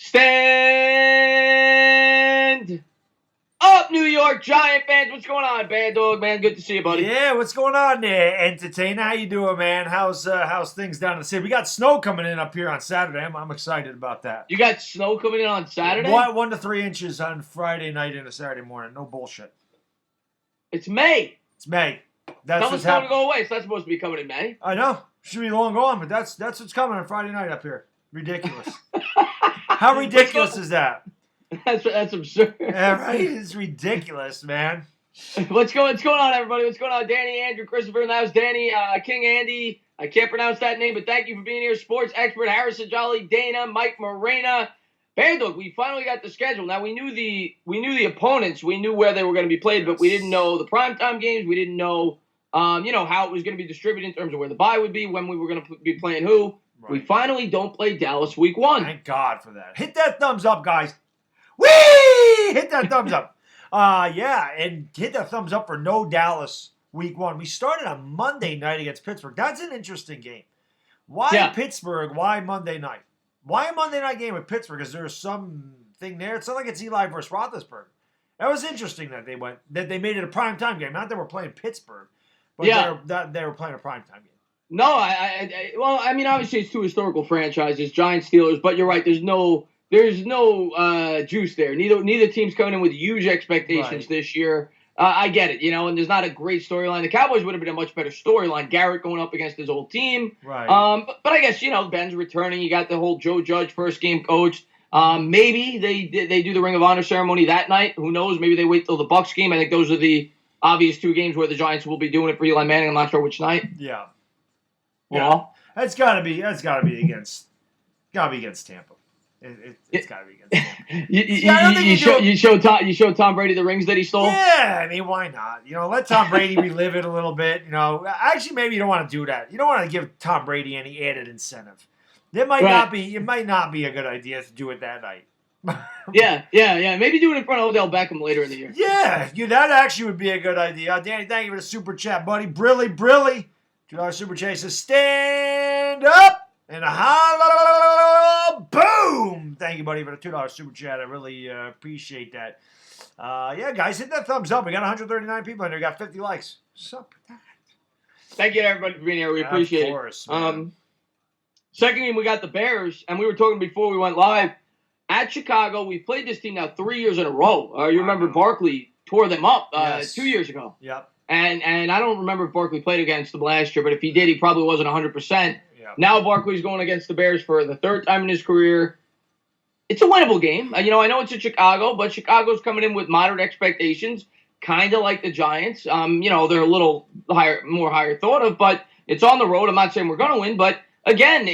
Stand up, New York Giant fans. What's going on, Baddog, man? Good to see you, buddy. Yeah, what's going on there, Entertainer? How you doing, man? How's things down in the city? We got snow coming in up here on Saturday. I'm excited about that. You got snow coming in on Saturday? 1 to 3 inches on Friday night into Saturday morning. No bullshit. It's May. It's May. That's what's going to go away. It's not supposed to be coming in May. I know. Should be long gone, but that's what's coming on Friday night up here. Ridiculous. How ridiculous is that? That's absurd. Yeah, right? It's ridiculous, man. What's going on, everybody? What's going on? Danny, Andrew, Christopher, and that was Danny, King Andy. I can't pronounce that name, but thank you for being here. Sports expert Harrison Jolly, Dana, Mike Morena. Bandog, we finally got the schedule. Now we knew the opponents, we knew where they were going to be played, but we didn't know the primetime games. We didn't know, how it was going to be distributed in terms of where the bye would be, when we were going to be playing who. Right. We finally don't play Dallas week 1. Thank God for that. Hit that thumbs up, guys. Whee! Hit that thumbs up. Yeah, and hit that thumbs up for no Dallas week 1. We started on Monday night against Pittsburgh. That's an interesting game. Why Pittsburgh? Why Monday night? Why a Monday night game with Pittsburgh? Is there something there? It's not like it's Eli versus Roethlisberger. That was interesting that they made it a primetime game. Not that we're playing Pittsburgh, but they were playing a primetime game. No, obviously it's 2 historical franchises, Giants, Steelers, but you're right. There's no juice there. Neither team's coming in with huge expectations this year. I get it, and there's not a great storyline. The Cowboys would have been a much better storyline. Garrett going up against his old team. Right. But I guess, Ben's returning. You got the whole Joe Judge first game coach. Maybe they do the Ring of Honor ceremony that night. Who knows? Maybe they wait till the Bucs game. I think those are the obvious 2 games where the Giants will be doing it for Eli Manning. I'm not sure which night. Yeah. Yeah. That's gotta be against Tampa. It's got to be against Tampa. You show Tom Brady the rings that he stole? Yeah, I mean, why not? Let Tom Brady relive it a little bit. Actually, maybe you don't want to do that. You don't want to give Tom Brady any added incentive. It might not be a good idea to do it that night. Yeah. Maybe do it in front of Odell Beckham later in the year. Yeah, that actually would be a good idea. Danny, thank you for the super chat, buddy. Brilly. $2 super chat says, stand up and a holla, boom. Thank you, buddy, for the $2 super chat. I really appreciate that. Guys, hit that thumbs up. We got 139 people in there. We got 50 likes. What's up with that? Thank you to everybody for being here. We appreciate of course, it. Second game, we got the Bears, and we were talking before we went live. At Chicago, we've played this team now 3 years in a row. You remember Barkley tore them up 2 years ago. Yep. And I don't remember if Barkley played against them last year, but if he did, he probably wasn't 100%. Yep. Now Barkley's going against the Bears for the 3rd time in his career. It's a winnable game. I know it's in Chicago, but Chicago's coming in with moderate expectations, kind of like the Giants. They're a little higher thought of, but it's on the road. I'm not saying we're going to win, but again,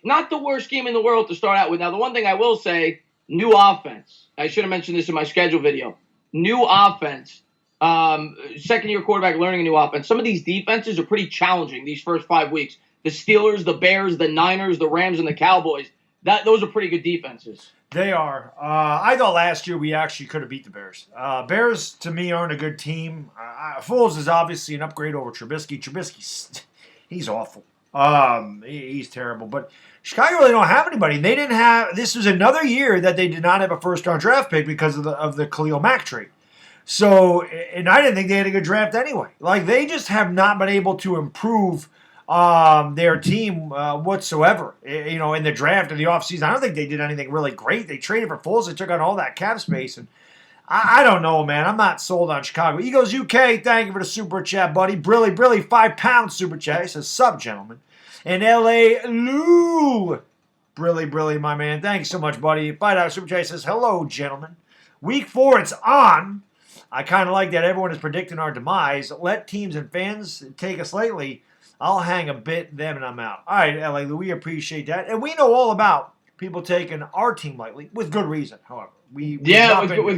not the worst game in the world to start out with. Now, the one thing I will say, new offense. I should have mentioned this in my schedule video. New offense. Second-year quarterback learning a new offense. Some of these defenses are pretty challenging these first 5 weeks. The Steelers, the Bears, the Niners, the Rams, and the Cowboys. Those are pretty good defenses. They are. I thought last year we actually could have beat the Bears. Bears, to me, aren't a good team. Foles is obviously an upgrade over Trubisky. Trubisky's he's awful. He's terrible. But Chicago really don't have anybody. They didn't have. This was another year that they did not have a first-round draft pick because of the Khalil Mack trade. So, and I didn't think they had a good draft anyway. Like, they just have not been able to improve their team whatsoever. In the draft and the offseason, I don't think they did anything really great. They traded for Foles. They took on all that cap space. And I don't know, man. I'm not sold on Chicago. Eagles UK, thank you for the super chat, buddy. Brilly, £5 super chat. He says, sub, gentlemen. And LA Lou. Brilly, my man. Thanks so much, buddy. $5 super chat. He says, hello, gentlemen. Week 4, it's on. I kind of like that everyone is predicting our demise. Let teams and fans take us lightly. I'll hang a bit, them, and I'm out. All right, L.A. Lou, we appreciate that. And we know all about people taking our team lightly, with good reason, however. With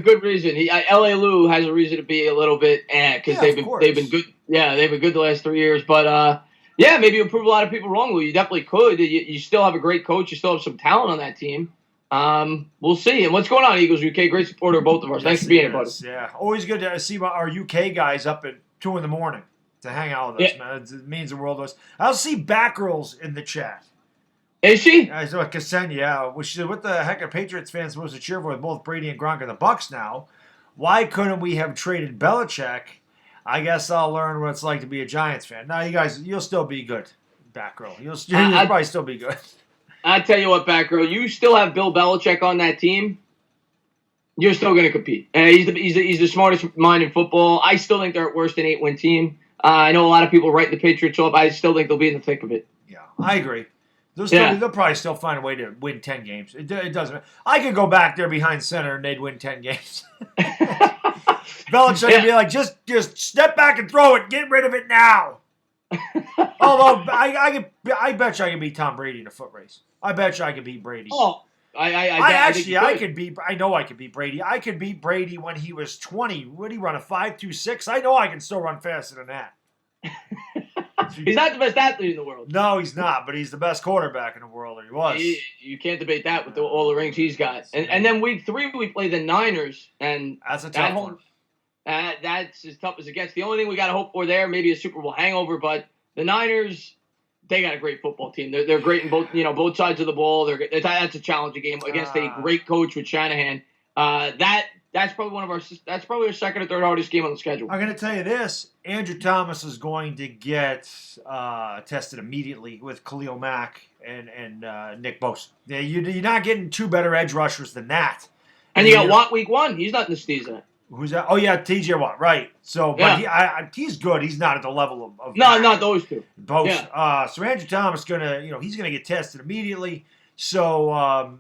good reason. L.A. Lou has a reason to be a little bit because they've been good. Yeah, they've been good the last 3 years. But, maybe you'll prove a lot of people wrong, Lou. You definitely could. You still have a great coach. You still have some talent on that team. We'll see. And what's going on, Eagles UK? Great supporter of both of us. Thanks for being here, buddy. Yeah, always good to see our UK guys up at 2 in the morning to hang out with us, man. It means the world to us. I'll see Batgirls in the chat. Is she? I saw Ksenia. Yeah. She said, what the heck are Patriots fans supposed to cheer for with both Brady and Gronk and the Bucs now? Why couldn't we have traded Belichick? I guess I'll learn what it's like to be a Giants fan. Now, you guys, you'll still be good, back row. You'll probably still be good. I tell you what, back row, you still have Bill Belichick on that team. You're still going to compete. He's the smartest mind in football. I still think they're at worst an 8-win team. I know a lot of people write the Patriots off. I still think they'll be in the thick of it. Yeah, I agree. They'll probably still find a way to win 10 games. It doesn't. I could go back there behind center and they'd win 10 games. Belichick would be like, just step back and throw it. Get rid of it now. Although I bet you I can beat Tom Brady in a foot race. I bet you I can beat Brady. Oh, I could beat. I know I could beat Brady. I could beat Brady when he was 20. Would he run a 5.26? I know I can still run faster than that. He's not the best athlete in the world. No, he's not, but he's the best quarterback in the world, or he was. You can't debate that with all the rings he's got. And then week 3, we play the Niners, and that's a tough one. That's as tough as it gets. The only thing we got to hope for there, maybe a Super Bowl hangover, but the Niners, they got a great football team. They're great in both sides of the ball. That's a challenging game against a great coach with Shanahan. That's probably our second or third hardest game on the schedule. I'm going to tell you this: Andrew Thomas is going to get tested immediately with Khalil Mack and Nick Bosa. You're not getting 2 better edge rushers than that. And you got Watt week 1. He's not in the season. Who's that? Oh yeah, TJ Watt, right? So, but he's good. He's not at the level of no, not those two. Both. Yeah. So Andrew Thomas he's gonna get tested immediately. So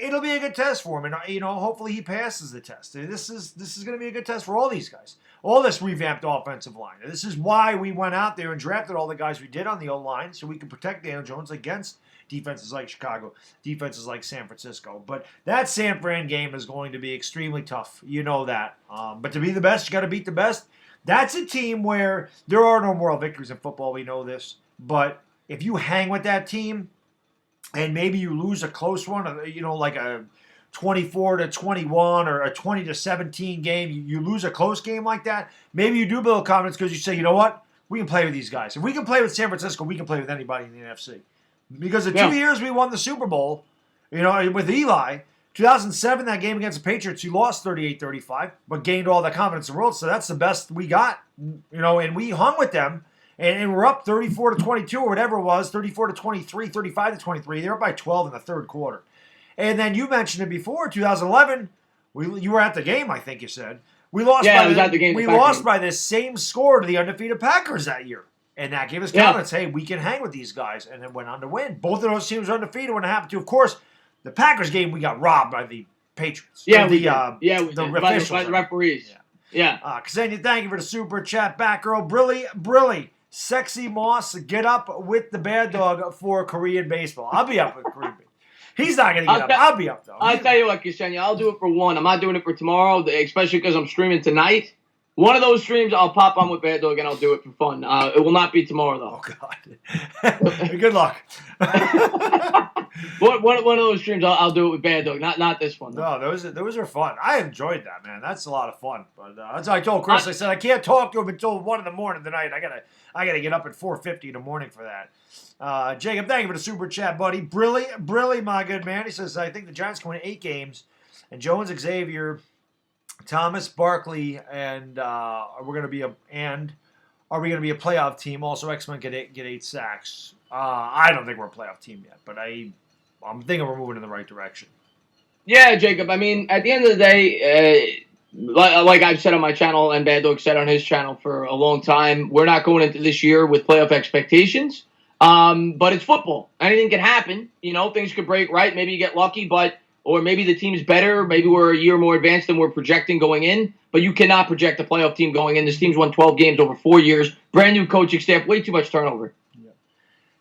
it'll be a good test for him, and hopefully he passes the test. This is gonna be a good test for all these guys, all this revamped offensive line. This is why we went out there and drafted all the guys we did on the O-line, so we could protect Daniel Jones against defenses like Chicago, defenses like San Francisco. But that San Fran game is going to be extremely tough. You know that. But to be the best, you got to beat the best. That's a team where there are no moral victories in football. We know this. But if you hang with that team and maybe you lose a close one, like a 24-21 or a 20-17 game, you lose a close game like that, maybe you do build confidence because you say, you know what? We can play with these guys. If we can play with San Francisco, we can play with anybody in the NFC. Because the 2 years we won the Super Bowl, with Eli, 2007, that game against the Patriots, you lost 38-35, but gained all the confidence in the world. So that's the best we got, and we hung with them, and we're up 34-22 or whatever it was, 34-23, 35-23. They were up by 12 in the third quarter. And then you mentioned it before, 2011, you were at the game, I think you said. We lost at the game. We lost by the same score to the undefeated Packers that year. And that gave us confidence. Hey, we can hang with these guys. And then went on to win. Both of those teams were undefeated when it happened to. Of course, the Packers game, we got robbed by the Patriots. Yeah, the by the referees. Yeah. Ksenia, thank you for the super chat. Back girl, Brilly. Sexy Moss, get up with the Baddog for Korean baseball. I'll be up with Korean baseball. He's not going to get up. I'll be up, though. I'll tell you what, Ksenia, I'll do it for one. I'm not doing it for tomorrow, especially because I'm streaming tonight. One of those streams, I'll pop on with Baddog and I'll do it for fun. It will not be tomorrow, though. Oh, God. Good luck. One of those streams, I'll do it with Baddog, not this one. Though. No, those are fun. I enjoyed that, man. That's a lot of fun. But that's what I told Chris. I said, I can't talk to him until 1 in the morning tonight. I gotta get up at 4:50 in the morning for that. Jacob, thank you for the super chat, buddy. Brilly, my good man. He says, I think the Giants can win 8 games. And Jones, Xavier, Thomas, Barkley, and are we going to be a playoff team? Also, X-Men get 8 sacks. I don't think we're a playoff team yet, but I'm thinking we're moving in the right direction. Yeah, Jacob. I mean, at the end of the day, like I've said on my channel and Baddog said on his channel for a long time, we're not going into this year with playoff expectations. But it's football. Anything can happen. Things could break right. Maybe you get lucky, or maybe the team's better. Maybe we're a year more advanced than we're projecting going in. But you cannot project a playoff team going in. This team's won 12 games over 4 years. Brand new coaching staff. Way too much turnover.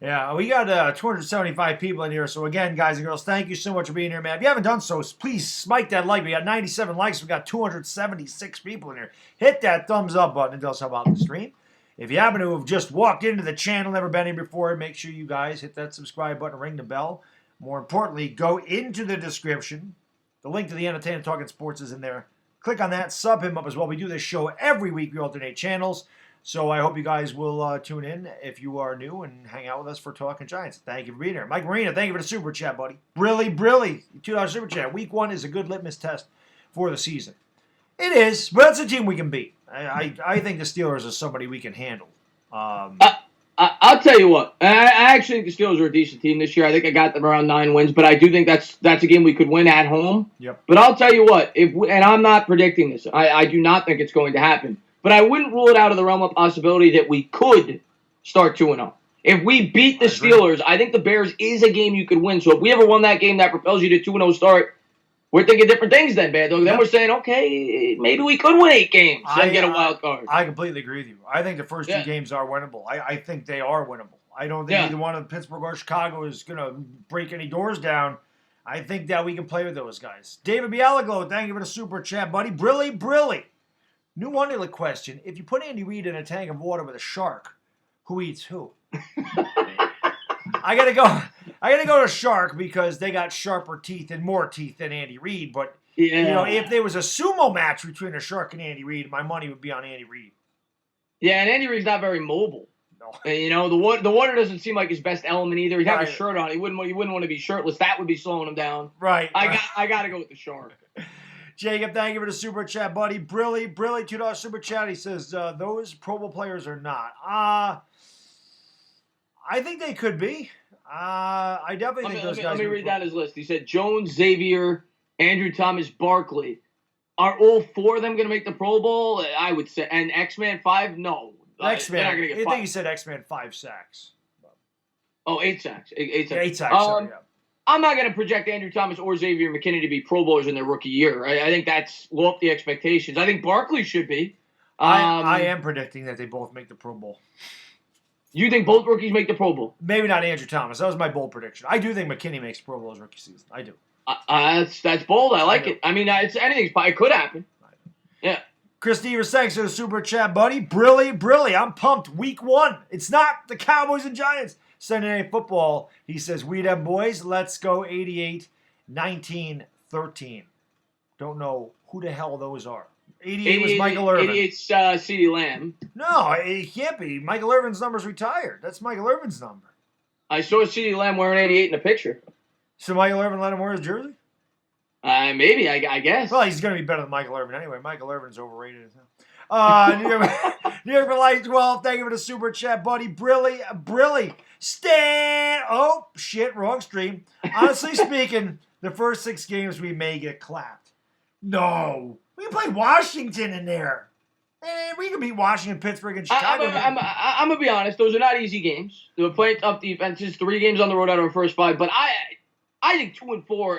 Yeah, we got 275 people in here. So, again, guys and girls, thank you so much for being here, man. If you haven't done so, please smite that like. We got 97 likes. We got 276 people in here. Hit that thumbs up button. It does help out the stream. If you happen to have just walked into the channel, never been here before, make sure you guys hit that subscribe button, ring the bell. More importantly, go into the description. The link to the Up Tainah Talkin Sports is in there. Click on that. Sub him up as well. We do this show every week. We alternate channels. So I hope you guys will tune in if you are new and hang out with us for Talking Giants. Thank you for being here. Mike Marina, thank you for the super chat, buddy. Brilly, $2 super chat. Week 1 is a good litmus test for the season. It is, but that's a team we can beat. I think the Steelers are somebody we can handle. I'll tell you what. I actually think the Steelers are a decent team this year. I think I got them around 9 wins, but I do think that's a game we could win at home. Yep. But I'll tell you what, and I'm not predicting this. I do not think it's going to happen. But I wouldn't rule it out of the realm of possibility that we could start 2-0. If we beat the Steelers, I think the Bears is a game you could win. So if we ever won that game that propels you to 2-0 start, we're thinking different things then, Baddog. Then we're saying, okay, maybe we could win 8 games and get a wild card. I completely agree with you. I think the first 2 games are winnable. I think they are winnable. I don't think either one of Pittsburgh or Chicago is going to break any doors down. I think that we can play with those guys. David Bialaglo, thank you for the super chat, buddy. Brilly. New Wonderlic question. If you put Andy Reid in a tank of water with a shark, who eats who? I gotta go to Shark because they got sharper teeth and more teeth than Andy Reid. But if there was a sumo match between a Shark and Andy Reid, my money would be on Andy Reid. Yeah, and Andy Reid's not very mobile. No. The water doesn't seem like his best element either. He'd have a shirt on. He wouldn't want to be shirtless. That would be slowing him down. Right. I gotta go with the Shark. Jacob, thank you for the super chat, buddy. Brilly, $2 super chat. He says those Pro Bowl players are not. I think they could be. I definitely think those guys. Let me read down his list. He said Jones, Xavier, Andrew Thomas, Barkley. Are all 4 of them going to make the Pro Bowl? I would say. And X-Man 5? No. X-Man. I think he said X-Man 5 sacks. Oh, 8 sacks. 8 sacks. 8 sacks. Sorry, yeah. I'm not going to project Andrew Thomas or Xavier McKinney to be Pro Bowlers in their rookie year. I think that's low up the expectations. I think Barkley should be. I am predicting that they both make the Pro Bowl. You think both rookies make the Pro Bowl? Maybe not Andrew Thomas. That was my bold prediction. I do think McKinney makes Pro Bowl his rookie season. I do. That's bold. I like it. I mean, it could happen. Yeah. Chris Devers, thanks for the super chat, buddy. Brilly. I'm pumped. Week 1. It's not the Cowboys and Giants. Sunday Night Football. He says, we them boys. Let's go 88-19-13. Don't know who the hell those are. 88 was Michael Irvin. 88's CeeDee Lamb. No, it can't be. Michael Irvin's number's retired. That's Michael Irvin's number. I saw CeeDee Lamb wearing 88 in a picture. So Michael Irvin let him wear his jersey? Maybe, I guess. Well, he's going to be better than Michael Irvin anyway. Michael Irvin's overrated as hell. New York for Life 12. Thank you for the super chat, buddy. Brilly. Oh, shit, wrong stream. Honestly speaking, the first 6 games we may get clapped. No. We can play Washington in there. And we can beat Washington, Pittsburgh, and Chicago. I'm going to be honest. Those are not easy games. They were playing tough defenses. 3 games on the road out of our first 5. But I think 2-4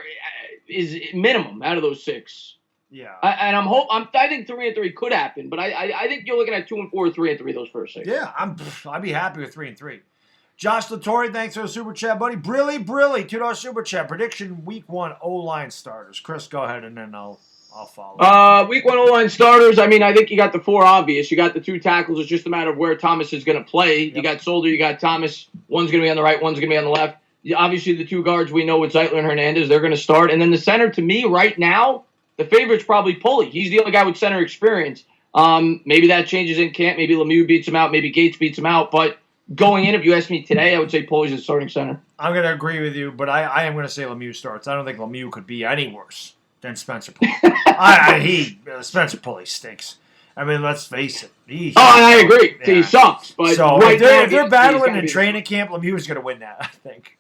is minimum out of those 6. Yeah. I think 3-3 could happen. But I think you're looking at 2-4 or 3-3 those first 6. Yeah, I'd be happy with 3-3. Josh Latore, thanks for the super chat, buddy. Brilly, $2 super chat. Prediction week 1 O-line starters. Chris, go ahead, and then I'll follow. Week 1 O-line starters. I mean, I think you got the 4 obvious. You got the 2 tackles. It's just a matter of where Thomas is going to play. Yep. You got Solder. You got Thomas. One's going to be on the right. One's going to be on the left. Obviously, the 2 guards we know with Zeitler and Hernandez, they're going to start. And then the center, to me, right now, the favorite's probably Pulley. He's the only guy with center experience. Maybe that changes in camp. Maybe Lemieux beats him out. Maybe Gates beats him out. But going in, if you ask me today, I would say Pulley's the starting center. I'm going to agree with you, but I am going to say Lemieux starts. I don't think Lemieux could be any worse than Spencer Pulley. Spencer Pulley stinks. I mean, let's face it. I agree. Yeah. He sucks. But so right if they're battling in training camp, Lemieux's going to win that, I think.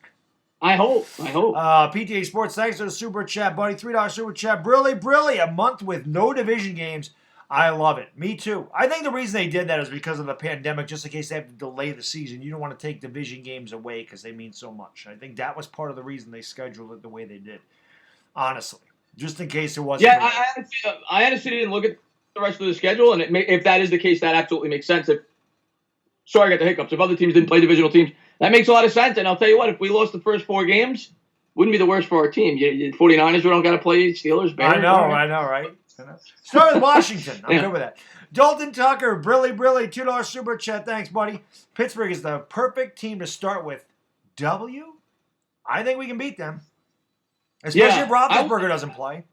I hope. PTA Sports, thanks for the super chat, buddy. $3 super chat. Brilly. A month with no division games. I love it. Me too. I think the reason they did that is because of the pandemic, just in case they have to delay the season. You don't want to take division games away because they mean so much. I think that was part of the reason they scheduled it the way they did. Honestly. Just in case it wasn't. Yeah, I honestly didn't look at the rest of the schedule, and if that is the case, that absolutely makes sense. Sorry, I got the hiccups. If other teams didn't play divisional teams, that makes a lot of sense. And I'll tell you what, if we lost the first 4 games, wouldn't be the worst for our team. 49ers, we don't got to play Steelers. Bears, I know, right? Start with Washington. I'm good with that. Dalton Tucker, Brilly, $2 super chat. Thanks, buddy. Pittsburgh is the perfect team to start with. W? I think we can beat them. Especially if Roethlisberger doesn't play.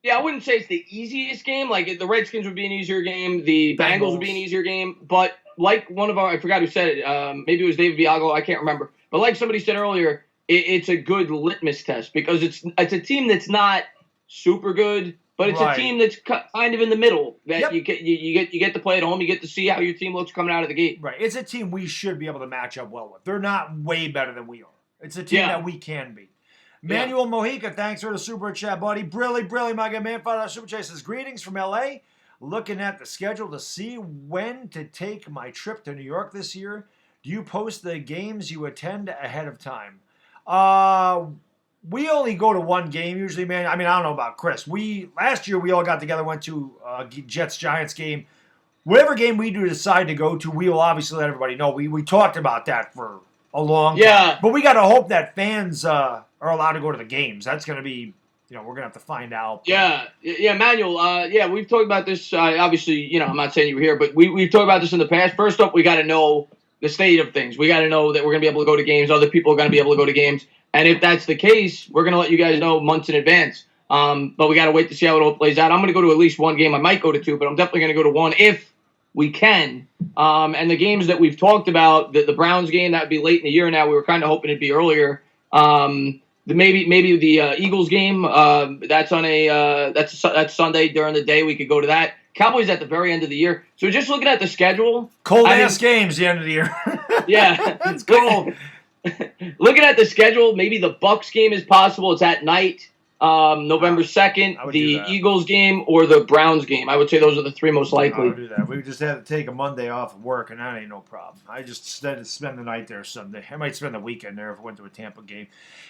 Yeah, I wouldn't say it's the easiest game. Like the Redskins would be an easier game, the Bengals would be an easier game. But like one of our, I forgot who said it. Maybe it was David Viago. I can't remember. But like somebody said earlier, it's a good litmus test because it's a team that's not super good, but it's a team that's kind of in the middle. That you get to play at home. You get to see how your team looks coming out of the gate. Right. It's a team we should be able to match up well with. They're not way better than we are. It's a team that we can be. Manuel Mojica, thanks for the super chat, buddy. Brilly, my good man. $5 super chat says, greetings from LA. Looking at the schedule to see when to take my trip to New York this year. Do you post the games you attend ahead of time? We only go to one game usually, man. I mean, I don't know about Chris. Last year we all got together, went to Jets-Giants game. Whatever game we do decide to go to, we will obviously let everybody know. We talked about that for a long time. But we got to hope that fans are allowed to go to the games. That's going to be, we're going to have to find out. Yeah, Manuel. We've talked about this. Obviously, I'm not saying you were here, but we've talked about this in the past. First up, we got to know the state of things. We got to know that we're going to be able to go to games. Other people are going to be able to go to games. And if that's the case, we're going to let you guys know months in advance. But we got to wait to see how it all plays out. I'm going to go to at least one game. I might go to two, but I'm definitely going to go to one if we can. And the games that we've talked about, the Browns game, that would be late in the year now. We were kind of hoping it'd be earlier. Maybe the Eagles game. That's on that's Sunday during the day. We could go to that. Cowboys at the very end of the year. So just looking at the schedule. Cold-ass games the end of the year. Yeah. It's cold. Looking at the schedule, maybe the Bucs game is possible. It's at night. November 2nd, the Eagles game or the Browns game. I would say those are the three most likely. I would do that. We just had to take a Monday off of work, and that ain't no problem. I just spend the night there Sunday. I might spend the weekend there if I went to a Tampa game.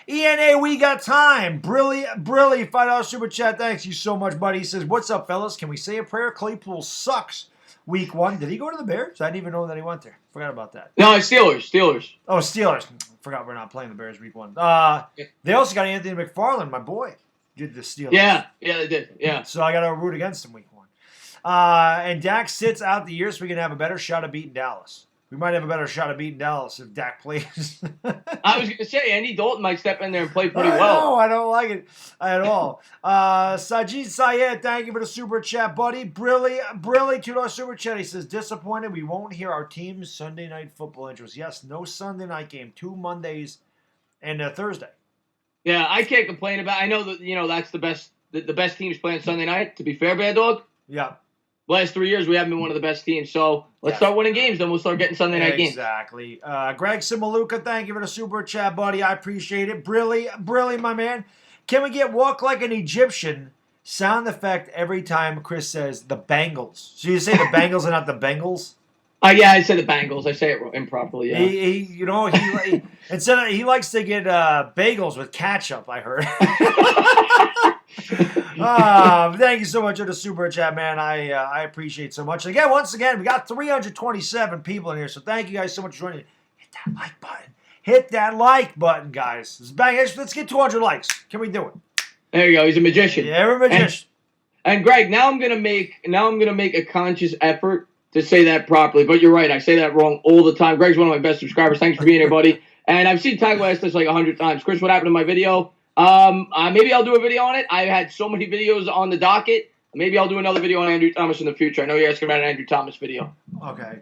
ENA, we got time. Brilly, $5 super chat. Thanks you so much, buddy. He says, what's up, fellas? Can we say a prayer? Claypool sucks. Week 1. Did he go to the Bears? I didn't even know that he went there. Forgot about that. No, it's Steelers. Oh, Steelers. Forgot we're not playing the Bears week 1. They also got Anthony McFarland, my boy. Did the Steelers. Yeah, they did. Yeah. So I got to root against him week 1. And Dak sits out the year so we can have a better shot at beating Dallas. We might have a better shot at beating Dallas if Dak plays. I was going to say, Andy Dalton might step in there and play pretty well. No, I don't like it at all. Sajid Syed, thank you for the super chat, buddy. Brilly, $2 super chat. He says, disappointed we won't hear our team's Sunday night football interest. Yes, no Sunday night game. 2 Mondays and a Thursday. Yeah, I can't complain about it. I know that, that's the best teams playing Sunday night, to be fair, Baddog. Yeah. Last 3 years, we haven't been one of the best teams. So let's start winning games, then we'll start getting Sunday night games. Exactly. Greg Simaluka, thank you for the super chat, buddy. I appreciate it. Brilly, my man. Can we get walk like an Egyptian sound effect every time Chris says the Bengals? So you say the Bengals and not the Bengals? Yeah, I say the Bengals. I say it improperly. Yeah. He instead he likes to get bagels with ketchup. I heard. Thank you so much for the super chat, man. I appreciate so much. Again, once again, we got 327 people in here, so thank you guys so much for joining. Hit that like button. Hit that like button, guys. Let's get 200 likes. Can we do it? There you go. He's a magician. Yeah, we're a magician. And Greg, now I'm gonna make a conscious effort to say that properly. But you're right. I say that wrong all the time. Greg's one of my best subscribers. Thanks for being here, buddy. And I've seen Taco ask this like 100 times. Chris, what happened to my video? Maybe I'll do a video on it. I've had so many videos on the docket. Maybe I'll do another video on Andrew Thomas in the future. I know you're asking about an Andrew Thomas video. Okay.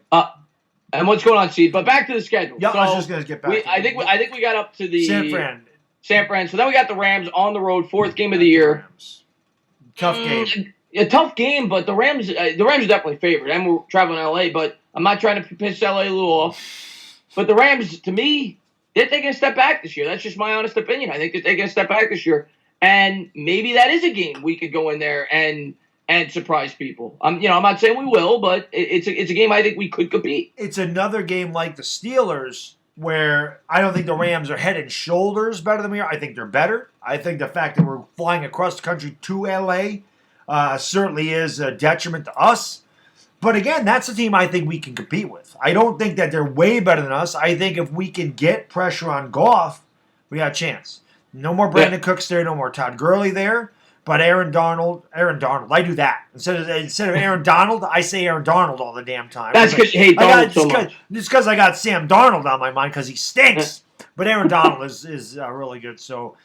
And what's going on, Steve? But back to the schedule. Yeah, I was just gonna get back. I think we got up to the San Fran. So then we got the Rams on the road, 4th game of the year. Tough game. A tough game, but the Rams are definitely favored. And we're traveling to LA, but I'm not trying to piss LA a little off. But the Rams, to me, they're taking a step back this year. That's just my honest opinion. I think they're taking a step back this year. And maybe that is a game we could go in there and surprise people. I'm not saying we will, but it's a game I think we could compete. It's another game like the Steelers where I don't think the Rams are head and shoulders better than we are. I think they're better. I think the fact that we're flying across the country to LA certainly is a detriment to us. But again, that's a team I think we can compete with. I don't think that they're way better than us. I think if we can get pressure on Goff, we got a chance. No more Brandon Cooks there, no more Todd Gurley there. But Aaron Donald, I do that. Instead of Aaron Donald, I say Aaron Donald all the damn time. That's because you hate Donald so much. It's because I got Sam Darnold on my mind because he stinks. But Aaron Donald is really good. So,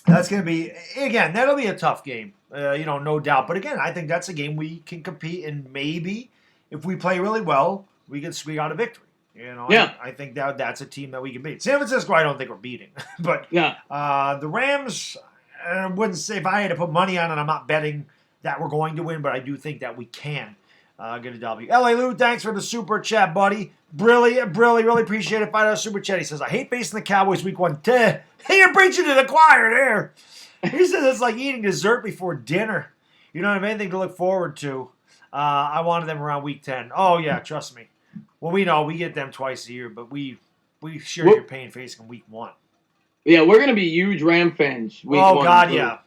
That's going to be, again, that'll be a tough game, no doubt. But again, I think that's a game we can compete, and maybe if we play really well, we can squeak out a victory. Yeah. I think that's a team that we can beat. San Francisco, I don't think we're beating. But Yeah. the Rams, I wouldn't say if I had to put money on it, I'm not betting that we're going to win, but I do think that we can get a W. L.A. Lou, thanks for the super chat, buddy. Really appreciate it. $5 super chat. He says, I hate facing the Cowboys week 1. Hey, you're preaching to the choir there. He says it's like eating dessert before dinner. You don't have anything to look forward to. I wanted them around week 10. Oh, yeah, trust me. Well, we know we get them twice a year, but we share your pain facing them week 1. Yeah, we're going to be huge Ram fans week 1. Oh, God, yeah.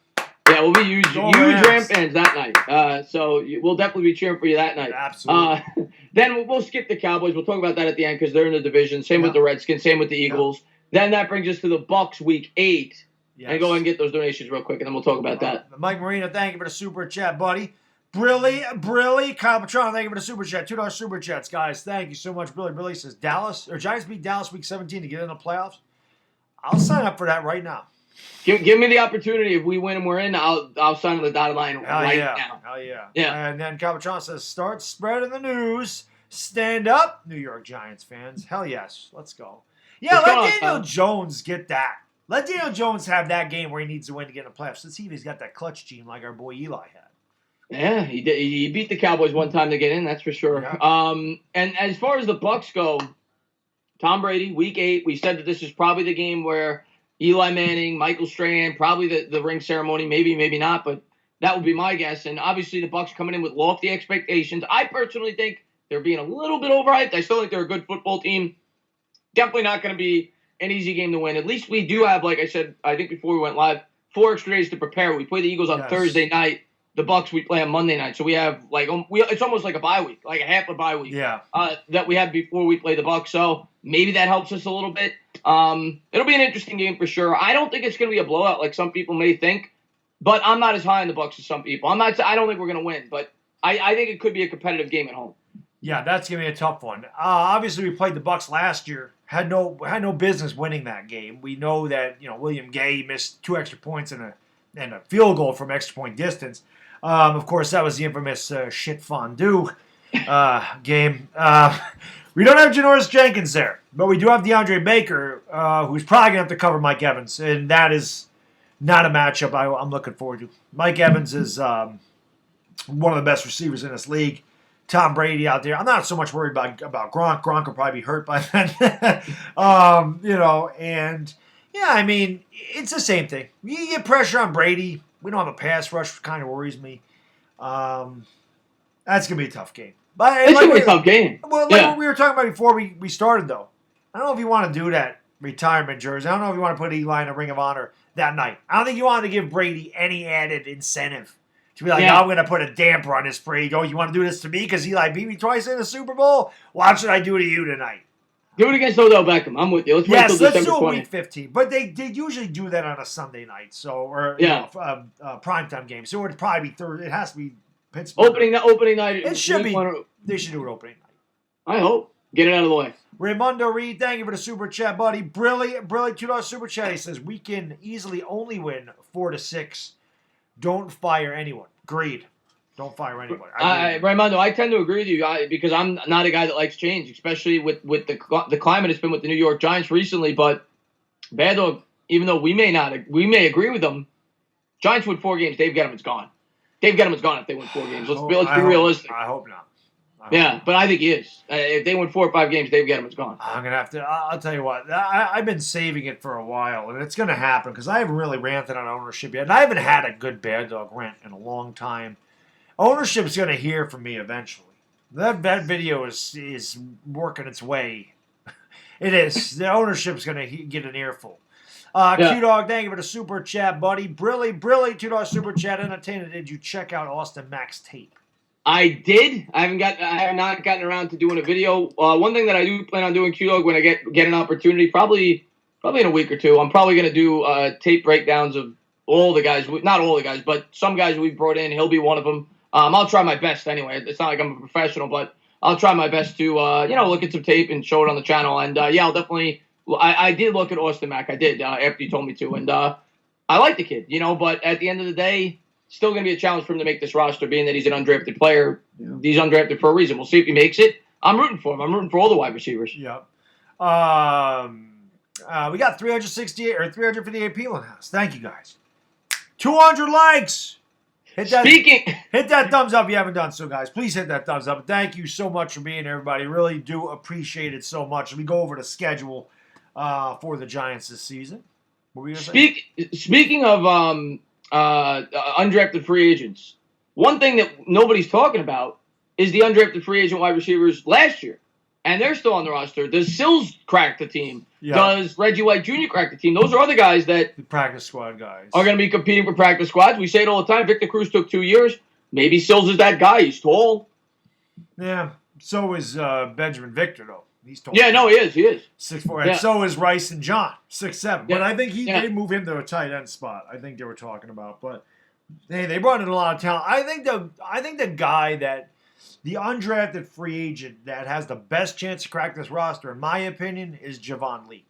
Yeah, we'll be huge Ram fans that night. So we'll definitely be cheering for you that night. Absolutely. Then we'll skip the Cowboys. We'll talk about that at the end because they're in the division. Same with the Redskins. Same with the Eagles. Then that brings us to the Bucs week 8. Yes. And go ahead and get those donations real quick, and then we'll talk about that. Mike Marino, thank you for the super chat, buddy. Brilly. Kyle Petrano, thank you for the super chat. $2 super chats, guys. Thank you so much. Billy says Giants beat Dallas week 17 to get in the playoffs. I'll sign up for that right now. Give me the opportunity. If we win and we're in, I'll sign on the dotted line right now. Hell yeah. Yeah. And then Kyle Petrano says, start spreading the news. Stand up, New York Giants fans. Hell yes. Let's go. Yeah, let Daniel Jones get that. Let Daniel Jones have that game where he needs to win to get in the playoffs. Let's see if he's got that clutch gene like our boy Eli had. Yeah, he did. He beat the Cowboys one time to get in, that's for sure. Yeah. And as far as the Bucs go, Tom Brady, week 8, we said that this is probably the game where Eli Manning, Michael Strahan, probably the ring ceremony, maybe not, but that would be my guess. And obviously the Bucs coming in with lofty expectations. I personally think they're being a little bit overhyped. I still think they're a good football team. Definitely not going to be an easy game to win. At least we do have, like I said, I think before we went live, 4 extra days to prepare. We play the Eagles on Thursday night. The Bucs we play on Monday night. So we have it's almost like a bye week, like a half a bye week. Yeah. That we have before we play the Bucs. So maybe that helps us a little bit. It'll be an interesting game for sure. I don't think it's going to be a blowout like some people may think, but I'm not as high on the Bucs as some people. I don't think we're going to win, but I think it could be a competitive game at home. Yeah, that's going to be a tough one. Obviously, we played the Bucs last year. Had no business winning that game. We know that William Gay missed 2 extra points and a field goal from extra point distance. Of course, that was the infamous shit fondue game. We don't have Janoris Jenkins there, but we do have DeAndre Baker, who's probably going to have to cover Mike Evans, and that is not a matchup I'm looking forward to. Mike Evans is one of the best receivers in this league. Tom Brady out there. I'm not so much worried about Gronk. Gronk will probably be hurt by then. And yeah, I mean, it's the same thing. You get pressure on Brady. We don't have a pass rush, which kind of worries me. That's going to be a tough game. But it's going to be a tough game. Well, what we were talking about before we started, though. I don't know if you want to do that retirement jersey. I don't know if you want to put Eli in a Ring of Honor that night. I don't think you want to give Brady any added incentive to be like, I'm going to put a damper on this parade. Oh, you want to do this to me because Eli beat me twice in the Super Bowl? What should I do to you tonight? Do it against Odell Beckham. I'm with you. Let's wait till let's December do 20. Week 15. But they usually do that on a Sunday night, primetime game. So it would probably be Thursday. It has to be Pittsburgh. Opening night. It should be. They should do it opening night. I hope. Get it out of the way. Raimundo Reed, thank you for the super chat, buddy. Brilliant $2 super chat. He says we can easily only win 4-6. Don't fire anyone. Agreed. Don't fire anyone. Raimundo, I tend to agree with you because I'm not a guy that likes change, especially with the climate it's been with the New York Giants recently. But Baddog, even though we may agree with them, Giants win 4 games. Dave Gettleman's gone. Dave Gettleman's gone if they win 4 games. Let's be realistic. I hope not. But I think he is. If they win 4 or 5 games, Dave Gettleman's gone. I'm going to have to. I'll tell you what. I've been saving it for a while, and it's going to happen because I haven't really ranted on ownership yet. And I haven't had a good Baddog rant in a long time. Ownership's going to hear from me eventually. That video is working its way. It is. The ownership's going to get an earful. Q-Dog, thank you for the super chat, buddy. Brilly, $2 super chat. Up Tainah, did you check out Austin Mack's tape? I did. I have not gotten around to doing a video. One thing that I do plan on doing, Q-Dog, when I get an opportunity, probably in a week or two, I'm probably going to do tape breakdowns of all the guys. Not all the guys, but some guys we've brought in. He'll be one of them. I'll try my best anyway. It's not like I'm a professional, but I'll try my best to look at some tape and show it on the channel. And I'll definitely. I did look at Austin Mack. I did after you told me to, and I like the kid, but at the end of the day, still going to be a challenge for him to make this roster, being that he's an undrafted player. Yeah. He's undrafted for a reason. We'll see if he makes it. I'm rooting for him. I'm rooting for all the wide receivers. Yep. We got 358 people in the house. Thank you, guys. 200 likes. Hit that thumbs up if you haven't done so, guys. Please hit that thumbs up. Thank you so much for being here, everybody. Really do appreciate it so much. We go over the schedule for the Giants this season. What were you going to say? Speaking of undrafted free agents, one thing that nobody's talking about is the undrafted free agent wide receivers last year. And they're still on the roster. Does Sills crack the team? Yeah. Does Reggie White Jr. crack the team? Those are other guys that... The practice squad guys. ...are going to be competing for practice squads. We say it all the time. Victor Cruz took 2 years. Maybe Sills is that guy. He's tall. Yeah. So is Benjamin Victor, though. He's tall. Yeah, no, he is. 6'4". Yeah. And so is Rice and John, 6'7". Yeah. But I think they move him to a tight end spot. I think they were talking about. But, hey, they brought in a lot of talent. I think the guy that... The undrafted free agent that has the best chance to crack this roster, in my opinion, is Javon Leake.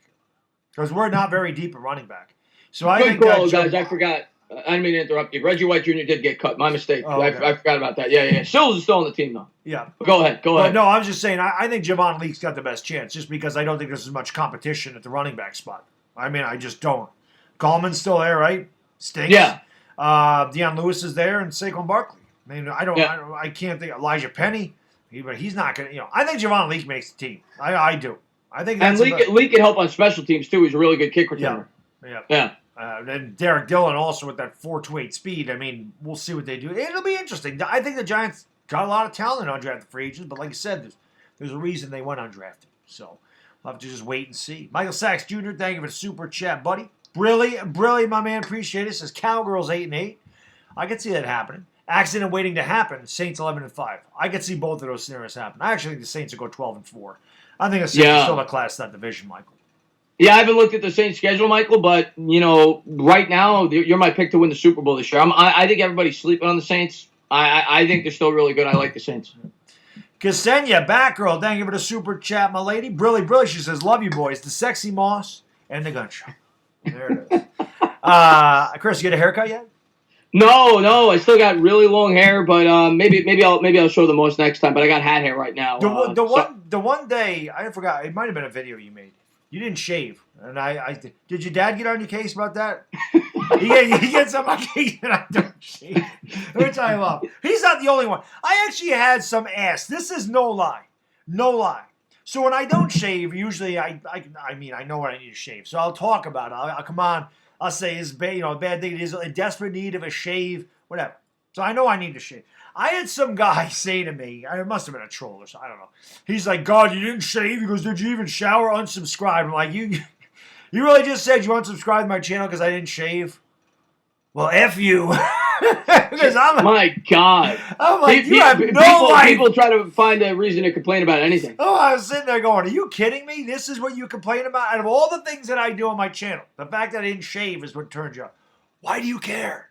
Because we're not very deep at running back. So I think guys, I forgot. I didn't mean to interrupt you. Reggie White Jr. did get cut. My mistake. Oh, okay. I forgot about that. Yeah. Sills is still on the team, though. Yeah. But go ahead. No, I was just saying, I think Javon Leake's got the best chance, just because I don't think there's as much competition at the running back spot. I mean, I just don't. Coleman's still there, right? Stinks. Yeah. Deion Lewis is there, and Saquon Barkley. I mean, I can't think Elijah Penny, but he's not going to, I think Javon Leake makes the team. I do. I think that's Leake can help on special teams, too. He's a really good kick returner. Yeah. And Derek Dillon also with that 4.28 speed. I mean, we'll see what they do. It'll be interesting. I think the Giants got a lot of talent in undrafted free agents, but like I said, there's a reason they went undrafted. So we'll have to just wait and see. Michael Sachs Jr., thank you for the super chat, buddy. Brilliant, my man. Appreciate it. Says Cowgirls 8-8. I could see that happening. Accident waiting to happen. Saints 11-5. I could see both of those scenarios happen. I actually think the Saints will go 12-4. I think the Saints are still a class in that division, Michael. Yeah, I haven't looked at the Saints' schedule, Michael, but right now you're my pick to win the Super Bowl this year. I think everybody's sleeping on the Saints. I think they're still really good. I like the Saints. Ksenia, Batgirl, thank you for the super chat, my lady. Brilly, she says, love you boys. The sexy moss and the gun show. There it is. Chris, you get a haircut yet? No, I still got really long hair, but maybe I'll show the most next time. But I got hat hair right now. The one day I forgot, it might have been a video you made. You didn't shave, and I did. Your dad get on your case about that? he gets on my case and I don't shave, which I love. He's not the only one. I actually had some ass. This is no lie. So when I don't shave, usually I know what I need to shave. So I'll talk about it. I'll come on. I'll say it's a bad thing. It is in desperate need of a shave, whatever. So I know I need to shave. I had some guy say to me, it must have been a troll or something, I don't know. He's like, God, you didn't shave? He goes, did you even shower? Unsubscribe. I'm like, you really just said you unsubscribed to my channel because I didn't shave? Well, F you. My God. I'm like, you have no life. People try to find a reason to complain about anything. Oh, I was sitting there going, are you kidding me? This is what you complain about? Out of all the things that I do on my channel, the fact that I didn't shave is what turns you off. Why do you care?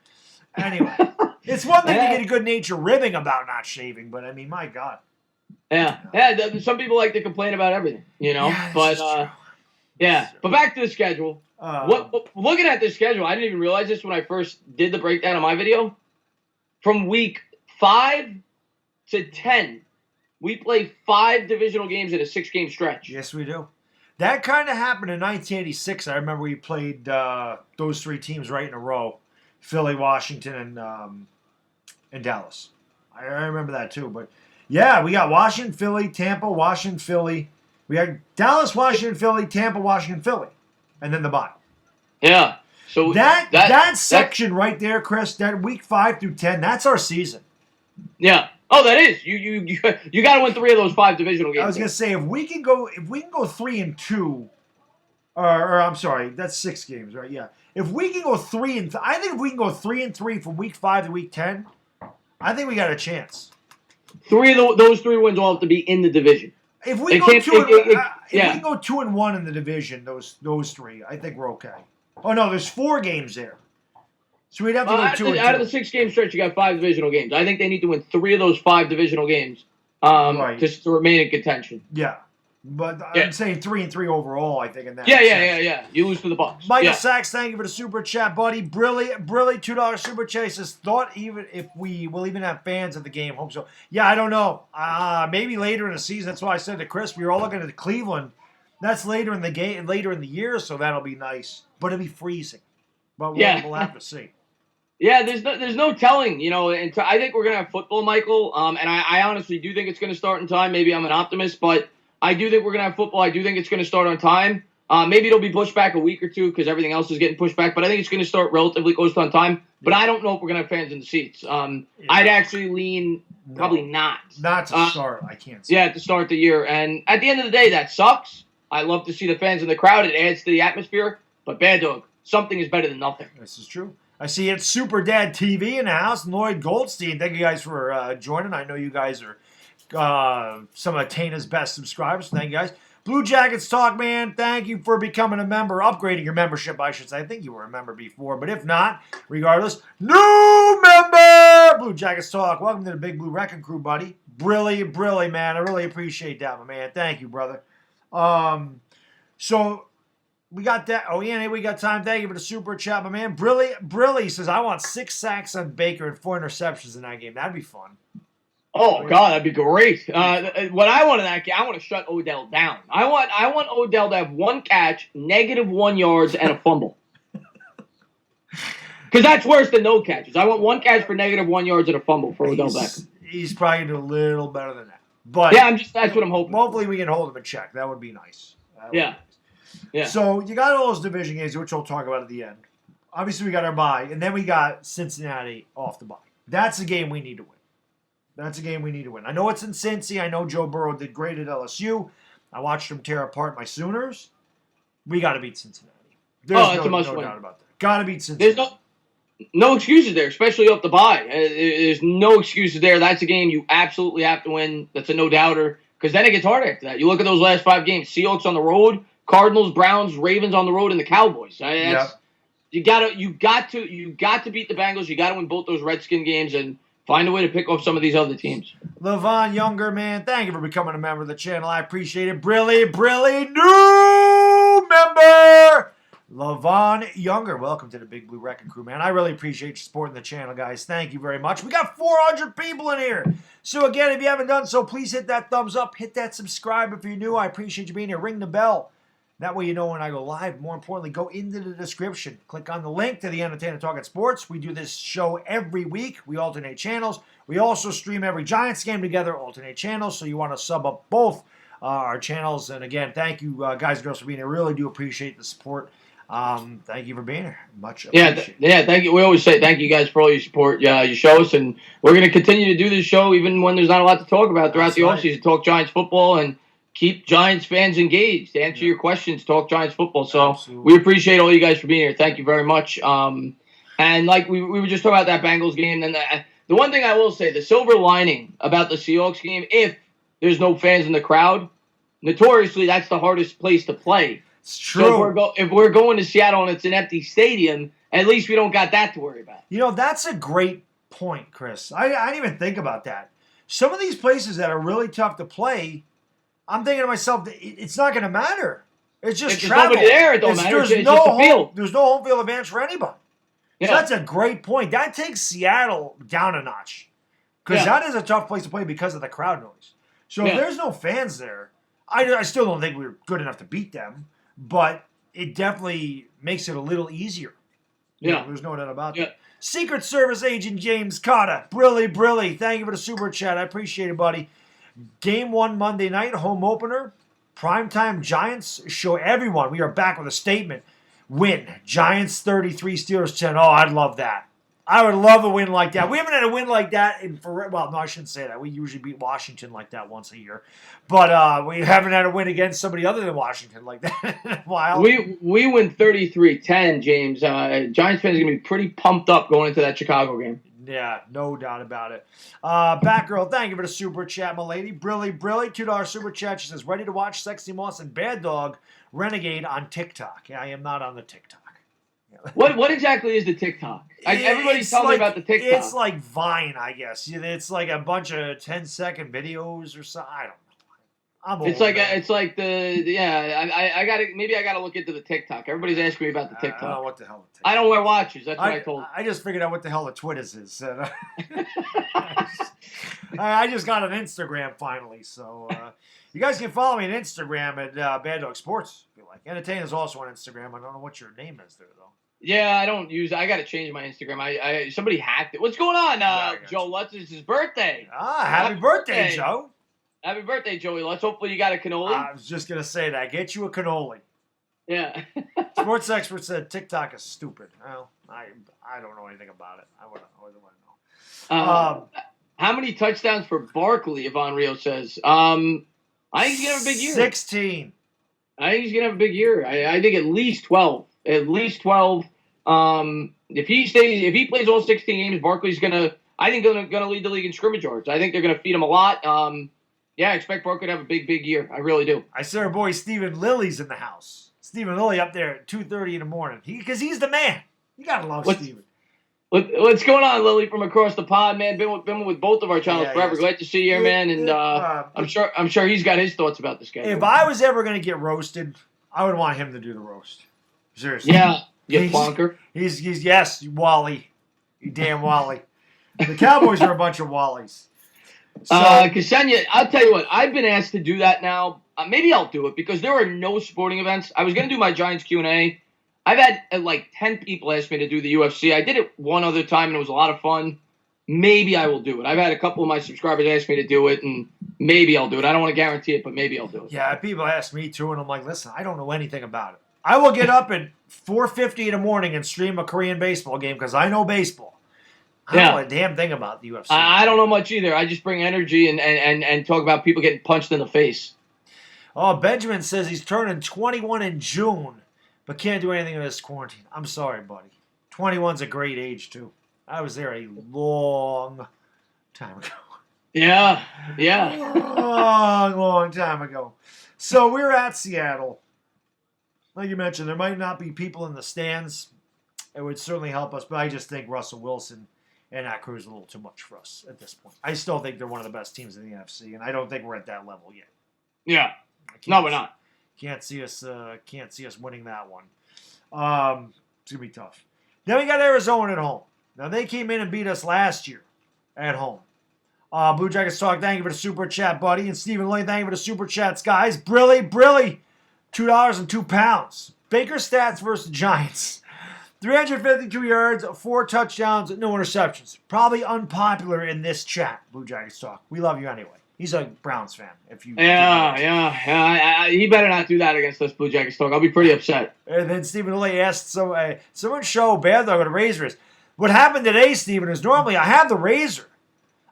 Anyway, it's one thing to get a good nature ribbing about not shaving, but I mean, my God. Yeah. Some people like to complain about everything, Yeah, but But back to the schedule. Looking at this schedule, I didn't even realize this when I first did the breakdown of my video. From week 5 to 10, we play 5 divisional games in a 6-game stretch. Yes, we do. That kind of happened in 1986. I remember we played those 3 teams right in a row. Philly, Washington, and Dallas. I remember that too. But, yeah, we got Washington, Philly, Tampa, Washington, Philly. We had Dallas, Washington, Philly, Tampa, Washington, Philly. And then the bye. Yeah. So that section right there, Chris, that week 5 through 10, that's our season. Yeah. Oh, that is. You got to win 3 of those 5 divisional games. I was going to say, if we can go 3-2, or I'm sorry, that's 6 games, right? Yeah. If we can go 3-3, I think if we can go 3-3 from week 5 to week 10, I think we got a chance. 3 of those 3 wins will have to be in the division. If we go 2-1 in the division, those 3, I think we're okay. Oh no, there's 4 games there, so we'd have to go 2-2. Out of the 6-game stretch, you got 5 divisional games. I think they need to win 3 of those 5 divisional games to remain in contention. Yeah. But I'm saying 3-3 overall, I think, in that. Yeah. You lose to the Bucs. Michael Sachs, thank you for the super chat, buddy. Brilliant, $2 super chat. He says, thought even if we will even have fans at the game. Hope so. Yeah, I don't know. Maybe later in the season. That's why I said to Chris, we were all looking at Cleveland. That's later in the game, later in the year, so that'll be nice. But it'll be freezing. But we'll have to see. Yeah, there's no telling, and I think we're going to have football, Michael, and I honestly do think it's going to start in time. Maybe I'm an optimist, but I do think we're going to have football. I do think it's going to start on time. Maybe it'll be pushed back a week or two because everything else is getting pushed back, but I think it's going to start relatively close to on time. But I don't know if we're going to have fans in the seats. I'd actually lean probably not. Not to start, I can't say. Yeah, to start the year. And at the end of the day, that sucks. I love to see the fans in the crowd. It adds to the atmosphere. But Baddog, something is better than nothing. This is true. I see it's Super Dad TV in the house. Lloyd Goldstein, thank you guys for joining. I know you guys are some of Tainah's best subscribers. Thank you guys. Blue Jackets Talk, man, thank you for becoming a member, upgrading your membership, I should say. I think you were a member before, but if not, regardless, new member! Blue Jackets Talk, welcome to the Big Blue Wrecking Crew, buddy. Brilliant, man. I really appreciate that, my man. Thank you, brother. So we got that. Oh, yeah, we got time. Thank you for the super chat, my man. Brilly says, I want 6 sacks on Baker and 4 interceptions in that game. That'd be fun. Oh, God, that'd be great. What I want in that game, I want to shut Odell down. I want Odell to have 1 catch, -1 yards, and a fumble. Because that's worse than no catches. I want 1 catch for -1 yards and a fumble for Odell Beckham. He's probably going to do a little better than that. But yeah, that's what I'm hoping. Hopefully we can hold him in check. That would be nice. Yeah. So you got all those division games, which we'll talk about at the end. Obviously, we got our bye, and then we got Cincinnati off the bye. That's a game we need to win. I know it's in Cincy. I know Joe Burrow did great at LSU. I watched him tear apart my Sooners. We got to beat Cincinnati. It's a must-win. Doubt about that. Got to beat Cincinnati. There's no excuses there, especially off the bye. There's no excuses there. That's a game you absolutely have to win. That's a no-doubter. Because then it gets harder after that. You look at those last 5 games: Seahawks on the road, Cardinals, Browns, Ravens on the road, and the Cowboys. You got to beat the Bengals. You got to win both those Redskin games and find a way to pick off some of these other teams. Levon Younger, man, thank you for becoming a member of the channel. I appreciate it. Brilly, new member. Levon Younger, welcome to the Big Blue Wrecking Crew, man. I really appreciate you supporting the channel, guys. Thank you very much. We got 400 people in here. So, again, if you haven't done so, please hit that thumbs up. Hit that subscribe if you're new. I appreciate you being here. Ring the bell. That way you know when I go live. More importantly, go into the description. Click on the link to the Entertainment Talking Sports. We do this show every week. We alternate channels. We also stream every Giants game together, alternate channels. So you want to sub up both our channels. And, again, thank you, guys and girls, for being here. Really do appreciate the support. Thank you for being here. Much appreciated. Yeah, thank you. We always say thank you guys for all your support. You show us, and we're going to continue to do this show even when there's not a lot to talk about throughout the offseason. Talk Giants football and keep Giants fans engaged. Answer your questions. Talk Giants football. So we appreciate all you guys for being here. Thank you very much. And like we were just talking about that Bengals game, and the one thing I will say, the silver lining about the Seahawks game, if there's no fans in the crowd, notoriously that's the hardest place to play. It's true. So if we're going to Seattle and it's an empty stadium, at least we don't got that to worry about. That's a great point, Chris. I didn't even think about that. Some of these places that are really tough to play, I'm thinking to myself, it's not going to matter. It's just travel. Nobody there, it don't matter. There's no home field advantage for anybody. Yeah. So that's a great point. That takes Seattle down a notch. Because that is a tough place to play because of the crowd noise. So if there's no fans there, I still don't think we're good enough to beat them. But it definitely makes it a little easier. There's no doubt about that. Secret Service Agent James Carter. Brilly. Thank you for the super chat. I appreciate it, buddy. Game 1 Monday night, home opener. Primetime Giants show everyone we are back with a statement. Win. Giants 33, Steelers 10. Oh, I'd love that. I would love a win like that. We haven't had a win like that in forever. Well, no, I shouldn't say that. We usually beat Washington like that once a year. But we haven't had a win against somebody other than Washington like that in a while. We win 33-10, James. Giants fans are going to be pretty pumped up going into that Chicago game. Yeah, no doubt about it. Batgirl, thank you for the super chat, my lady. Brilly, $2 super chat. She says, ready to watch Sexy Moss and Baddog Renegade on TikTok. Yeah, I am not on the TikTok. What exactly is the TikTok? Everybody's telling me about the TikTok. It's like Vine, I guess. It's like a bunch of 10-second videos or something. I don't know. I'm old, It's like man. I gotta look into the TikTok. Everybody's asking me about the I don't know TikTok. what the hell it I don't wear watches. That's what I told. I just figured out what the hell the Twitters is. And, I just got an Instagram finally, so you guys can follow me on Instagram at Baddog Sports. If you like, Entertainers also on Instagram. I don't know what your name is there though. Yeah, I don't use. I got to change my Instagram. I somebody hacked it. What's going on, Joe Lutz? It's his birthday. Happy birthday, Joe! Happy birthday, Joey Lutz. Hopefully you got a cannoli. I was just gonna say that. Get you a cannoli. Yeah. Sports expert said TikTok is stupid. Well, I don't know anything about it. I wouldn't know. How many touchdowns for Barkley? Yvonne Rio says. I think he's gonna have a big year. 16. I think he's gonna have a big year. I think at least 12. At least 12. If he plays all 16 games, Barkley's gonna lead the league in scrimmage yards. I think they're gonna feed him a lot. Yeah, I expect Barkley to have a big year. I really do. I see our boy Stephen Lilly's in the house. Stephen Lilly up there at 2:30 in the morning. Because he's the man. You gotta love Stephen. What's going on, Lily, from across the pond, man? Been with both of our channels forever. Glad to see you here, man. And I'm sure he's got his thoughts about the schedule. If I was ever gonna get roasted, I would want him to do the roast. Seriously. Yeah, plonker. He's yes, Wally. You damn Wally. The Cowboys are a bunch of Wallies. So, Ksenia, I'll tell you what, I've been asked to do that now. Maybe I'll do it because there are no sporting events. I was going to do my Giants Q&A. I've had like 10 people ask me to do the UFC. I did it one other time and it was a lot of fun. Maybe I will do it. I've had a couple of my subscribers ask me to do it and maybe I'll do it. I don't want to guarantee it, but maybe I'll do it. Yeah, people ask me too and I'm like, listen, I don't know anything about it. I will get up at 4:50 in the morning and stream a Korean baseball game because I know baseball. I don't know a damn thing about the UFC. I don't know much either. I just bring energy and talk about people getting punched in the face. Oh, Benjamin says he's turning 21 in June, but can't do anything in this quarantine. I'm sorry, buddy. 21's a great age, too. I was there a long time ago. Yeah. long time ago. So we're at Seattle. Like you mentioned, there might not be people in the stands. It would certainly help us, but I just think Russell Wilson and that crew is a little too much for us at this point. I still think they're one of the best teams in the NFC, and I don't think we're at that level yet. Yeah. No, we're not. Can't see us winning that one. It's gonna be tough. Then we got Arizona at home. Now they came in and beat us last year at home. Blue Jackets Talk, thank you for the super chat, buddy. And Stephen Lane, thank you for the super chats, guys. Brilly, $2.02. Baker stats versus the Giants. 352 yards, 4 touchdowns, no interceptions. Probably unpopular in this chat, Blue Jackets Talk. We love you anyway. He's a Browns fan. Yeah. He better not do that against us, Blue Jackets Talk. I'll be pretty upset. And then Stephen Lee asked, someone show Baddog what a razor is. What happened today, Stephen, is normally I have the razor.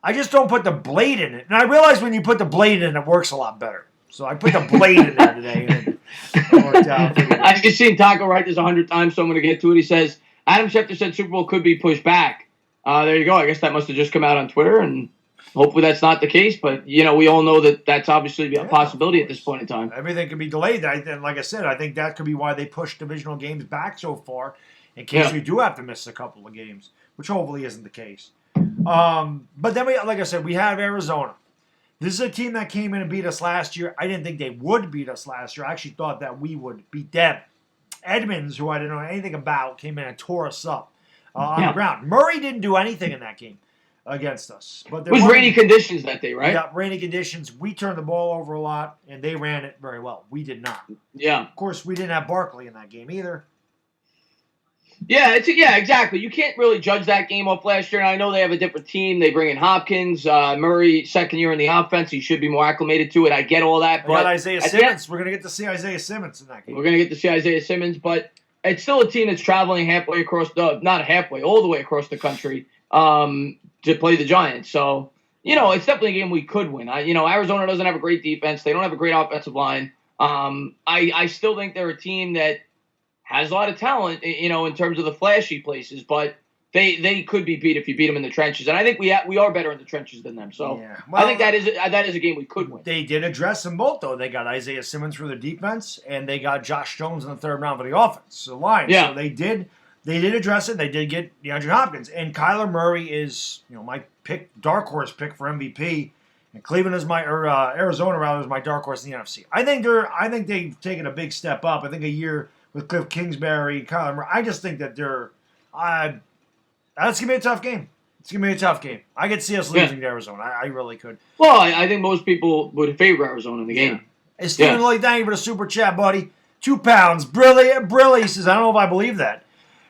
I just don't put the blade in it. And I realize when you put the blade in, it works a lot better. So I put the blade in there today. And it worked out. I've just seen Taco write this 100 times, so I'm going to get to it. He says, Adam Schefter said Super Bowl could be pushed back. There you go. I guess that must have just come out on Twitter, and hopefully that's not the case. But, we all know that that's obviously a possibility at this point in time. Everything can be delayed. And like I said, I think that could be why they pushed divisional games back so far in case we do have to miss a couple of games, which hopefully isn't the case. But then, like I said, we have Arizona. This is a team that came in and beat us last year. I didn't think they would beat us last year. I actually thought that we would beat them. Edmonds, who I didn't know anything about, came in and tore us up on the ground. Murray didn't do anything in that game against us. But it was rainy conditions that day, right? Yeah, rainy conditions. We turned the ball over a lot, and they ran it very well. We did not. Yeah. Of course, we didn't have Barkley in that game either. Yeah, exactly. You can't really judge that game off last year. And I know they have a different team. They bring in Hopkins, Murray, second year in the offense. He should be more acclimated to it. I get all that. But Isaiah Simmons. We're going to get to see Isaiah Simmons in that game. We're going to get to see Isaiah Simmons, but it's still a team that's traveling halfway across not halfway, all the way across the country to play the Giants. So, it's definitely a game we could win. Arizona doesn't have a great defense. They don't have a great offensive line. I still think they're a team that has a lot of talent, in terms of the flashy places, but they could be beat if you beat them in the trenches. And I think we are better in the trenches than them. So I think that is a game we could win. They did address them both, though. They got Isaiah Simmons for the defense, and they got Josh Jones in the third round for the offense, the line. Yeah. So they did address it. They did get DeAndre Hopkins. And Kyler Murray is, my dark horse pick for MVP. And Cleveland is Arizona rather is my dark horse in the NFC. I think they've taken a big step up. I think a year with Cliff Kingsbury, Kyler Murray. I just think that that's gonna be a tough game. It's gonna be a tough game. I could see us losing to Arizona. I really could. Well, I think most people would favor Arizona in the game. Hey, Stephen Lee, thank you for the super chat, buddy. 2 pounds. Brilly says, I don't know if I believe that.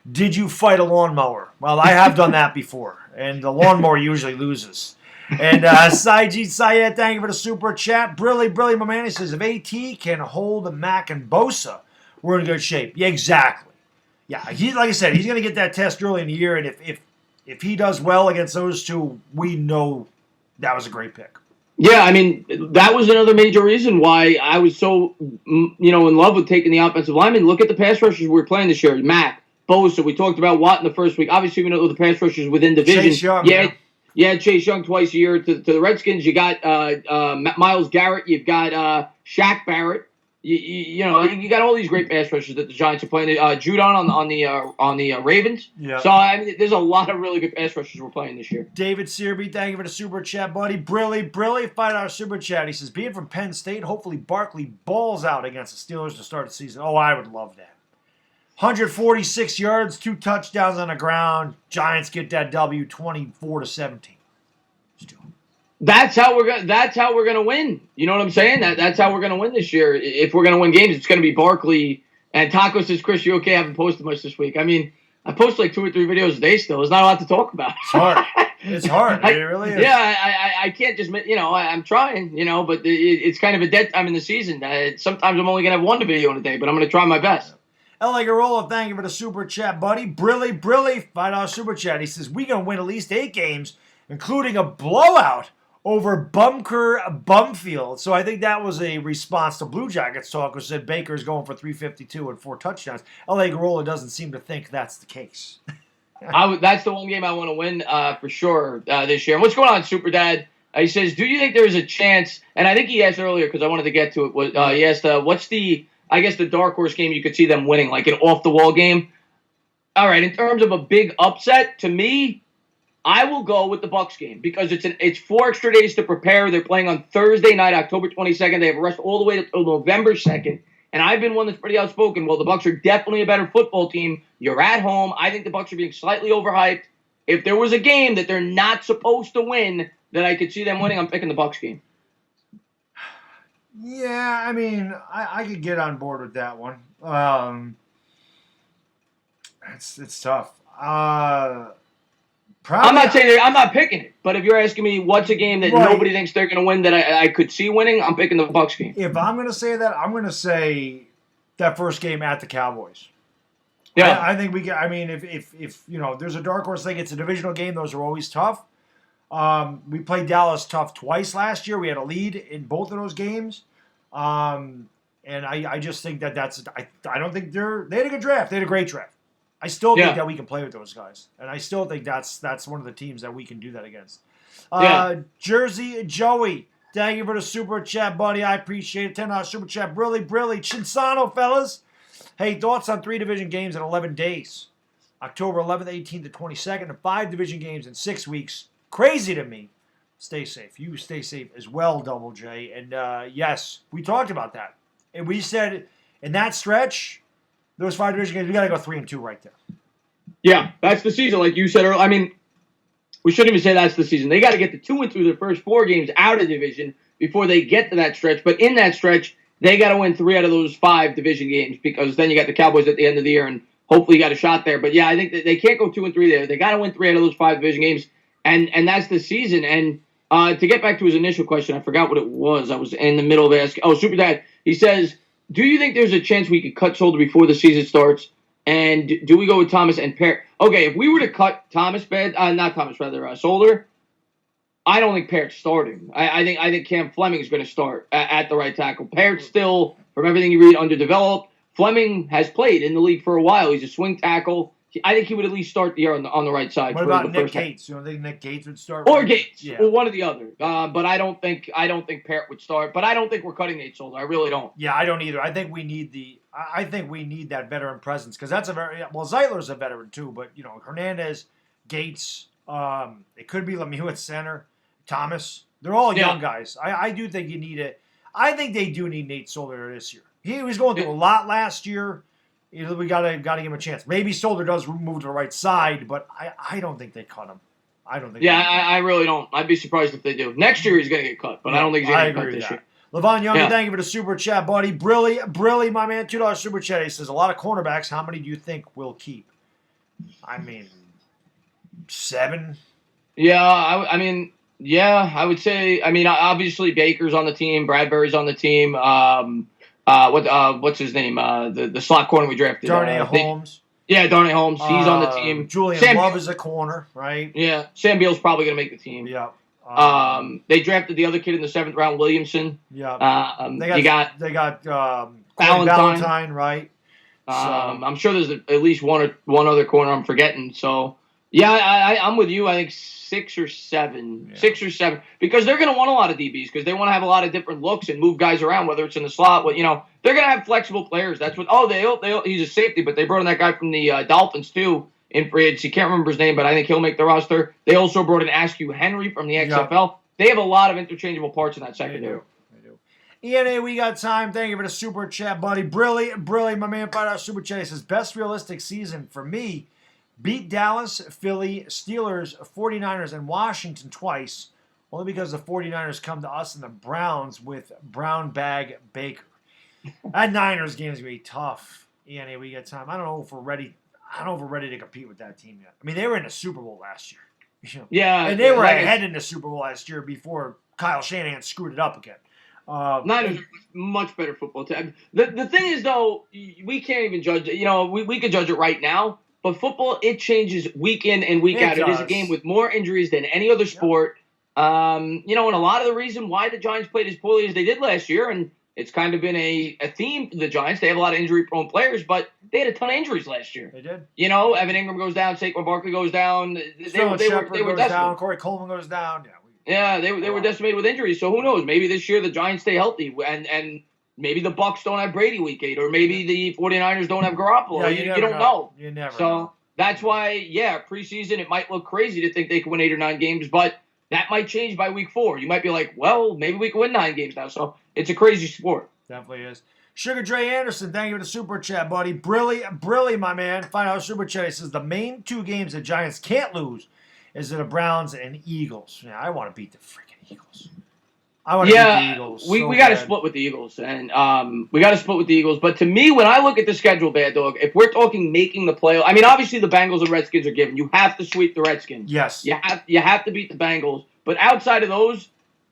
Did you fight a lawnmower? Well, I have done that before, and the lawnmower usually loses. And Saeed Syed, thank you for the super chat. Brilly, my man, he says, if AT can hold Mac and Bosa, we're in good shape. Yeah, exactly. Yeah, like I said, he's going to get that test early in the year, and if he does well against those two, we know that was a great pick. Yeah, I mean, that was another major reason why I was so, in love with taking the offensive lineman. Look at the pass rushers we're playing this year. Mac, Bosa, we talked about Watt in the first week. Obviously, we know the pass rushers within division. Chase Young, Chase Young twice a year to the Redskins. You got Myles Garrett. You've got Shaq Barrett. You got all these great pass rushers that the Giants are playing. Judon on the Ravens. Yeah. So I mean, there's a lot of really good pass rushers we're playing this year. David Searby, thank you for the super chat, buddy. Brilly, $5 super chat. He says, being from Penn State, hopefully Barkley balls out against the Steelers to start the season. Oh, I would love that. 146 yards, 2 touchdowns on the ground. Giants get that W, 24-17. That's how we're gonna win. You know what I'm saying? That's how we're gonna win this year. If we're gonna win games, it's gonna be Barkley. And Taco says, Chris, you okay? I haven't posted much this week. I mean, I post like 2 or 3 videos a day still. There's not a lot to talk about. It's hard. It's hard. It really is. Yeah, I can't just, I'm trying, but it's kind of a dead time in the season. Sometimes I'm only gonna have 1 video in a day, but I'm gonna try my best. L.A. Garola, thank you for the super chat, buddy. Brilly, $5 super chat. He says, we gonna win at least 8 games, including a blowout over Bumfield. So I think that was a response to Blue Jackets talk, which said Baker's going for 352 and 4 touchdowns. L.A. Garola doesn't seem to think that's the case. That's the one game I want to win for sure this year. And what's going on, Super Dad? He says, do you think there is a chance, and I think he asked earlier because I wanted to get to it, he asked, what's the dark horse game you could see them winning, like an off-the-wall game? All right, in terms of a big upset, to me, I will go with the Bucs game because it's 4 extra days to prepare. They're playing on Thursday night, October 22nd. They have a rest all the way until November 2nd. And I've been one that's pretty outspoken. Well, the Bucs are definitely a better football team. You're at home. I think the Bucs are being slightly overhyped. If there was a game that they're not supposed to win that I could see them winning, I'm picking the Bucs game. Yeah, I mean, I could get on board with that one. It's tough. I'm not saying I'm not picking it, but if you're asking me what's a game that nobody thinks they're going to win that I could see winning, I'm picking the Bucs game. If I'm going to say that, I'm going to say that first game at the Cowboys. Yeah, I think we get. I mean, if there's a dark horse thing, it's a divisional game. Those are always tough. We played Dallas tough twice last year. We had a lead in both of those games, and I just think that's. I don't think they had a good draft. They had a great draft. I still think that we can play with those guys, and I still think that's one of the teams that we can do that against. Jersey Joey, thank you for the super chat, buddy. I appreciate it. $10 super chat, brilly. Chinsano, fellas. Hey, thoughts on 3 division games in 11 days? October 11th, 18th to 22nd, and 5 division games in 6 weeks. Crazy to me. Stay safe. You stay safe as well, Double J. And yes, we talked about that, and we said in that stretch. Those 5 division games, we got to go 3-2 right there. Yeah, that's the season, like you said earlier. I mean, we shouldn't even say that's the season. They got to get the 2 and through their first 4 games out of division before they get to that stretch. But in that stretch, they got to win 3 out of those 5 division games because then you got the Cowboys at the end of the year, and hopefully you got a shot there. But yeah, I think that they can't go 2 and 3 there. They got to win 3 out of those 5 division games, and that's the season. And to get back to his initial question, I forgot what it was. I was in the middle of asking. Oh, Super Dad, he says, do you think there's a chance we could cut Solder before the season starts? And do we go with Thomas and Parrott? Okay, if we were to cut Solder, I don't think Parrott's starting. I think Cam Fleming is going to start at the right tackle. Parrott's still, from everything you read, underdeveloped. Fleming has played in the league for a while. He's a swing tackle. I think he would at least start the year on the right side. What about Nick Gates? You don't think Nick Gates would start? Or Gates, or one or the other. But I don't think Parrott would start. But I don't think we're cutting Nate Solder. I really don't. Yeah, I don't either. I think we need that veteran presence because that's Zeitler's a veteran too. But Hernandez, Gates, it could be Lemieux at center, Thomas. They're all young guys. I do think you need it. I think they do need Nate Solder this year. He was going through a lot last year. We gotta give him a chance. Maybe Solder does move to the right side, but I don't think they cut him. I don't think. Yeah, I really don't. I'd be surprised if they do. Next year he's going to get cut, but I don't think he's going to get cut this year. Levon Young, thank you for the super chat, buddy. Brilly, my man, $2 super chat. He says, a lot of cornerbacks. How many do you think we'll keep? I mean, 7? Yeah, I mean, I would say. I mean, obviously Baker's on the team, Bradbury's on the team. What's his name? The slot corner we drafted. Darnay Holmes. Darnay Holmes. He's on the team. Julian Love is a corner, right? Yeah, Sam Beal's probably going to make the team. Yeah. They drafted the other kid in the 7th round, Williamson. Yeah. They got Valentine, right? I'm sure there's at least one other corner I'm forgetting. So yeah, I'm with you. I think 6 or 7. Yeah. 6 or 7, because they're going to want a lot of DBs because they want to have a lot of different looks and move guys around, whether it's in the slot. But they're going to have flexible players. That's what. He's a safety, but they brought in that guy from the Dolphins too. In free agency, can't remember his name, but I think he'll make the roster. They also brought in Askew Henry from the XFL. Yep. They have a lot of interchangeable parts in that secondary. They do. ENA, we got time. Thank you for the super chat, buddy. Brilly, my man, $5 super chat. He says, best realistic season for me, beat Dallas, Philly, Steelers, 49ers, and Washington twice, only because the 49ers come to us and the Browns with Brown Bag Baker. That Niners game is going to be tough. ENA, we got time. I don't know if we're ready to compete with that team yet. I mean, they were in the Super Bowl last year. Yeah. And they were ahead in the Super Bowl last year before Kyle Shanahan screwed it up again. Niners are much better football team. The thing is, though, we can't even judge it. We could judge it right now, but football, it changes week in and week out. It is a game with more injuries than any other sport. Yep. And a lot of the reason why the Giants played as poorly as they did last year, and it's kind of been a theme for the Giants. They have a lot of injury-prone players, but they had a ton of injuries last year. They did. Evan Ingram goes down, Saquon Barkley goes down. They were decimated. Down, Corey Coleman goes down. They were decimated with injuries. So who knows? Maybe this year the Giants stay healthy, and maybe the Bucs don't have Brady week 8, or maybe the 49ers don't have Garoppolo. Yeah, you don't know. You never know. So that's why, preseason, it might look crazy to think they can win 8 or 9 games, but that might change by week 4. You might be like, well, maybe we can win 9 games now. So it's a crazy sport. Definitely is. Sugar Dre Anderson, thank you for the super chat, buddy. Brilly, my man. $5 super chat. He says the main 2 games the Giants can't lose is the Browns and Eagles. Yeah, I want to beat the freaking Eagles. I want to beat the Eagles. We got to split with the Eagles, and we got to split with the Eagles. But to me, when I look at the schedule, Bad Dog, if we're talking making the playoff, I mean, obviously the Bengals and Redskins are given. You have to sweep the Redskins. Yes. You have to beat the Bengals. But outside of those,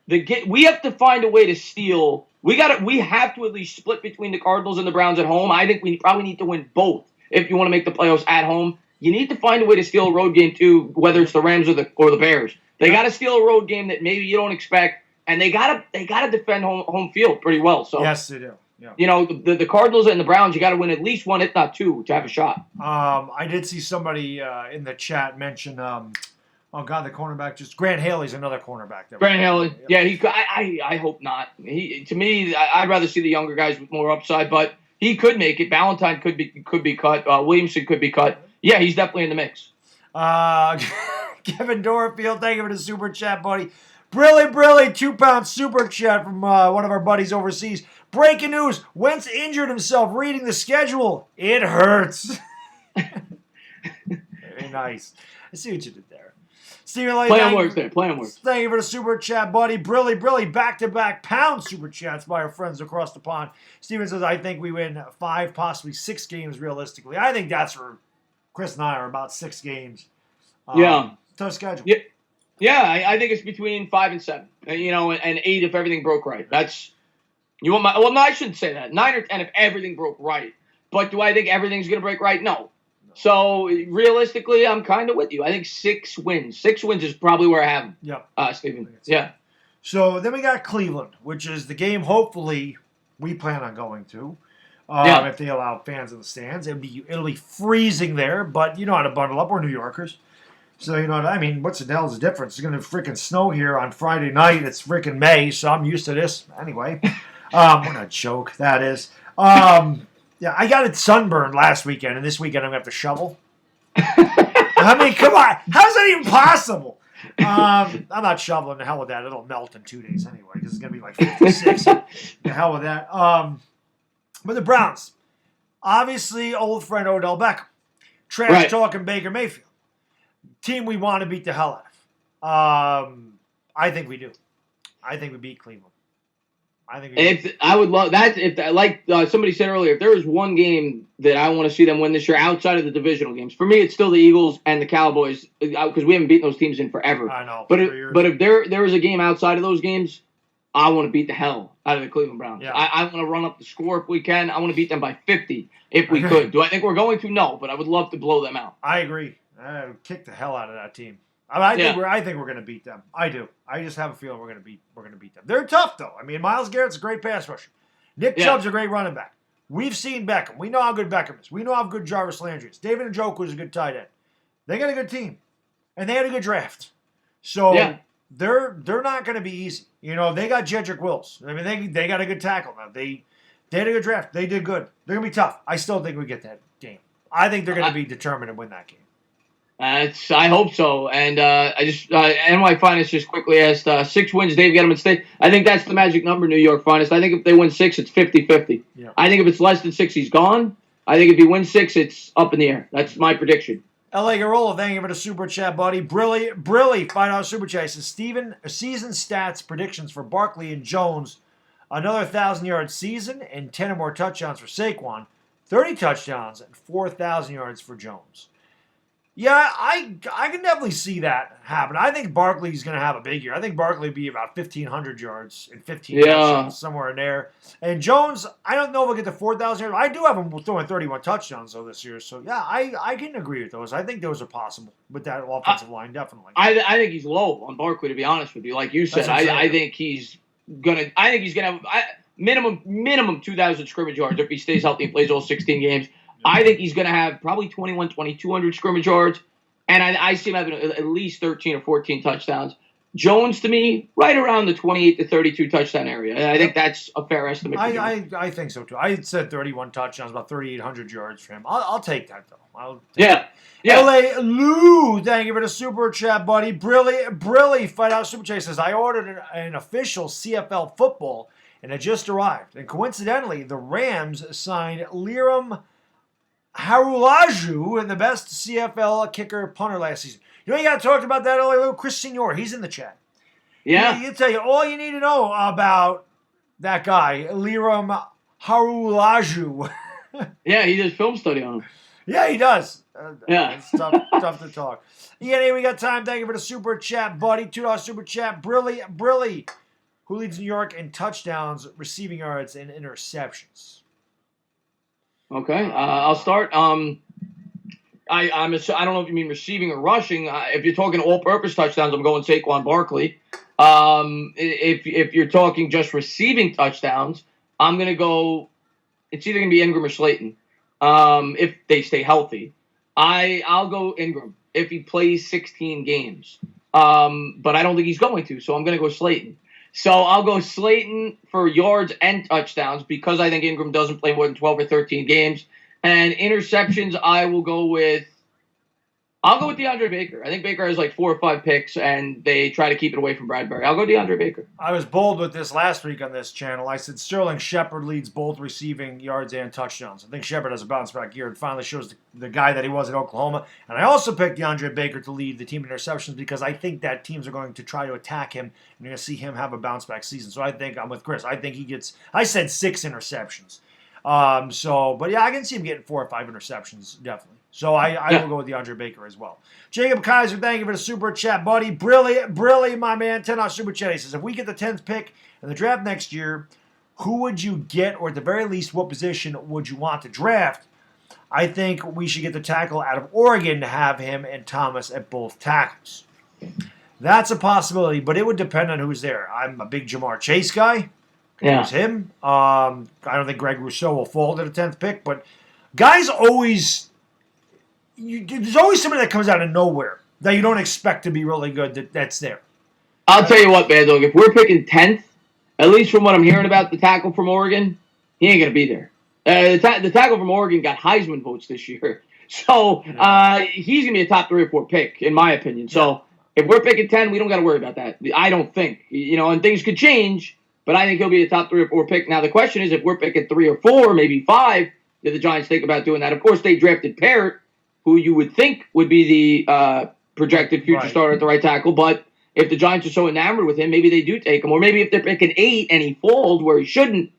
we have to find a way to steal. We have to at least split between the Cardinals and the Browns at home. I think we probably need to win both if you want to make the playoffs at home. You need to find a way to steal a road game too, whether it's the Rams or the Bears. They got to steal a road game that maybe you don't expect, and they got to defend home field pretty well. So yes, they do. Yeah. The Cardinals and the Browns, you got to win at least one, if not 2, to have a shot. I did see somebody in the chat mention. Oh God, the cornerback, just Grant Haley's another cornerback. Grant Haley, I hope not. To me, I'd rather see the younger guys with more upside, but he could make it. Valentine could be cut. Williamson could be cut. Yeah, he's definitely in the mix. Kevin Dorfield, thank you for the super chat, buddy. Brilly, 2-pound super chat from one of our buddies overseas. Breaking news: Wentz injured himself reading the schedule. It hurts. Very nice. I see what you did there. Steven Lane, plan works. Thank you for the super chat, buddy. Brilly, back-to-back pound super chats by our friends across the pond. Steven says, I think we win 5, possibly 6 games realistically. I think that's where Chris and I are, about 6 games. Tough schedule. Yeah, I think it's between 5 and 7. And 8 if everything broke right. That's you want my. Well, no, I shouldn't say that. 9 or 10 if everything broke right. But do I think everything's going to break right? No. So, realistically, I'm kind of with you. I think 6 wins. 6 wins is probably where I have them. Yep. Steven. Yeah. So, then we got Cleveland, which is the game, hopefully, we plan on going to. If they allow fans in the stands. It'll be freezing there, but you know how to bundle up. We're New Yorkers. So, you know what I mean? What's the hell's the difference? It's going to freaking snow here on Friday night. It's freaking May, so I'm used to this. Anyway. What a joke that is. Yeah, I got it sunburned last weekend, and this weekend I'm going to have to shovel. I mean, come on. How's that even possible? I'm not shoveling. The hell with that. It'll melt in 2 days anyway because it's going to be like 56. The hell with that. But the Browns, obviously, old friend Odell Beckham. Trash talking Baker Mayfield. Team we want to beat the hell out of. I think we do. I think we beat Cleveland. I would love that. If like somebody said earlier, if there was one game that I want to see them win this year outside of the divisional games, for me it's still the Eagles and the Cowboys because we haven't beaten those teams in forever. I know. But if there was a game outside of those games, I want to beat the hell out of the Cleveland Browns. Yeah. I want to run up the score if we can. I want to beat them by 50 if we could. Do I think we're going to? No, but I would love to blow them out. I agree. I would kick the hell out of that team. I think we're going to beat them. I do. I just have a feeling we're going to beat them. They're tough though. I mean, Myles Garrett's a great pass rusher. Nick Chubb's a great running back. We've seen Beckham. We know how good Beckham is. We know how good Jarvis Landry is. David Njoku is a good tight end. They got a good team, and they had a good draft. So they're not going to be easy. You know, they got Jedrick Wills. I mean, they got a good tackle now. They had a good draft. They did good. They're going to be tough. I still think we get that game. I think they're going to be determined to win that game. I hope so. And NY Finest just quickly asked, 6 wins, Dave Gettleman State. I think that's the magic number, New York Finest. I think if they win 6, it's 50-50. Yeah. I think if it's less than 6, he's gone. I think if he wins 6, it's up in the air. That's my prediction. L.A. Garola, thank you for the super chat, buddy. Brilly, $5 super chat. Says season stats predictions for Barkley and Jones. Another 1,000-yard season and 10 or more touchdowns for Saquon. 30 touchdowns and 4,000 yards for Jones. Yeah, I can definitely see that happen. I think Barkley's going to have a big year. I think Barkley will be about 1,500 yards and 15 touchdowns, somewhere in there. And Jones, I don't know if he'll get to 4,000 yards. I do have him throwing 31 touchdowns, though, this year. So, yeah, I can agree with those. I think those are possible with that offensive line, definitely. I think he's low on Barkley, to be honest with you. Like you said, I think he's going to have minimum 2,000 scrimmage yards if he stays healthy and plays all 16 games. I think he's going to have probably 2,200 scrimmage yards, and I see him having at least 13 or 14 touchdowns. Jones, to me, right around the 28 to 32 touchdown area. And I think that's a fair estimate. I think so, too. I said 31 touchdowns, about 3,800 yards for him. I'll take that, though. Yeah. L.A. Lou, thank you for the super chat, buddy. Brilly, $5 super chat says, I ordered an official CFL football, and it just arrived. And coincidentally, the Rams signed Liram Harulaju and the best CFL kicker punter last season. You know, you got to talk about that earlier. Chris Senior, he's in the chat. Yeah. He'll tell you all you need to know about that guy, Liram Harulaju. Yeah, he does film study on him. Yeah, he does. It's tough to talk. Yeah, we got time. Thank you for the super chat, buddy. $2 super chat. Brilly, who leads New York in touchdowns, receiving yards, and interceptions. Okay, I'll start. I don't know if you mean receiving or rushing. If you're talking all-purpose touchdowns, I'm going Saquon Barkley. If you're talking just receiving touchdowns, I'm going to go. It's either going to be Ingram or Slayton. If they stay healthy, I'll go Ingram if he plays 16 games. But I don't think he's going to, so I'm going to go Slayton. So I'll go Slayton for yards and touchdowns because I think Ingram doesn't play more than 12 or 13 games. And interceptions, I'll go with DeAndre Baker. I think Baker has like 4 or 5 picks, and they try to keep it away from Bradbury. I'll go DeAndre Baker. I was bold with this last week on this channel. I said Sterling Shepard leads both receiving yards and touchdowns. I think Shepard has a bounce-back year and finally shows the guy that he was at Oklahoma. And I also picked DeAndre Baker to lead the team in interceptions because I think that teams are going to try to attack him, and you're going to see him have a bounce-back season. So I think I'm with Chris. I think he gets – I said 6 interceptions. But yeah, I can see him getting 4 or 5 interceptions, definitely. So I will go with DeAndre Baker as well. Jacob Kaiser, thank you for the super chat, buddy. Brilly, my man. $10 super chat. He says, if we get the 10th pick in the draft next year, who would you get, or at the very least, what position would you want to draft? I think we should get the tackle out of Oregon to have him and Thomas at both tackles. That's a possibility, but it would depend on who's there. I'm a big Jamar Chase guy. There's him. I don't think Greg Rousseau will fall to the 10th pick, but guys always... there's always somebody that comes out of nowhere that you don't expect to be really good that's there. I'll tell you what, Baddog, if we're picking 10th, at least from what I'm hearing about the tackle from Oregon, he ain't going to be there. The tackle from Oregon got Heisman votes this year. So he's going to be a top 3 or 4 pick, in my opinion. So if we're picking 10, we don't got to worry about that. I don't think. And things could change, but I think he'll be a top 3 or 4 pick. Now, the question is, if we're picking 3 or 4, maybe 5, did the Giants think about doing that? Of course, they drafted Parrott, who you would think would be the projected future starter at the right tackle, but if the Giants are so enamored with him, maybe they do take him. Or maybe if they're picking 8 and he falls where he shouldn't,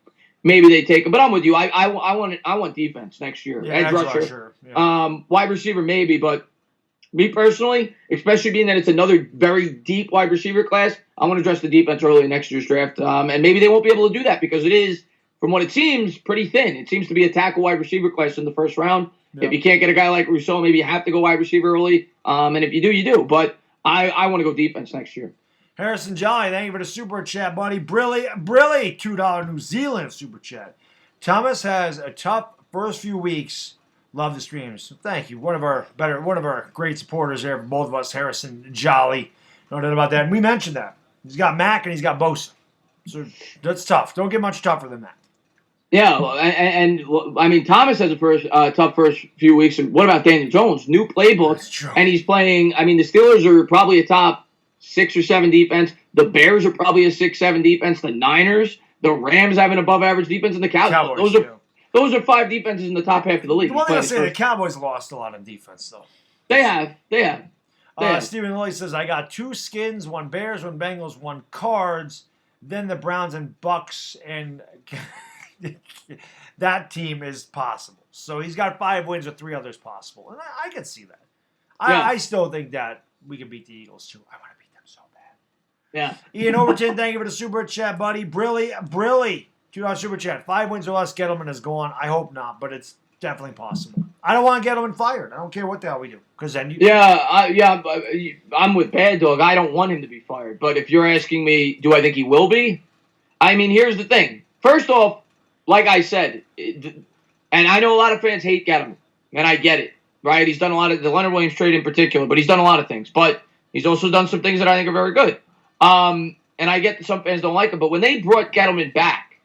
maybe they take him. But I'm with you. I want defense next year. Yeah, Edge rusher. Sure. Yeah. Wide receiver maybe, but me personally, especially being that it's another very deep wide receiver class, I want to address the defense early in next year's draft. And maybe they won't be able to do that because it is, from what it seems, pretty thin. It seems to be a tackle wide receiver class in the first round. Yeah. If you can't get a guy like Rousseau, maybe you have to go wide receiver early. And if you do, you do. But I want to go defense next year. Harrison Jolly, thank you for the super chat, buddy. Brilly, $2 New Zealand super chat. Thomas has a tough first few weeks. Love the streams. Thank you. One of our great supporters there, both of us, Harrison Jolly. No doubt about that. And we mentioned that. He's got Mack and he's got Bosa. So that's tough. Don't get much tougher than that. Yeah, and I mean, Thomas has a tough first few weeks. And what about Daniel Jones? New playbook, and he's playing. I mean, the Steelers are probably a top 6 or 7 defense. The Bears are probably a 6-7 defense. The Niners, the Rams have an above-average defense, and the Cowboys. Those are 5 defenses in the top half of the league. The one thing I say, the Cowboys lost a lot of defense, though. They have. Stephen Lilly says, I got 2 skins, 1 Bears, 1 Bengals, 1 Cards, then the Browns and Bucs, and that team is possible. So he's got 5 wins with 3 others possible. And I can see that. I still think that we can beat the Eagles, too. I want to beat them so bad. Yeah. Ian Overton, thank you for the super chat, buddy. Brilly, $2 super chat. 5 wins or less, Gettleman is gone. I hope not, but it's definitely possible. I don't want Gettleman fired. I don't care what the hell we do. Because then I'm with Baddog. I don't want him to be fired. But if you're asking me, do I think he will be? I mean, here's the thing. First off, like I said, and I know a lot of fans hate Gettleman, and I get it, right? He's done a lot of the Leonard Williams trade in particular, but he's done a lot of things. But he's also done some things that I think are very good. And I get that some fans don't like him, but when they brought Gettleman back,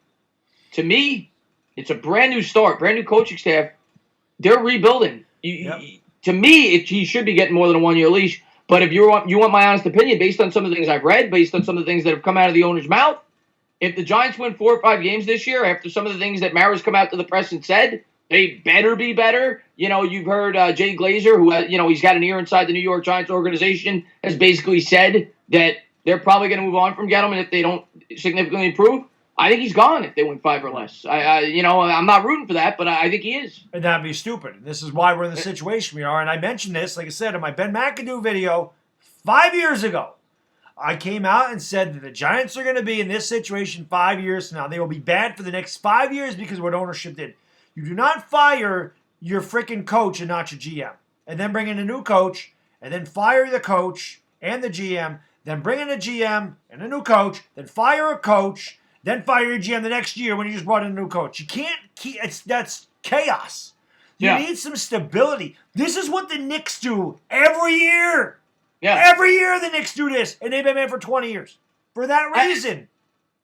to me, it's a brand new start, brand new coaching staff. They're rebuilding. To me, he should be getting more than a 1-year leash. But if you want my honest opinion, based on some of the things I've read, based on some of the things that have come out of the owner's mouth, if the Giants win 4 or 5 games this year, after some of the things that Mara's come out to the press and said, they better be better. You've heard Jay Glazer, who he's got an ear inside the New York Giants organization, has basically said that they're probably going to move on from Gettleman if they don't significantly improve. I think he's gone if they win 5 or less. I'm not rooting for that, but I think he is. And that'd be stupid. This is why we're in the situation we are. And I mentioned this, like I said, in my Ben McAdoo video 5 years ago. I came out and said that the Giants are going to be in this situation 5 years from now. They will be bad for the next 5 years because of what ownership did. You do not fire your freaking coach and not your GM. And then bring in a new coach, and then fire the coach and the GM, then bring in a GM and a new coach, then fire a coach, then fire your GM the next year when you just brought in a new coach. You can't keep that's chaos. You need some stability. This is what the Knicks do every year. Yeah. Every year the Knicks do this, and they've been there for 20 years. For that reason.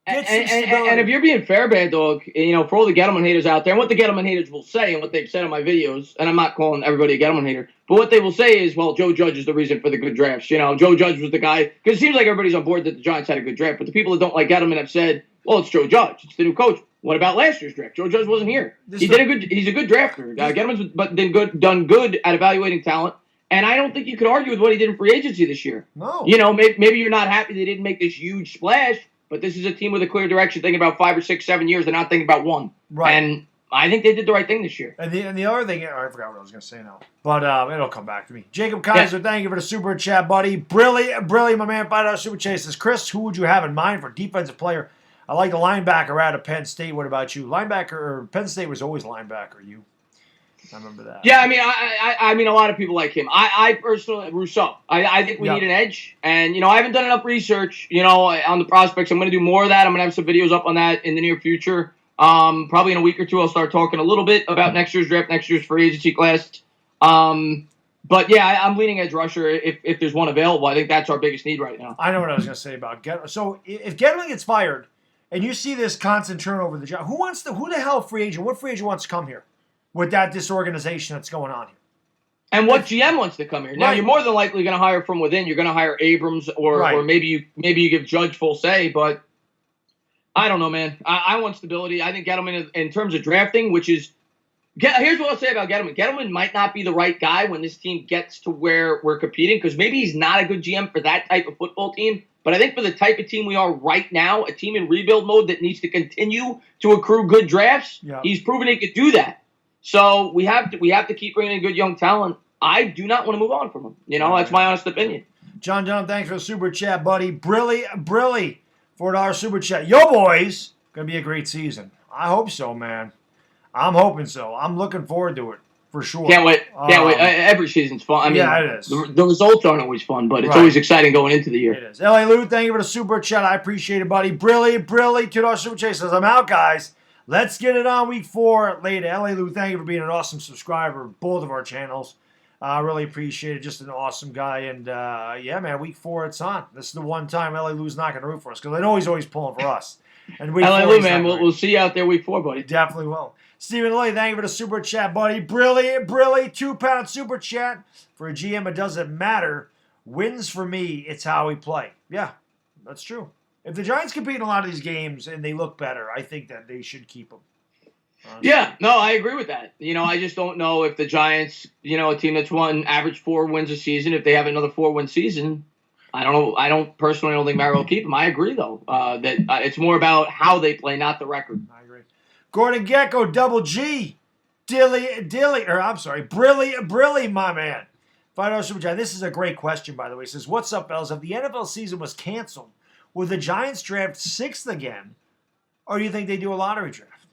And if you're being fair, Baddog, for all the Gettleman haters out there, and what the Gettleman haters will say, and what they've said in my videos, and I'm not calling everybody a Gettleman hater, but what they will say is, well, Joe Judge is the reason for the good drafts. Joe Judge was the guy, because it seems like everybody's on board that the Giants had a good draft, but the people that don't like Gettleman have said, well, it's Joe Judge. It's the new coach. What about last year's draft? Joe Judge wasn't here. He's a good drafter. Gettleman's done good at evaluating talent. And I don't think you could argue with what he did in free agency this year. No. Maybe you're not happy they didn't make this huge splash, but this is a team with a clear direction, thinking about 5 or 6, 7 years. They're not thinking about 1. Right. And I think they did the right thing this year. And the other thing, I forgot what I was going to say now, but it'll come back to me. Jacob Kaiser, thank you for the super chat, buddy. Brilliant, my man. $5 super chat says, Chris, who would you have in mind for defensive player? I like the linebacker out of Penn State. What about you? Penn State was always linebacker. You? I remember that. Yeah, I mean, a lot of people like him. I personally, Rousseau. I think we need an edge. And, I haven't done enough research, on the prospects. I'm going to do more of that. I'm going to have some videos up on that in the near future. Probably in a week or 2, I'll start talking a little bit about next year's draft, next year's free agency class. But, yeah, I'm leaning edge rusher if there's one available. I think that's our biggest need right now. I know what I was going to say about Gettleman. So, if Gettleman gets fired and you see this constant turnover of the job, who the hell free agent? What free agent wants to come here with that disorganization that's going on here? And what GM wants to come here? Now, you're more than likely going to hire from within. You're going to hire Abrams, or maybe you give Judge full say. But I don't know, man. I want stability. I think Gettleman, in terms of drafting, which is here's what I'll say about Gettleman. Gettleman might not be the right guy when this team gets to where we're competing, because maybe he's not a good GM for that type of football team. But I think for the type of team we are right now, a team in rebuild mode that needs to continue to accrue good drafts, he's proven he could do that. So we have to keep bringing in good young talent. I do not want to move on from him. That's my honest opinion. John, thanks for the super chat, buddy. Brilly, $4 super chat. Yo, boys, gonna be a great season. I hope so, man. I'm hoping so. I'm looking forward to it for sure. Can't wait. Every season's fun. I mean, it is. The results aren't always fun, but it's always exciting going into the year. It is. LA Lou, thank you for the super chat. I appreciate it, buddy. Brilly, $2 super chat says, I'm out, guys. Let's get it on week 4 later. LA Lou, thank you for being an awesome subscriber of both of our channels. I really appreciate it. Just an awesome guy. And, man, week 4, it's on. This is the one time LA Lou's not going to root for us, because I know he's always pulling for us. And week LA Lou, man, we'll see you out there week 4, buddy. Definitely will. Stephen Lee, thank you for the super chat, buddy. Brilly, £2 super chat. For a GM, it doesn't matter. Wins for me, it's how we play. Yeah, that's true. If the Giants compete in a lot of these games and they look better, I think that they should keep them. Yeah, no, I agree with that. I just don't know if the Giants, a team that's won average 4 wins a season, if they have another 4-win season, I don't know. I don't think Mary will keep them. I agree, though, that it's more about how they play, not the record. I agree. Gordon Gecko, double G, Brilly, my man. $5 super chat. This is a great question, by the way. It says, what's up, fellas? If the NFL season was canceled, would the Giants draft 6th again, or do you think they do a lottery draft?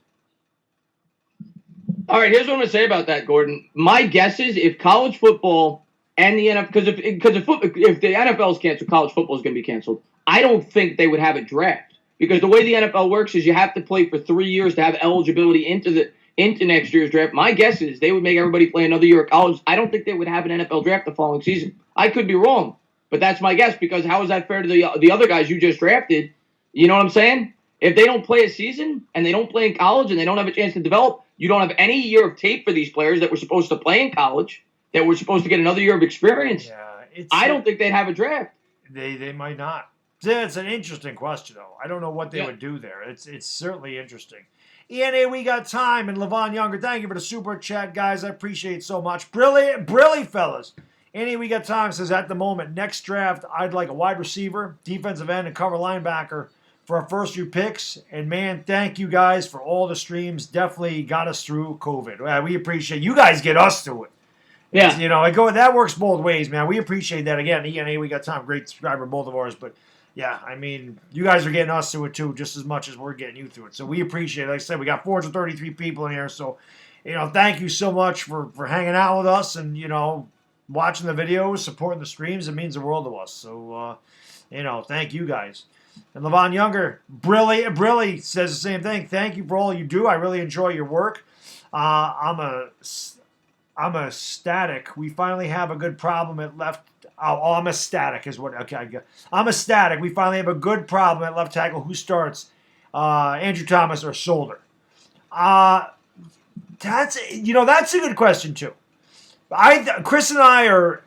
All right, here's what I'm going to say about that, Gordon. My guess is if college football and the NFL, because if the NFL is canceled, college football is going to be canceled. I don't think they would have a draft, because the way the NFL works is you have to play for 3 years to have eligibility into next year's draft. My guess is they would make everybody play another year of college. I don't think they would have an NFL draft the following season. I could be wrong, but that's my guess, because how is that fair to the other guys you just drafted? You know what I'm saying? If they don't play a season and they don't play in college and they don't have a chance to develop, you don't have any year of tape for these players that were supposed to play in college, that were supposed to get another year of experience. Yeah, I don't think they'd have a draft. They might not. It's an interesting question, though. I don't know what they would do there. It's certainly interesting. ENA, we got time. And Levon Younger, thank you for the super chat, guys. I appreciate it so much. Brilly, fellas. ENA, we got time says, at the moment, next draft, I'd like a wide receiver, defensive end, and cover linebacker for our first few picks. And, man, thank you guys for all the streams. Definitely got us through COVID. We appreciate you guys get us through it. Yeah. That works both ways, man. We appreciate that. Again, ENA, we got time. Great subscriber, both of ours. But, yeah, I mean, you guys are getting us through it, too, just as much as we're getting you through it. So we appreciate it. Like I said, we got 433 people in here. So, thank you so much for hanging out with us and, watching the videos, supporting the streams. It means the world to us. So, thank you guys. And Levon Younger, Brilly says the same thing. Thank you for all you do. I really enjoy your work. I'm a static. We finally have a good problem at left. I'm a static is what. Okay, I'm a static. We finally have a good problem at left tackle. Who starts? Andrew Thomas or Solder? That's a good question too. Chris and I are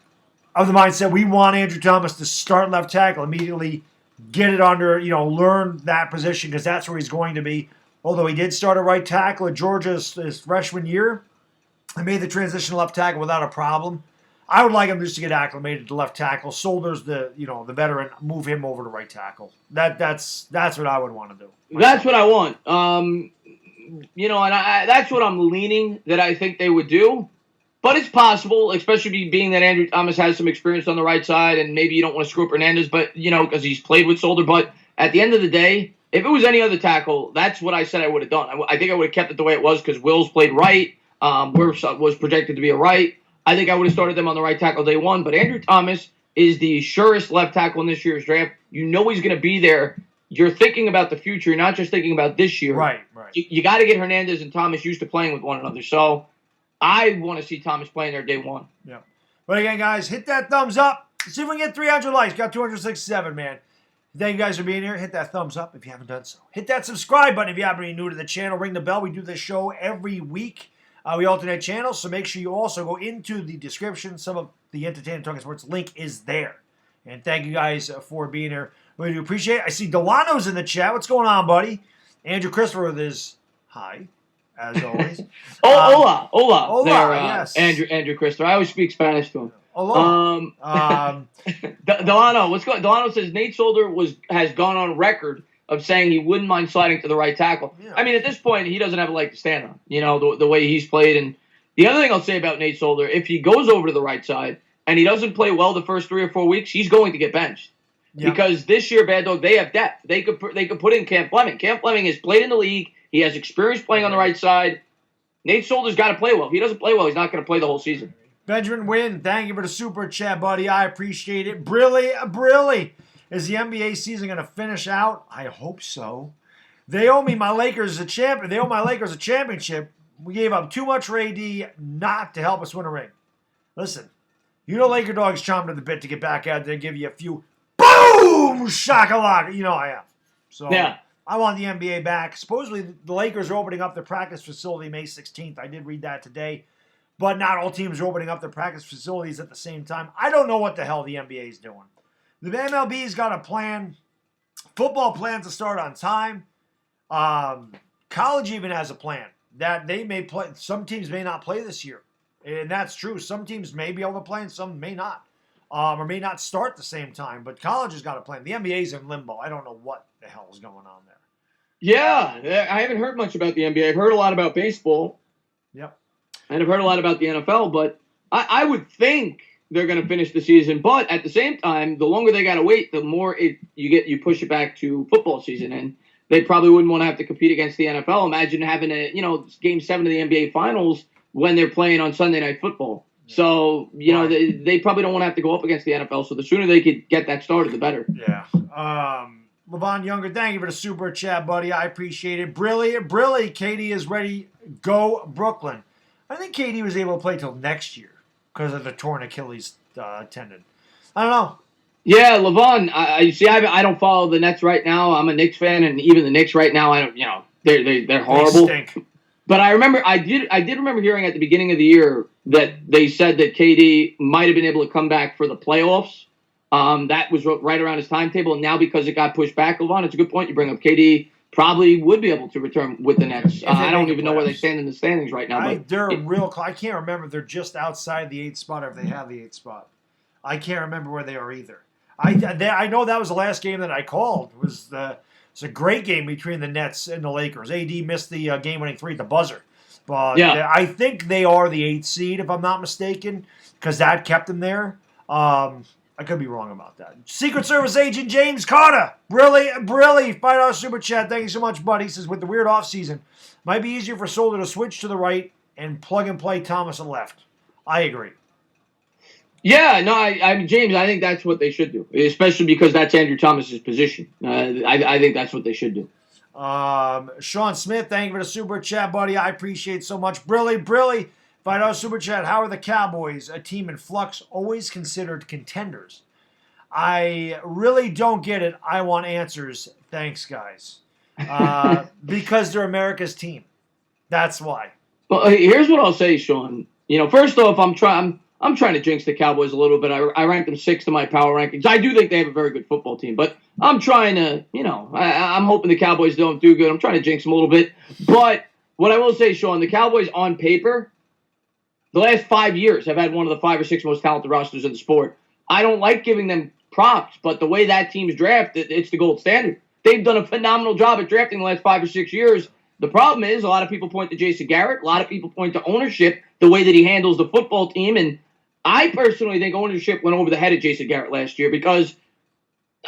of the mindset we want Andrew Thomas to start left tackle immediately. Get it under, learn that position, because that's where he's going to be. Although he did start a right tackle at Georgia his freshman year, I made the transition to left tackle without a problem. I would like him just to get acclimated to left tackle. Solder's the veteran. Move him over to right tackle. That's what I would want to do. That's what I want. And that's what I'm leaning that I think they would do. But it's possible, especially being that Andrew Thomas has some experience on the right side, and maybe you don't want to screw up Hernandez, but because he's played with Solder. But at the end of the day, if it was any other tackle, that's what I said I would have done. I think I would have kept it the way it was, because Wills played right. Was projected to be a right. I think I would have started them on the right tackle day one. But Andrew Thomas is the surest left tackle in this year's draft. He's going to be there. You're thinking about the future. You're not just thinking about this year. Right. You got to get Hernandez and Thomas used to playing with one another. So I want to see Thomas playing there day one. Yeah. But again, guys, hit that thumbs up. See if we can get 300 likes. Got 267, man. Thank you guys for being here. Hit that thumbs up if you haven't done so. Hit that subscribe button if you happen to be new to the channel. Ring the bell. We do this show every week. We alternate channels, so make sure you also go into the description. Some of the Entertainment Talking Sports link is there. And thank you guys for being here. We do appreciate it. I see Delano's in the chat. What's going on, buddy? Andrew Christopher with his hi, as always. Hola. Hola, there, yes. Andrew Christopher. I always speak Spanish to him. Hello. Delano, what's going? Delano says Nate Solder has gone on record of saying he wouldn't mind sliding to the right tackle. Yeah. I mean, at this point, he doesn't have a leg to stand on. You know, the way he's played. And the other thing I'll say about Nate Solder, if he goes over to the right side and he doesn't play well the first 3 or 4 weeks, he's going to get benched. Yeah. Because this year, Baddog, they have depth. They could put in Cam Fleming. Cam Fleming has played in the league. He has experience playing on the right side. Nate Solder's got to play well. If he doesn't play well, he's not going to play the whole season. Benjamin Wynn, thank you for the super chat, buddy. I appreciate it. Brilly. Is the NBA season going to finish out? I hope so. They owe me my Lakers a champion. They owe my Lakers a championship. We gave up too much for AD not to help us win a ring. Listen, you know Laker Dog's chomping at the bit to get back out there and give you a few boom shakalaka. You know I am. So yeah. I want the NBA back. Supposedly the Lakers are opening up their practice facility May 16th. I did read that today. But not all teams are opening up their practice facilities at the same time. I don't know what the hell the NBA is doing. The MLB's got a plan. Football plans to start on time. College even has a plan that they may play. Some teams may not play this year. And that's true. Some teams may be able to play and some may not. Or may not start the same time. But college has got a plan. The NBA's in limbo. I don't know what the hell is going on there. Yeah, I haven't heard much about the NBA. I've heard a lot about baseball. Yep. And I've heard a lot about the NFL. But I would think they're going to finish the season. But at the same time, the longer they got to wait, the more you push it back to football season. And they probably wouldn't want to have to compete against the NFL. Imagine having Game 7 of the NBA Finals when they're playing on Sunday Night Football. So, they probably don't want to have to go up against the NFL. So the sooner they could get that started, the better. Yeah. Levon Younger, thank you for the super chat, buddy. I appreciate it. Brilly. Katie is ready. Go Brooklyn. I think Katie was able to play till next year because of the torn Achilles tendon. I don't know. Yeah, Levon, I don't follow the Nets right now. I'm a Knicks fan, and even the Knicks right now, they're horrible. They stink. But I did remember hearing at the beginning of the year that they said that KD might have been able to come back for the playoffs. That was right around his timetable, and now because it got pushed back, Levon, it's a good point you bring up. KD probably would be able to return with the Nets. I don't even know where they stand in the standings right now. They're real close. I can't remember. They're just outside the 8th spot, or if they have the 8th spot. I can't remember where they are either. I know that was the last game that I called. It's a great game between the Nets and the Lakers. AD missed the game-winning 3 at the buzzer. But yeah. I think they are the 8th seed, if I'm not mistaken, because that kept them there. I could be wrong about that. Secret Service Agent James Carter. Brilly. $5 super chat. Thank you so much, buddy. He says, with the weird offseason, might be easier for Solder to switch to the right and plug and play Thomas on the left. I agree. Yeah, no, I mean, James, I think that's what they should do, especially because that's Andrew Thomas's position. I think that's what they should do. Sean Smith, thank you for the super chat, buddy. I appreciate it so much. Brilly. $5 super chat. How are the Cowboys, a team in flux, always considered contenders? I really don't get it. I want answers. Thanks, guys. Because they're America's team. That's why. Well, here's what I'll say, Sean. First off, I'm trying to jinx the Cowboys a little bit. I ranked them 6th in my power rankings. I do think they have a very good football team, but I'm trying to, I'm hoping the Cowboys don't do good. I'm trying to jinx them a little bit. But what I will say, Sean, the Cowboys on paper, the last 5 years have had one of the 5 or 6 most talented rosters in the sport. I don't like giving them props, but the way that team's drafted, it's the gold standard. They've done a phenomenal job at drafting the last 5 or 6 years. The problem is a lot of people point to Jason Garrett. A lot of people point to ownership, the way that he handles the football team. And I personally think ownership went over the head of Jason Garrett last year because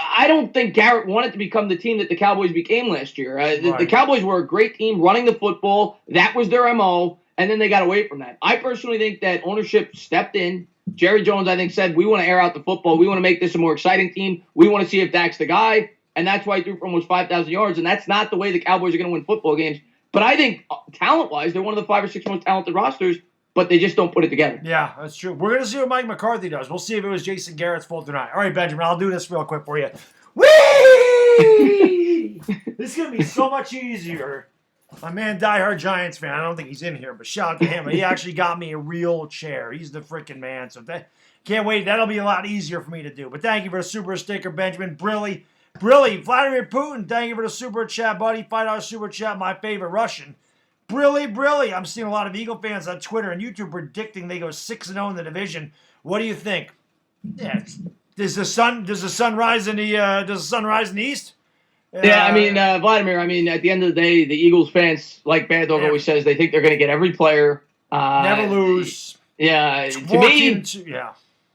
I don't think Garrett wanted to become the team that the Cowboys became last year. The Cowboys were a great team running the football. That was their MO, and then they got away from that. I personally think that ownership stepped in. Jerry Jones, I think, said, we want to air out the football. We want to make this a more exciting team. We want to see if Dak's the guy. And that's why he threw for almost 5,000 yards. And that's not the way the Cowboys are going to win football games. But I think talent-wise, they're one of the 5 or 6 most talented rosters, but they just don't put it together. Yeah, that's true. We're going to see what Mike McCarthy does. We'll see if it was Jason Garrett's fault or not. All right, Benjamin, I'll do this real quick for you. Whee! This is going to be so much easier My man, diehard Giants fan. I don't think he's in here, but shout out to him. He actually got me a real chair. He's the freaking man. So can't wait. That'll be a lot easier for me to do. But thank you for the super sticker, Benjamin. Brilly. Vladimir Putin, thank you for the super chat, buddy. $5 super chat, my favorite Russian. Brilly. I'm seeing a lot of Eagle fans on Twitter and YouTube predicting they go 6-0 in the division. What do you think? Yeah. Does the sun rise in the east? Yeah, I mean, Vladimir, at the end of the day, the Eagles fans, like Baddog always says, they think they're going to get every player. Never lose. Yeah, to me,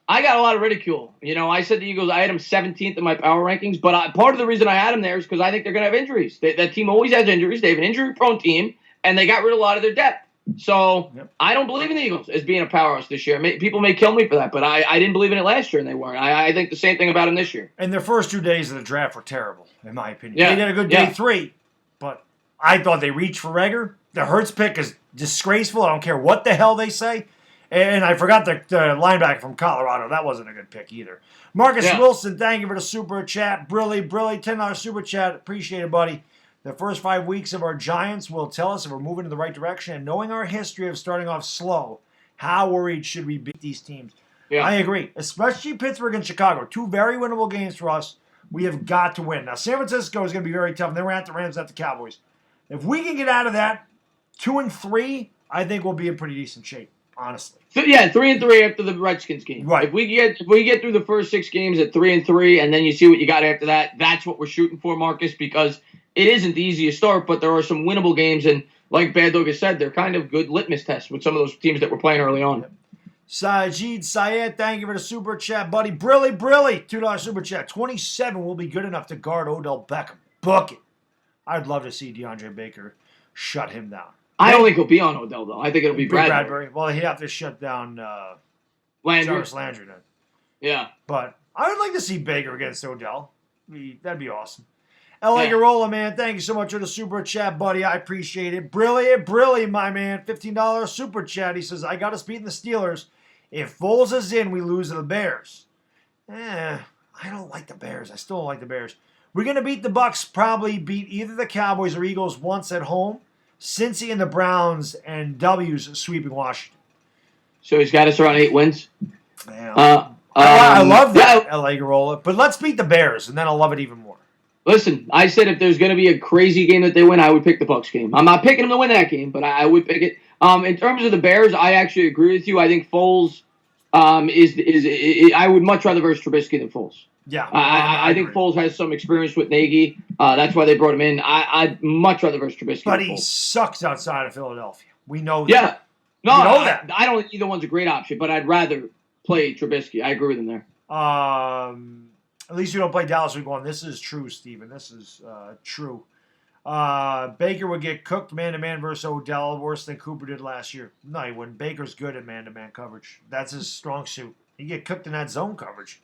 I got a lot of ridicule. I said the Eagles, I had them 17th in my power rankings, but part of the reason I had them there is because I think they're going to have injuries. That team always has injuries. They have an injury-prone team, and they got rid of a lot of their depth. So I don't believe in the Eagles as being a powerhouse this year. People may kill me for that, but I didn't believe in it last year, and they weren't. I think the same thing about them this year. And their first 2 days of the draft were terrible, in my opinion. They did a good day 3, but I thought they reached for Reagor. The Hurts pick is disgraceful. I don't care what the hell they say. And I forgot the linebacker from Colorado. That wasn't a good pick either. Marcus Wilson, thank you for the super chat. Brilly, $10 super chat. Appreciate it, buddy. The first 5 weeks of our Giants will tell us if we're moving in the right direction. And knowing our history of starting off slow, how worried should we beat these teams? Yeah. I agree. Especially Pittsburgh and Chicago. 2 very winnable games for us. We have got to win. Now, San Francisco is going to be very tough. And then we're at the Rams, at the Cowboys. If we can get out of that 2-3, I think we'll be in pretty decent shape, honestly. So, 3-3 after the Redskins game. Right. If we get through the first 6 games at 3-3, and then you see what you got after that, that's what we're shooting for, Marcus, because it isn't the easiest start, but there are some winnable games, and like Baddog has said, they're kind of good litmus tests with some of those teams that we're playing early on. Sajid Syed, thank you for the super chat, buddy. Brilly, $2 super chat. 27 will be good enough to guard Odell Beckham. Book it. I'd love to see DeAndre Baker shut him down. I don't think he'll be on Odell, though. I think it'll be Bradbury. Well, he'd have to shut down Jarvis Landry then. Yeah. But I would like to see Baker against Odell. That'd be awesome. L.A. Garola, man, thank you so much for the super chat, buddy. I appreciate it. Brilly, my man. $15 super chat. He says, I got us beating the Steelers. If Foles is in, we lose to the Bears. I don't like the Bears. I still don't like the Bears. We're going to beat the Bucs, probably beat either the Cowboys or Eagles once at home. Cincy and the Browns, and W's sweeping Washington. So he's got us around 8 wins? Yeah. I love that, L.A. Garola. But let's beat the Bears, and then I'll love it even more. Listen, I said if there's going to be a crazy game that they win, I would pick the Bucs game. I'm not picking them to win that game, but I would pick it. In terms of the Bears, I actually agree with you. I think Foles is I would much rather versus Trubisky than Foles. Yeah, I think Foles has some experience with Nagy. That's why they brought him in. I'd much rather versus Trubisky. But he sucks outside of Philadelphia. We know that. Yeah. No, we know that. I don't think either one's a great option, but I'd rather play Trubisky. I agree with him there. At least you don't play Dallas week 1. This is true, Steven. This is true. Baker would get cooked man-to-man versus Odell worse than Cooper did last year. No, he wouldn't. Baker's good at man-to-man coverage. That's his strong suit. He get cooked in that zone coverage.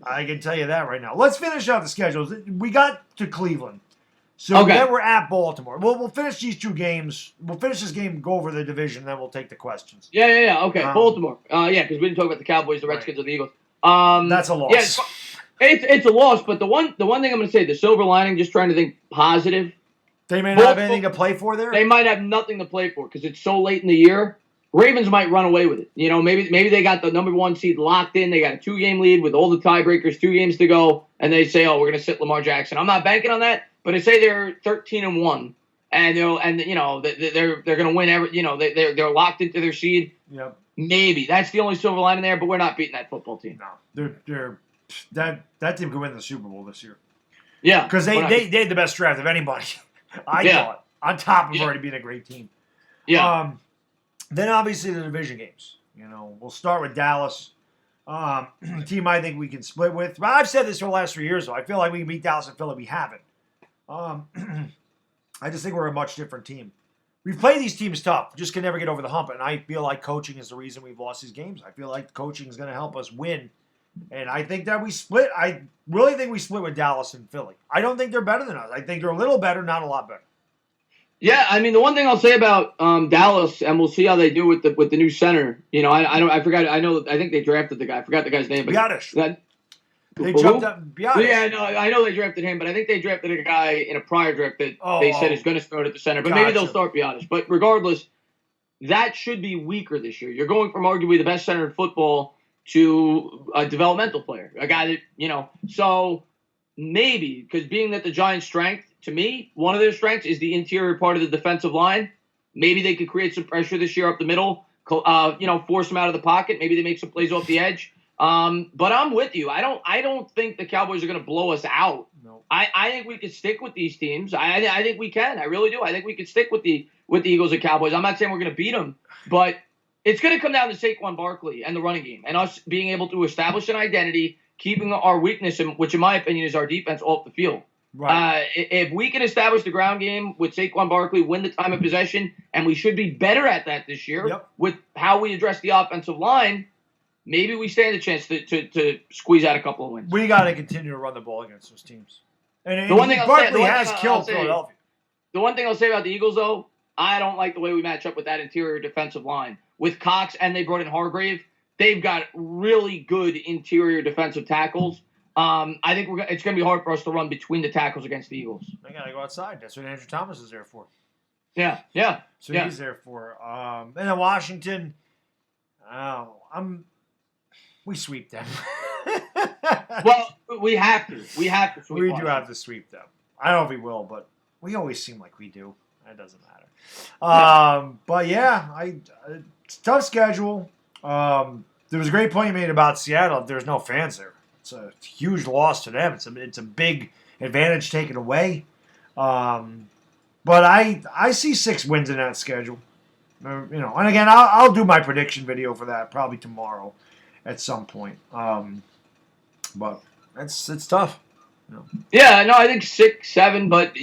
I can tell you that right now. Let's finish out the schedules. We got to Cleveland. So then we're at Baltimore. We'll finish these 2 games. We'll finish this game, go over the division, then we'll take the questions. Yeah. Okay, Baltimore. Because we didn't talk about the Cowboys, the Redskins, or the Eagles. That's a loss. Yeah, it's a loss, but the one thing I'm going to say, the silver lining, just trying to think positive. They may not have anything to play for there? They might have nothing to play for because it's so late in the year. Ravens might run away with it. Maybe they got the number 1 seed locked in. They got a 2-game lead with all the tiebreakers, 2 games to go, and they say, "Oh, we're going to sit Lamar Jackson." I'm not banking on that, but they say they're 13-1, and they're going to win every. They're locked into their seed. Yep. Maybe that's the only silver lining there, but we're not beating that football team. No, that team could win the Super Bowl this year. Yeah, because they had the best draft of anybody. I thought, on top of already being a great team. Yeah. Then obviously the division games. We'll start with Dallas. Team I think we can split with. But I've said this for the last 3 years, though. I feel like we can beat Dallas and Philly. We haven't. I just think we're a much different team. We've played these teams tough. Just can never get over the hump. And I feel like coaching is the reason we've lost these games. I feel like coaching is going to help us win. And I think that we split. I really think we split with Dallas and Philly. I don't think they're better than us. I think they're a little better, not a lot better. Yeah, the one thing I'll say about Dallas, and we'll see how they do with the new center. I forgot. I think they drafted the guy. I forgot the guy's name. Biadasz. They jumped up and be honest. Yeah, no, I know they drafted him, but I think they drafted a guy in a prior draft that they said is going to start at the center. But maybe they'll start Biotis. But regardless, that should be weaker this year. You're going from arguably the best center in football to a developmental player, a guy that, you know. So maybe, because being that the Giants' strength, to me, one of their strengths is the interior part of the defensive line. Maybe they could create some pressure this year up the middle, force them out of the pocket. Maybe they make some plays off the edge. But I'm with you. I don't think the Cowboys are going to blow us out. No. I think we could stick with these teams. I think we can. I really do. I think we could stick with the Eagles and Cowboys. I'm not saying we're going to beat them, but it's going to come down to Saquon Barkley and the running game and us being able to establish an identity, keeping our weakness, which in my opinion is our defense, off the field. Right. If we can establish the ground game with Saquon Barkley, win the time of possession, and we should be better at that this year with how we address the offensive line, maybe we stand a chance to squeeze out a couple of wins. We got to continue to run the ball against those teams. And the one thing Barkley has killed Philadelphia. The one thing I'll say about the Eagles, though, I don't like the way we match up with that interior defensive line. With Cox and they brought in Hargrave, they've got really good interior defensive tackles. I think it's going to be hard for us to run between the tackles against the Eagles. They got to go outside. That's what Andrew Thomas is there for. Yeah. So he's there for. And then Washington, we sweep them. Well, we have to. We have to sweep We Washington. do have to sweep them. I don't know if we will, but we always seem like we do. It doesn't matter. But yeah, it's a tough schedule. There was a great point you made about Seattle. There's no fans there. It's a huge loss to them. It's a big advantage taken away. But I see 6 wins in that schedule. And again, I'll do my prediction video for that probably tomorrow at some point. But it's tough. Yeah, no, I think 6, 7, but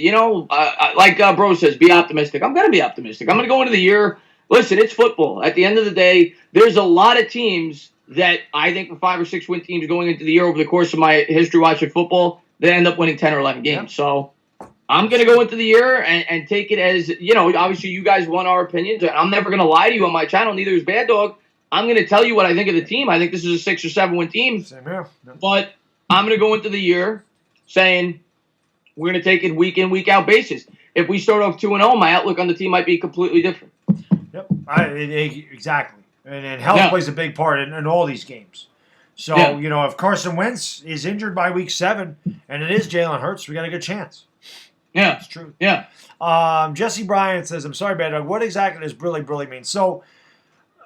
like Bro says, be optimistic. I'm going to be optimistic. I'm going to go into the year. Listen, it's football. At the end of the day, there's a lot of teams that I think for 5 or 6 win teams going into the year over the course of my history watching football, they end up winning 10 or 11 games. Yep. So I'm going to go into the year and take it as, obviously you guys want our opinions. I'm never going to lie to you on my channel. Neither is Baddog. I'm going to tell you what I think of the team. I think this is a 6 or 7 win team. Same here. Yep. But I'm going to go into the year saying we're going to take it week in, week out basis. If we start off 2-0, my outlook on the team might be completely different. Yep, exactly. And health plays a big part in all these games. So, if Carson Wentz is injured by week 7, and it is Jalen Hurts, we got a good chance. Yeah. It's true. Yeah. Jesse Bryant says, I'm sorry, Baddog, what exactly does Brilly mean? So,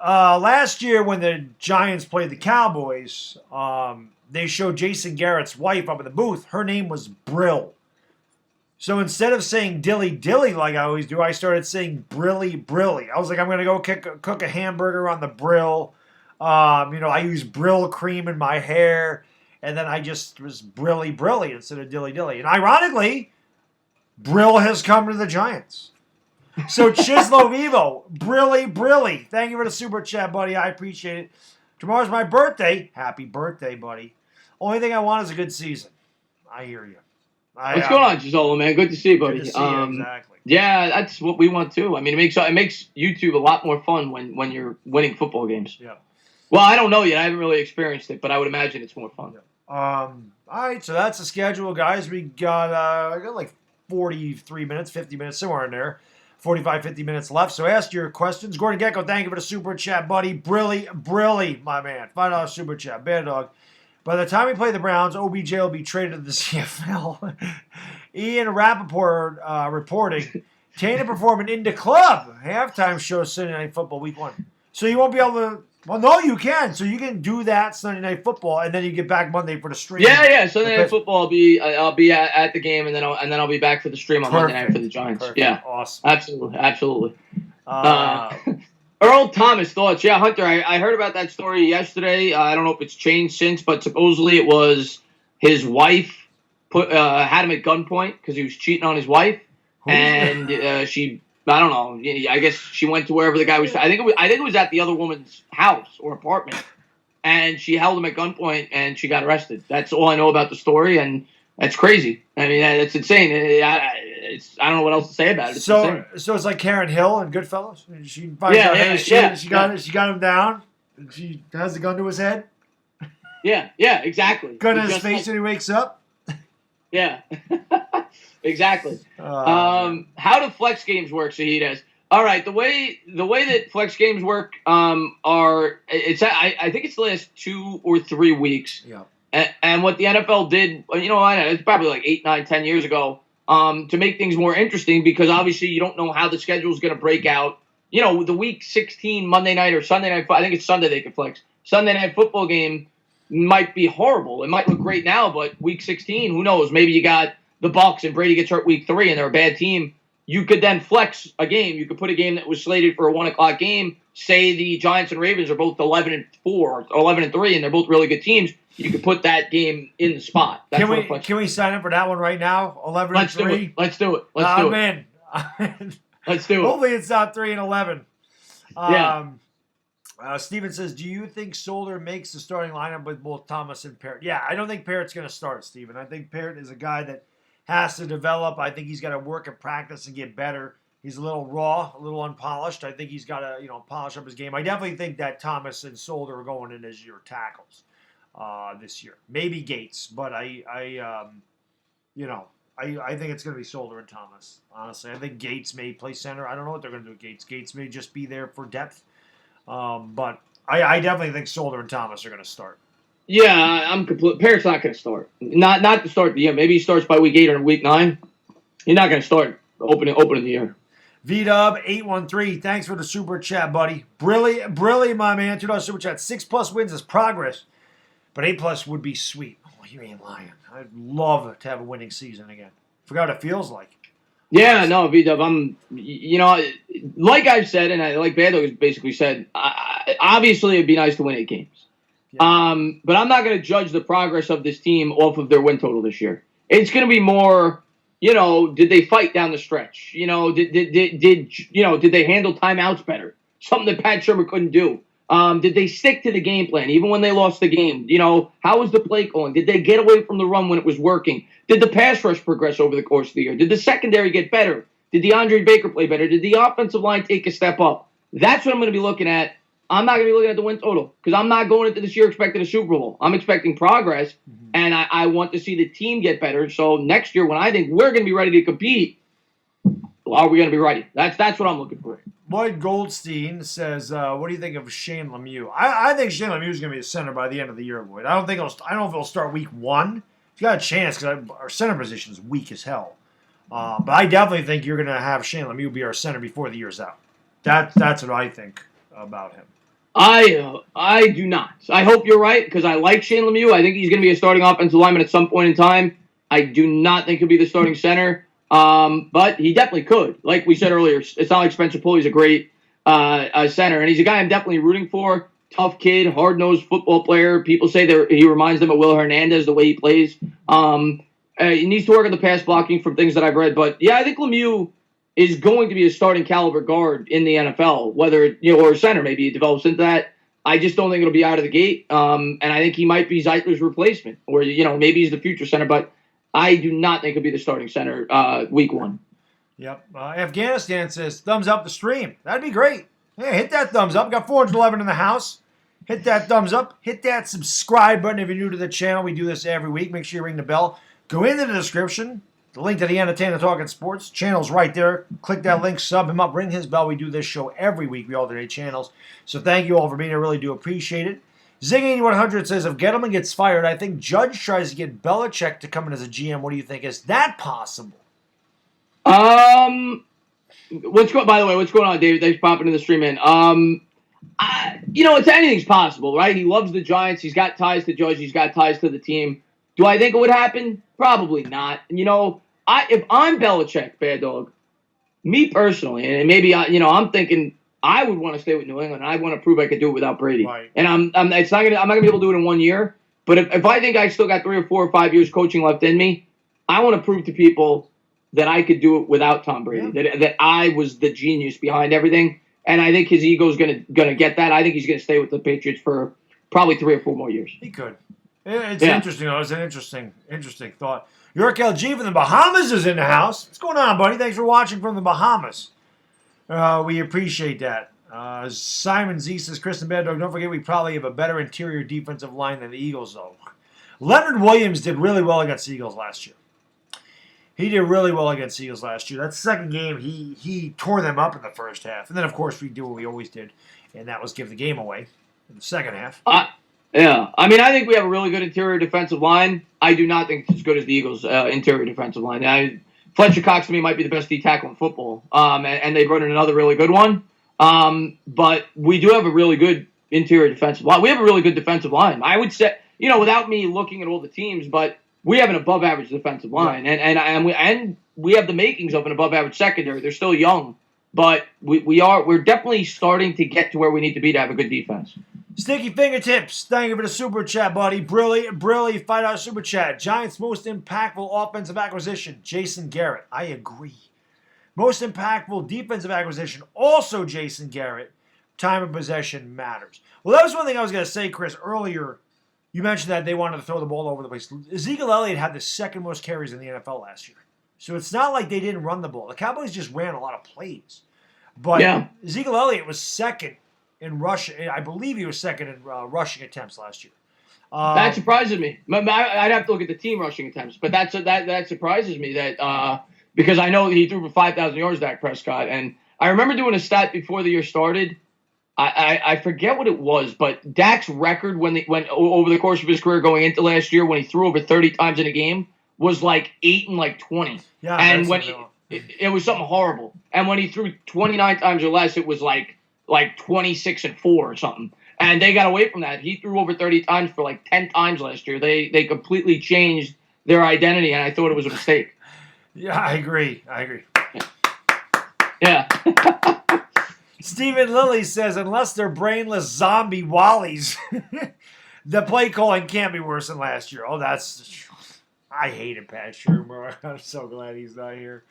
last year when the Giants played the Cowboys, they showed Jason Garrett's wife up in the booth. Her name was Brill. So instead of saying dilly like I always do, I started saying brilly. I was like, I'm going to go cook a hamburger on the Brill. I use Brill cream in my hair. And then I just was brilly instead of dilly. And ironically, Brill has come to the Giants. So Chislo Vivo, brilly. Thank you for the super chat, buddy. I appreciate it. Tomorrow's my birthday. Happy birthday, buddy. Only thing I want is a good season. I hear you. What's going on, Gisolo, man? Good to see you, buddy. Good to see you, exactly. Yeah, that's what we want too. I mean, it makes YouTube a lot more fun when you're winning football games. Yeah. Well, I don't know yet. I haven't really experienced it, but I would imagine it's more fun. Yeah. All right, so that's the schedule, guys. We got like 43 minutes, 50 minutes, somewhere in there. 45, 50 minutes left. So ask your questions. Gordon Gecko, thank you for the super chat, buddy. Brilly, my man. $5 super chat. Baddog. By the time we play the Browns, OBJ will be traded to the CFL. Ian Rappaport reporting, Tainah performing in the club. Halftime show Sunday Night Football Week 1. So you won't be able to... Well, no, you can. So you can do that Sunday Night Football, and then you get back Monday for the stream. Yeah. Sunday Night Football, I'll be at the game, and then I'll be back for the stream on Monday night for the Giants. Perfect. Yeah, awesome, absolutely. Earl Thomas thoughts. Yeah, Hunter, I heard about that story yesterday. I don't know if it's changed since, but supposedly it was his wife had him at gunpoint because he was cheating on his wife, and she. I don't know. I guess she went to wherever the guy was. I think it was at the other woman's house or apartment, and she held him at gunpoint and she got arrested. That's all I know about the story, and that's crazy. I mean, that's insane. I don't know what else to say about it. So it's like Karen Hill and Goodfellas. She finds out she got him down, and she has a gun to his head. Yeah, exactly. Gun in his face when he wakes up. Yeah, exactly. Man. How do flex games work, Sahidas? All right, the way that flex games work I think it's the last 2 or 3 weeks. Yeah. And what the NFL did, it's probably like 8, 9, 10 years ago, to make things more interesting, because obviously you don't know how the schedule is going to break out. The week 16 Monday night or Sunday night, I think it's Sunday they can flex. Sunday night football game might be horrible. It might look great now, but week 16, who knows? Maybe you got the Bucs and Brady gets hurt week 3 and they're a bad team. You could then flex a game. You could put a game that was slated for a 1:00 game. Say the Giants and Ravens are both 11-4 or 11-3, and they're both really good teams. You could put that game in the spot. That's can we sign up for that one right now? 11-3. Let's do it. Let's do it. Man. Let's do it. Hopefully it's not 3-11. Yeah. Steven says, do you think Solder makes the starting lineup with both Thomas and Parrott? Yeah, I don't think Parrott's going to start, Steven. I think Parrott is a guy that has to develop. I think he's got to work and practice and get better. He's a little raw, a little unpolished. I think he's got to, polish up his game. I definitely think that Thomas and Solder are going in as your tackles this year. Maybe Gates, but I think it's going to be Solder and Thomas. Honestly, I think Gates may play center. I don't know what they're going to do with Gates. Gates may just be there for depth. But I definitely think Solder and Thomas are going to start. Yeah, I'm complete. Parrott's not going to start. Not to start the year. Maybe he starts by week 8 or week 9. He's not going to start opening the year. VDub 813, thanks for the super chat, buddy. Brilly, my man. $2 super chat. 6+ wins is progress, but 8+ would be sweet. Oh, you ain't lying. I'd love to have a winning season again. Forgot what it feels like. Yeah, no, VDub. I'm, like I've said, and like Baddog has basically said, obviously it'd be nice to win 8 games. Yeah. But I'm not going to judge the progress of this team off of their win total this year. It's going to be more, did they fight down the stretch? Did they handle timeouts better? Something that Pat Shermer couldn't do. Did they stick to the game plan even when they lost the game? How was the play calling? Did they get away from the run when it was working? Did the pass rush progress over the course of the year? Did the secondary get better? Did DeAndre Baker play better? Did the offensive line take a step up? That's what I'm going to be looking at. I'm not going to be looking at the win total because I'm not going into this year expecting a Super Bowl. I'm expecting progress, and I want to see the team get better. So next year, when I think we're going to be ready to compete, are we going to be ready? That's what I'm looking for. Lloyd Goldstein says, "What do you think of Shane Lemieux?" I think Shane Lemieux is going to be the center by the end of the year, Lloyd. I don't know if he'll start week 1. He's got a chance because our center position is weak as hell. But I definitely think you're going to have Shane Lemieux be our center before the year's out. That's what I think about him. I do not. I hope you're right because I like Shane Lemieux. I think he's going to be a starting offensive lineman at some point in time. I do not think he'll be the starting center, but he definitely could. Like we said earlier, it's not like Spencer Pulley's a great center, and he's a guy I'm definitely rooting for. Tough kid, hard-nosed football player. People say he reminds them of Will Hernandez the way he plays. He needs to work on the pass blocking from things that I've read, but yeah, I think Lemieux is going to be a starting caliber guard in the NFL, whether, or a center, maybe he develops into that. I just don't think it'll be out of the gate. And I think he might be Zeitler's replacement, or, maybe he's the future center, but I do not think he'll be the starting center week 1. Yep. Afghanistan says, thumbs up the stream. That'd be great. Hey, hit that thumbs up. Got 411 in the house. Hit that thumbs up. Hit that subscribe button if you're new to the channel. We do this every week. Make sure you ring the bell. Go into the description. The link to the end of Tainah Talkin Sports channel's right there. Click that link, sub him up, ring his bell. We do this show every week. We alternate channels. So thank you all for being here. I really do appreciate it. Zing8100 says, if Gettleman gets fired, I think Judge tries to get Belichick to come in as a GM. What do you think? Is that possible? By the way, what's going on, David? Thanks for popping in the stream, man. It's anything's possible, right? He loves the Giants. He's got ties to Judge. He's got ties to the team. Do I think it would happen? Probably not. If I'm Belichick, Baddog, me personally, and maybe I'm thinking I would want to stay with New England. I want to prove I could do it without Brady. Right. And I'm not gonna be able to do it in 1 year. But if I think I still got 3 or 4 or 5 years coaching left in me, I want to prove to people that I could do it without Tom Brady. Yeah. That I was the genius behind everything. And I think his ego's gonna get that. I think he's gonna stay with the Patriots for probably 3 or 4 more years. He could. It's interesting, though. It's an interesting thought. York LG from the Bahamas is in the house. What's going on, buddy? Thanks for watching from the Bahamas. We appreciate that. Simon Z says, Chris and Baddog, don't forget we probably have a better interior defensive line than the Eagles, though. Leonard Williams did really well against the Eagles last year. He did really well against the Eagles last year. That second game, he tore them up in the first half. And then, of course, we do what we always did, and that was give the game away in the second half. Yeah. I mean, I think we have a really good interior defensive line. I do not think it's as good as the Eagles' interior defensive line. Fletcher Cox, to me, might be the best D tackle in football, and they brought in another really good one. But we do have a really good interior defensive line. We have a really good defensive line. I would say, without me looking at all the teams, but we have an above-average defensive line, and we have the makings of an above-average secondary. They're still young, but we're definitely starting to get to where we need to be to have a good defense. Sticky Fingertips, thank you for the super chat, buddy. Brilly, $5 super chat. Giants' most impactful offensive acquisition, Jason Garrett. I agree. Most impactful defensive acquisition, also Jason Garrett. Time of possession matters. Well, that was one thing I was going to say, Chris, earlier. You mentioned that they wanted to throw the ball over the place. Ezekiel Elliott had the second most carries in the NFL last year. So it's not like they didn't run the ball. The Cowboys just ran a lot of plays. But Ezekiel Elliott was second in rushing. I believe he was second in rushing attempts last year. That surprises me. I'd have to look at the team rushing attempts. But that surprises me that because I know he threw for 5,000 yards, Dak Prescott. And I remember doing a stat before the year started. I forget what it was, but Dak's record when over the course of his career going into last year when he threw over 30 times in a game was like 8 and 20. Yeah, and when it was something horrible. And when he threw 29 times or less, it was like 26 and 4 or something. And they got away from that. He threw over 30 times for like 10 times last year. They completely changed their identity, and I thought it was a mistake. Yeah, I agree. Yeah. Stephen Lilly says, unless they're brainless zombie wallies, the play calling can't be worse than last year. Oh, I hated Pat Shurmur. I'm so glad he's not here.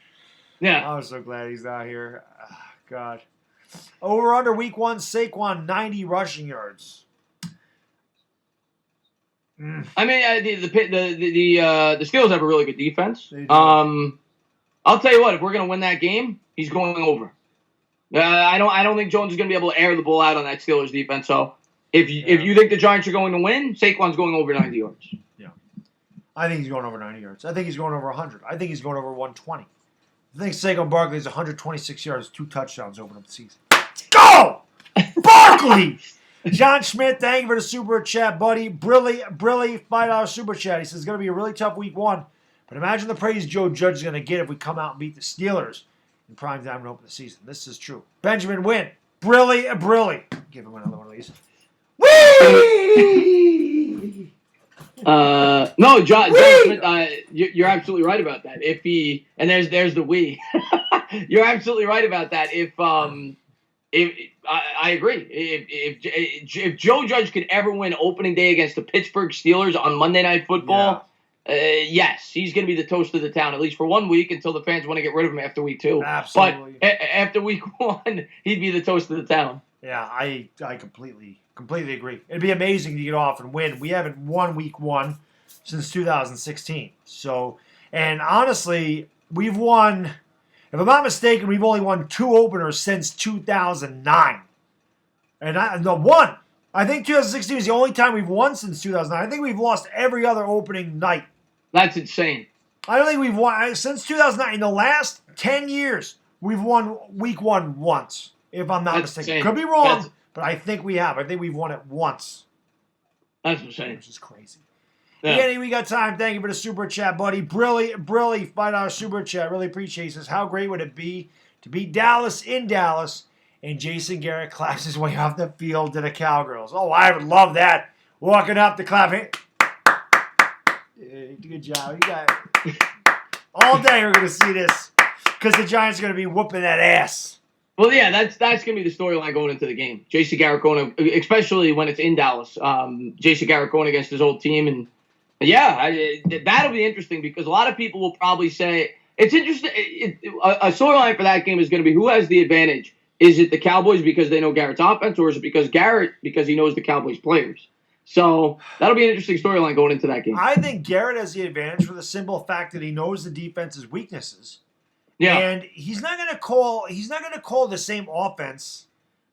Yeah. I'm so glad he's not here. Oh, God. Over under week 1, Saquon 90 rushing yards. I mean, the Steelers have a really good defense. I'll tell you what, if we're going to win that game, he's going over. I don't think Jones is going to be able to air the ball out on that Steelers defense. So if you think the Giants are going to win, Saquon's going over 90 yards. Yeah, I think he's going over 90 yards. I think he's going over 100. I think he's going over 120. I think Saquon Barkley is 126 yards, 2 touchdowns over the season. Go! Barkley! John Schmidt, thank you for the super chat, buddy. Brilly, $5 super chat. He says it's going to be a really tough week 1, but imagine the praise Joe Judge is going to get if we come out and beat the Steelers in prime time to open the season. This is true. Benjamin Wynn, Brilly. Give him another one of these. Whee! No, John Smith, you're absolutely right about that. And there's the we. You're absolutely right about that. I agree. If Joe Judge could ever win opening day against the Pittsburgh Steelers on Monday Night Football, yes, he's going to be the toast of the town, at least for 1 week until the fans want to get rid of him after week 2. Absolutely. But after week 1, he'd be the toast of the town. Yeah, I completely agree. It'd be amazing to get off and win. We haven't won week 1 since 2016. So, and honestly, we've won, if I'm not mistaken, we've only won 2 openers since 2009. And I think 2016 is the only time we've won since 2009. I think we've lost every other opening night. That's insane. I don't think we've won since 2009. In the last 10 years, we've won week 1 once, if I'm not mistaken. Insane. Could be wrong, but I think we have. I think we've won it once. That's insane. Which is crazy. Yeah. Danny, we got time. Thank you for the super chat, buddy. Brilly, $5 super chat. Really appreciate it. Says, how great would it be to beat Dallas in Dallas and Jason Garrett claps his way off the field to the Cowgirls? Oh, I would love that. Walking up the clap. Hey. Good job. You got it. All day we're going to see this because the Giants are going to be whooping that ass. Well, yeah, that's going to be the storyline going into the game. Jason Garrett going, especially when it's in Dallas. Jason Garrett going against his old team. And, that'll be interesting because a lot of people will probably say, it's interesting. A storyline for that game is going to be who has the advantage. Is it the Cowboys because they know Garrett's offense, or is it because he knows the Cowboys players? So that'll be an interesting storyline going into that game. I think Garrett has the advantage for the simple fact that he knows the defense's weaknesses. Yeah. And he's not going to call the same offense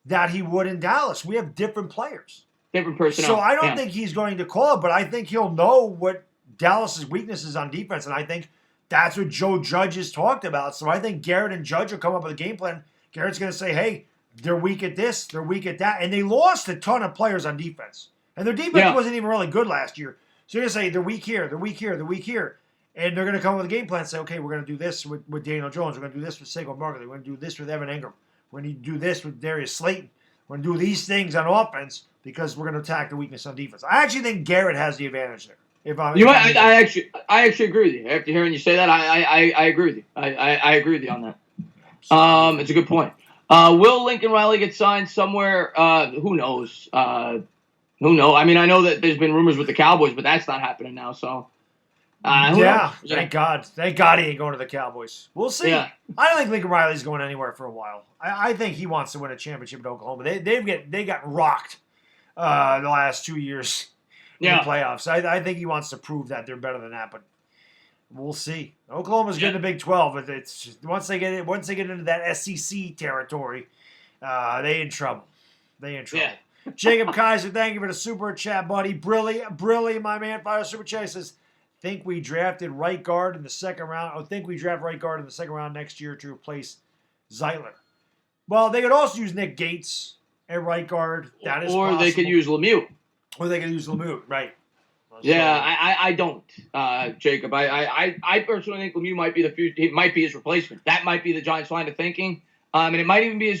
that he would in Dallas. We have different players. Different personnel. So I don't think he's going to call it, but I think he'll know what Dallas's weaknesses on defense, and I think that's what Joe Judge has talked about. So I think Garrett and Judge will come up with a game plan. Garrett's going to say, hey, they're weak at this, they're weak at that. And they lost a ton of players on defense. And their defense wasn't even really good last year. So you're going to say, they're weak here, they're weak here, they're weak here. And they're going to come up with a game plan and say, okay, we're going to do this with Daniel Jones. We're going to do this with Saquon Barkley. We're going to do this with Evan Ingram. We're going to do this with Darius Slayton. We're going to do these things on offense because we're going to attack the weakness on defense. I actually think Garrett has the advantage there. I actually agree with you. After hearing you say that, I agree with you. I agree with you on that. It's a good point. Will Lincoln Riley get signed somewhere? Who knows? Who knows? I mean, I know that there's been rumors with the Cowboys, but that's not happening now. So, thank God. Thank God he ain't going to the Cowboys. We'll see. Yeah. I don't think Lincoln Riley's going anywhere for a while. I think he wants to win a championship in Oklahoma. They got rocked the last 2 years in the playoffs. I think he wants to prove that they're better than that, but we'll see. Oklahoma's good in the Big 12, but it's just, once they get into that SEC territory, they in trouble. Yeah. Jacob Kaiser, thank you for the super chat, buddy. Brilly, my man, fire super chat. He says, think we drafted right guard in the second round. I think we draft right guard in the second round next year to replace Zeitler. Well, they could also use Nick Gates at right guard. That is possible. They could use Lemieux. Right. Yeah, I don't, Jacob. I personally think Lemieux might be the future. He might be his replacement. That might be the Giants' line of thinking. And it might even be as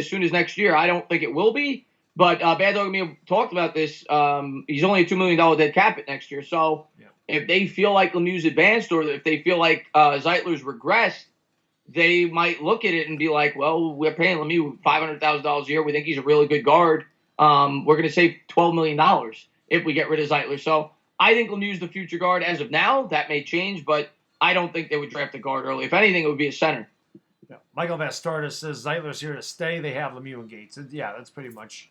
soon as next year. I don't think it will be. But Baddog and me have talked about this. He's only a $2 million dead cap it next year. So if they feel like Lemieux's advanced or if they feel like Zeitler's regressed, they might look at it and be like, well, we're paying Lemieux $500,000 a year. We think he's a really good guard. We're going to save $12 million if we get rid of Zeitler. So I think Lemieux's the future guard as of now. That may change, but I don't think they would draft a guard early. If anything, it would be a center. Yeah. Michael Vastardas says Zeitler's here to stay. They have Lemieux and Gates. Yeah, that's pretty much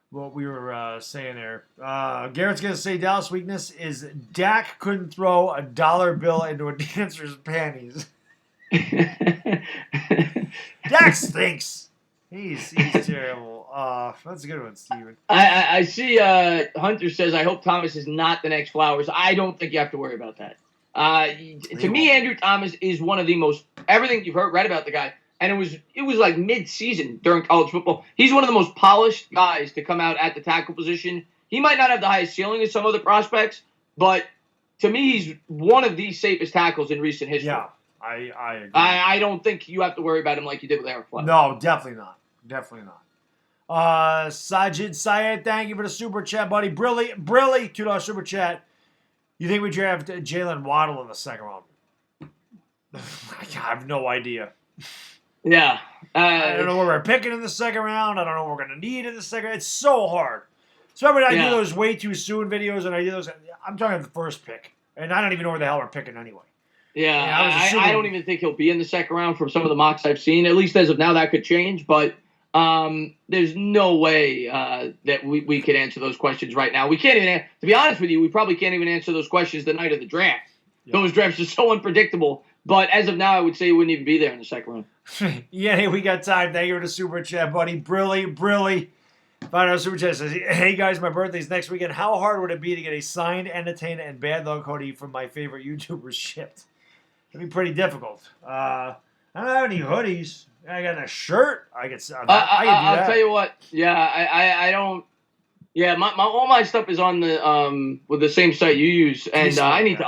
what we were saying there. Garrett's going to say Dallas' weakness is Dak couldn't throw a dollar bill into a dancer's panties. Dak stinks. He's terrible. That's a good one, Steven. I see Hunter says, I hope Thomas is not the next Flowers. I don't think you have to worry about that. To me, Andrew Thomas is one of the most, everything you've read about the guy, and it was like mid-season during college football. He's one of the most polished guys to come out at the tackle position. He might not have the highest ceiling as some other prospects, but to me, he's one of the safest tackles in recent history. Yeah, I agree. I don't think you have to worry about him like you did with Eric Flowers. No, definitely not. Sajid Syed, thank you for the super chat, buddy. Brilly, $2 super chat. You think we draft Jalen Waddle in the second round? I have no idea. Yeah. I don't know where we're picking in the second round. I don't know what we're going to need in the second. It's so hard. So I do those way too soon videos, and I do those. I'm talking the first pick, and I don't even know where the hell we're picking anyway. Yeah, I don't even think he'll be in the second round from some of the mocks I've seen. At least as of now, that could change, but there's no way that we could answer those questions right now. We can't even, to be honest with you, we probably can't even answer those questions the night of the draft. Yeah. Those drafts are so unpredictable. But as of now, I would say he wouldn't even be there in the second round. Yeah, we got time. Thank you for the super chat, buddy. Brilly. $5 super chat says, hey guys, my birthday's next weekend. How hard would it be to get a signed Up Tainah and Baddog hoodie from my favorite YouTubers shipped? It'd be pretty difficult. I don't have any hoodies. I got a shirt. I can do that. I'll tell you what. Yeah, I don't. Yeah, all my stuff is on the with the same site you use, and I need to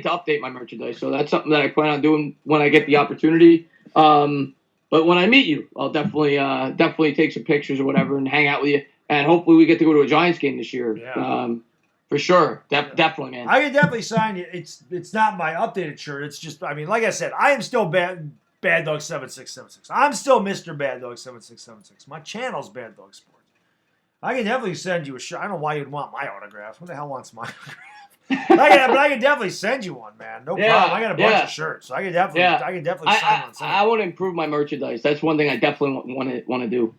update my merchandise. So that's something that I plan on doing when I get the opportunity. But when I meet you, I'll definitely take some pictures or whatever and hang out with you, and hopefully we get to go to a Giants game this year. Yeah. For sure, definitely, man. I can definitely sign you. It's not my updated shirt. It's just, I mean, like I said, I am still Baddog 7676. I'm still Mr. Baddog 7676. My channel's Baddog Sports. I can definitely send you a shirt. I don't know why you'd want my autograph. Who the hell wants my autograph? But I can definitely send you one, man. No problem. I got a bunch of shirts, so I can definitely sign one. I want to improve my merchandise. That's one thing I definitely want to do.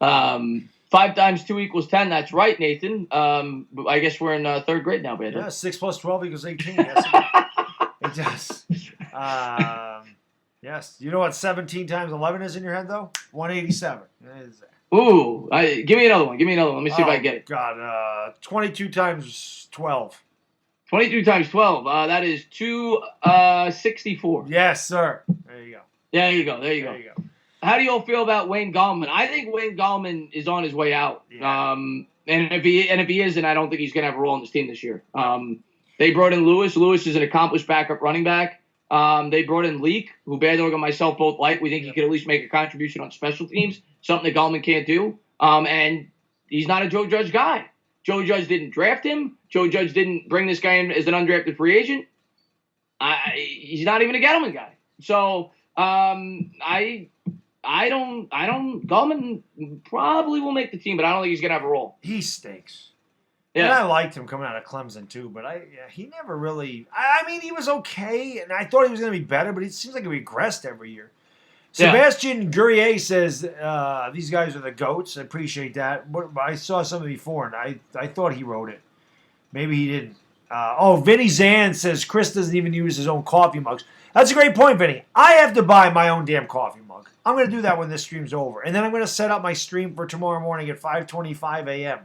5 times 2 equals 10. That's right, Nathan. I guess we're in third grade now, Baddog. Yeah, 6 plus 12 equals 18. Yes, it does. Yes. You know what 17 times 11 is in your head, though? 187. Ooh, give me another one. Give me another one. Let me see if I get it. God, 22 times 12. 22 times 12. That is 264. Yes, sir. There you go. There you go. There you go. How do you all feel about Wayne Gallman? I think Wayne Gallman is on his way out. Yeah. And if he isn't, I don't think he's going to have a role on this team this year. They brought in Lewis. Lewis is an accomplished backup running back. They brought in Leak, who Baddog and myself both like. We think he could at least make a contribution on special teams, something that Gallman can't do. And he's not a Joe Judge guy. Joe Judge didn't draft him. Joe Judge didn't bring this guy in as an undrafted free agent. He's not even a Gettleman guy. So Gallman probably will make the team, but I don't think he's going to have a role. He stinks. Yeah. And I liked him coming out of Clemson, too, but he never really... I mean, he was okay, and I thought he was going to be better, but it seems like he regressed every year. Sebastian Guerrier says these guys are the GOATs. I appreciate that. But I saw something before, and I thought he wrote it. Maybe he didn't. Vinny Zan says Chris doesn't even use his own coffee mugs. That's a great point, Vinny. I have to buy my own damn coffee mug. I'm going to do that when this stream's over. And then I'm going to set up my stream for tomorrow morning at 5:25 a.m.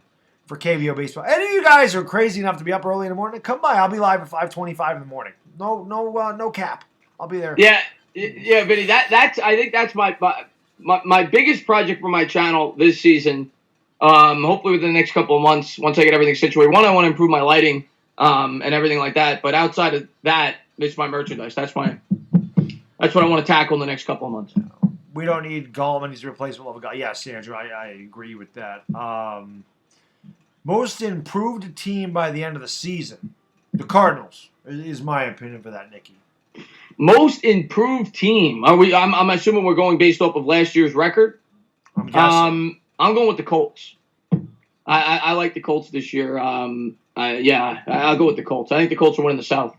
for KVO Baseball. Any of you guys are crazy enough to be up early in the morning, come by. I'll be live at 5:25 in the morning. No cap. I'll be there. Yeah, Vinny. I think that's my biggest project for my channel this season. Hopefully within the next couple of months, once I get everything situated. One, I want to improve my lighting and everything like that. But outside of that, it's my merchandise. That's what I want to tackle in the next couple of months. We don't need Gallman. He's a replacement level guy. Yes, Andrew, I agree with that. Most improved team by the end of the season. The Cardinals is my opinion for that, Nikki. Most improved team. I'm assuming we're going based off of last year's record. I'm guessing. I'm going with the Colts. I like the Colts this year. I'll go with the Colts. I think the Colts will win the South.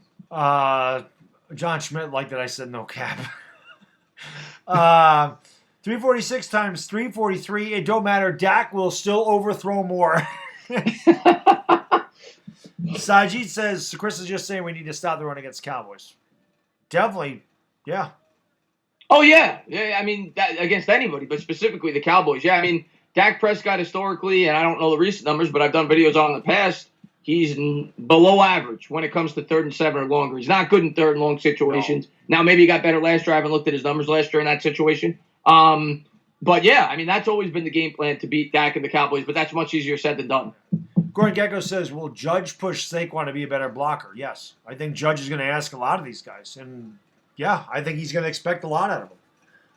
John Schmidt liked that I said no cap. 346 times 343. It don't matter. Dak will still overthrow more. Sajid says, Chris is just saying we need to stop the run against Cowboys. Definitely, yeah. Oh, yeah. I mean, against anybody, but specifically the Cowboys. Yeah, I mean, Dak Prescott historically, and I don't know the recent numbers, but I've done videos on in the past, he's below average when it comes to 3rd and 7 or longer. He's not good in 3rd and long situations. No. Now, maybe he got better last year. I haven't looked at his numbers last year in that situation. But, yeah, I mean, that's always been the game plan to beat Dak and the Cowboys, but that's much easier said than done. Gordon Gecko says, will Judge push Saquon to be a better blocker? Yes. I think Judge is going to ask a lot of these guys. And, yeah, I think he's going to expect a lot out of them,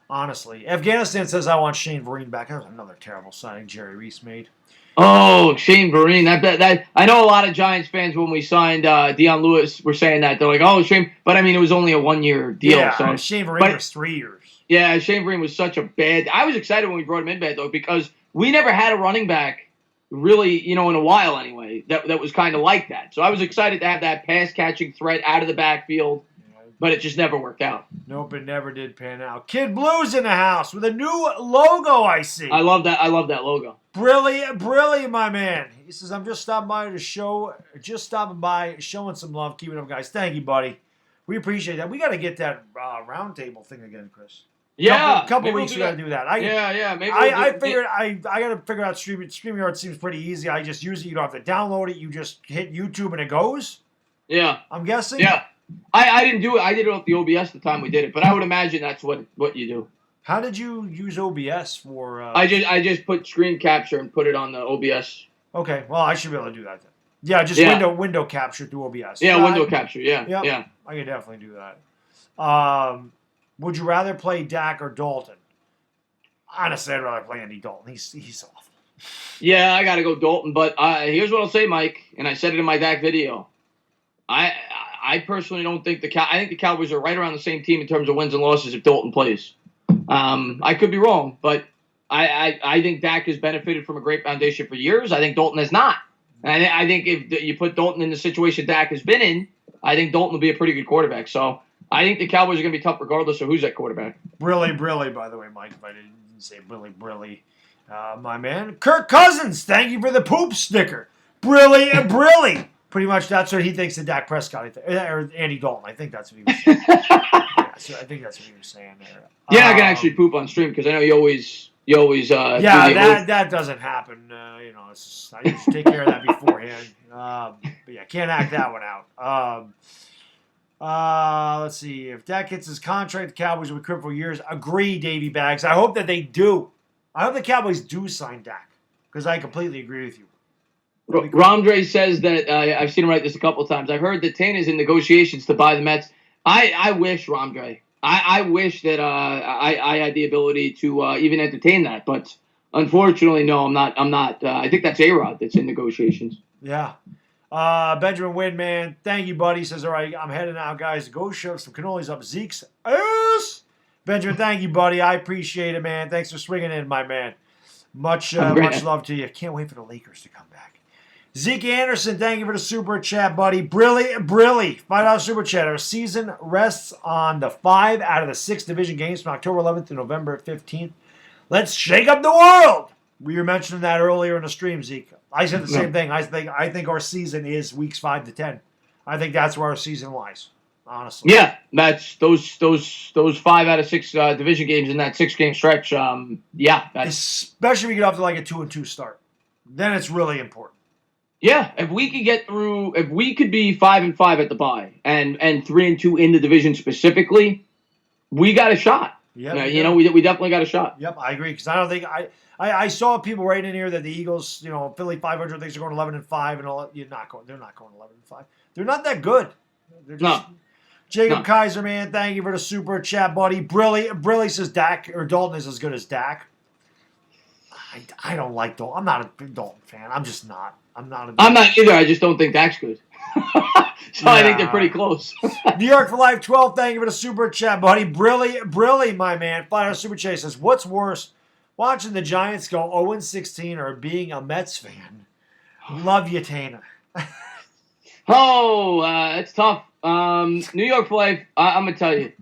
honestly. Afghanistan says, I want Shane Vereen back. That was another terrible signing Jerry Reese made. Oh, Shane Vereen. That I know a lot of Giants fans, when we signed Deion Lewis, were saying that. They're like, oh, Shane. But, I mean, it was only a 1-year deal. Yeah, so. Shane Vereen was 3 years. Yeah, Shane Vereen was such a bad – I was excited when we brought him in, Baddog, because we never had a running back really, in a while anyway, that was kind of like that. So I was excited to have that pass-catching threat out of the backfield, but it just never worked out. Nope, it never did pan out. Kid Blue's in the house with a new logo, I see. I love that logo. Brilliant, my man. He says, I'm just stopping by, showing some love. Keep it up, guys. Thank you, buddy. We appreciate that. We got to get that round table thing again, Chris. Yeah. Couple weeks we got to do that. Maybe I figured I got to figure out StreamYard seems pretty easy. I just use it. You don't have to download it. You just hit YouTube and it goes. Yeah. I'm guessing. Yeah. I didn't do it. I did it off the OBS the time we did it, but I would imagine that's what you do. How did you use OBS for? I just put screen capture and put it on the OBS. Okay. Well, I should be able to do that then. Yeah, just window capture through OBS. Yeah, window capture. Yeah. Yep. Yeah. I could definitely do that. Would you rather play Dak or Dalton? Honestly, I'd rather play Andy Dalton. He's awful. Yeah, I got to go Dalton. But here's what I'll say, Mike, and I said it in my Dak video. I personally don't think I think the Cowboys are right around the same team in terms of wins and losses if Dalton plays. I could be wrong, but I think Dak has benefited from a great foundation for years. I think Dalton has not. And I think if you put Dalton in the situation Dak has been in, I think Dalton will be a pretty good quarterback. So I think the Cowboys are going to be tough regardless of who's at quarterback. Brilly, by the way, Mike, if I didn't say Brilly. My man. Kirk Cousins, thank you for the poop sticker. Brilly. Pretty much that's what he thinks of Dak Prescott, or Andy Dalton. I think that's what he was saying. I think that's what he was saying there. Yeah, I can actually poop on stream because I know you always you always that doesn't happen. It's just, I used to take care of that beforehand. But yeah, can't act that one out. Let's see. If Dak gets his contract, the Cowboys will be crippled for years. Agree, Davey Bags. I hope that they do. I hope the Cowboys do sign Dak because I completely agree with you. Cool. Ramdre says that I've seen him write this a couple of times. I've heard that Tainah is in negotiations to buy the Mets. I wish, Ramdre. I wish that I had the ability to even entertain that, but unfortunately, no, I'm not. I think that's A-Rod that's in negotiations. Yeah. Benjamin Widman, thank you, buddy. Says, all right, I'm heading out, guys. Go shove some cannolis up Zeke's ass. Benjamin, thank you, buddy. I appreciate it, man. Thanks for swinging in, my man. Much love to you. Can't wait for the Lakers to come back. Zeke Anderson, thank you for the super chat, buddy. Brilly, $5 super chat. Our season rests on the 5 out of the 6 division games from October 11th to November 15th. Let's shake up the world. We were mentioning that earlier in the stream, Zeke. I said the same thing. I think our season is weeks 5 to 10. I think that's where our season lies, honestly. Yeah, that's those 5 out of 6 division games in that 6-game stretch. Especially if we get off to like a 2-2 start, then it's really important. Yeah, if we could get through, if we could be 5-5 at the bye and 3-2 in the division specifically, we got a shot. Yeah, we definitely got a shot. Yep, I agree because I don't think I saw people writing in here that the Eagles, Philly 500 thinks they're going 11-5 and all. They're not going 11-5. They're not that good. They're just, no. Jacob Kaiser, man, thank you for the super chat, buddy. Brilly says Dak or Dalton is as good as Dak. I don't like Dalton. I'm not a big Dalton fan. I'm just not. I'm not either. I just don't think Dak's good. So I think they're pretty close. New York for Life 12, thank you for the super chat, buddy. Brilly, my man. $5 super chat says, what's worse, watching the Giants go 0-16 or being a Mets fan? Love you, Tainah. It's tough. New York for Life, I'm going to tell you,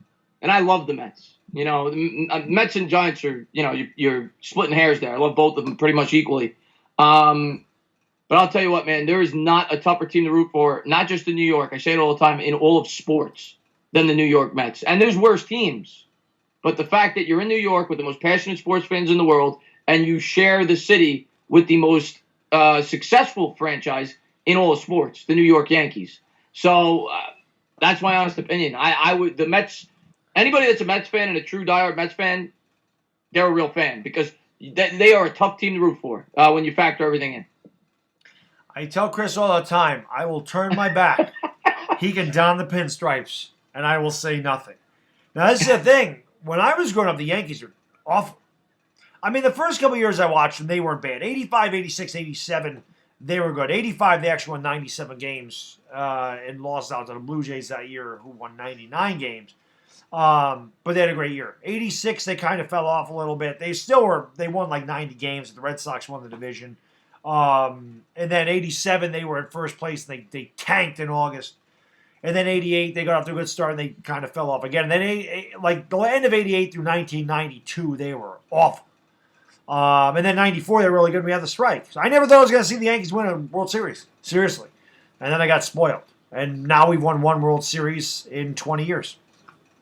and I love the Mets. The Mets and Giants are, you're splitting hairs there. I love both of them pretty much equally. But I'll tell you what, man, there is not a tougher team to root for, not just in New York. I say it all the time, in all of sports, than the New York Mets. And there's worse teams. But the fact that you're in New York with the most passionate sports fans in the world, and you share the city with the most successful franchise in all of sports, the New York Yankees. So that's my honest opinion. The Mets, anybody that's a Mets fan and a true diehard Mets fan, they're a real fan because they are a tough team to root for when you factor everything in. I tell Chris all the time, I will turn my back. He can don the pinstripes, and I will say nothing. Now, this is the thing. When I was growing up, the Yankees were awful. I mean, the first couple of years I watched them, they weren't bad. 85, 86, 87, they were good. 85, they actually won 97 games and lost out to the Blue Jays that year, who won 99 games. But they had a great year. 86, they kind of fell off a little bit. They won like 90 games. The Red Sox won the division. And then 87, they were in first place. And they tanked in August. And then 88, they got off to a good start, and they kind of fell off again. And then, like, the end of 88 through 1992, they were awful. And then 94, they were really good. We had the strike. So I never thought I was going to see the Yankees win a World Series. Seriously. And then I got spoiled. And now we've won one World Series in 20 years.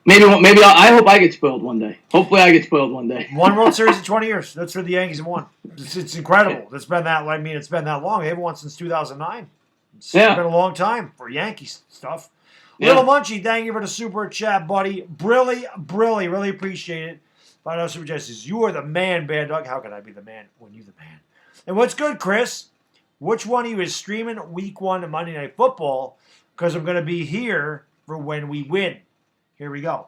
Maybe I hope I get spoiled one day. Hopefully I get spoiled one day. One World Series in 20 years. That's what the Yankees have won. It's incredible. It's been that long. They haven't won since 2009. It's been a long time for Yankees stuff. Yeah. Little Munchie, thank you for the super chat, buddy. Brilly, really appreciate it. $5 super chat says, you are the man, Baddog. How can I be the man when you're the man? And what's good, Chris? Which one of you is streaming week 1 of Monday Night Football? Because I'm going to be here for when we win. Here we go.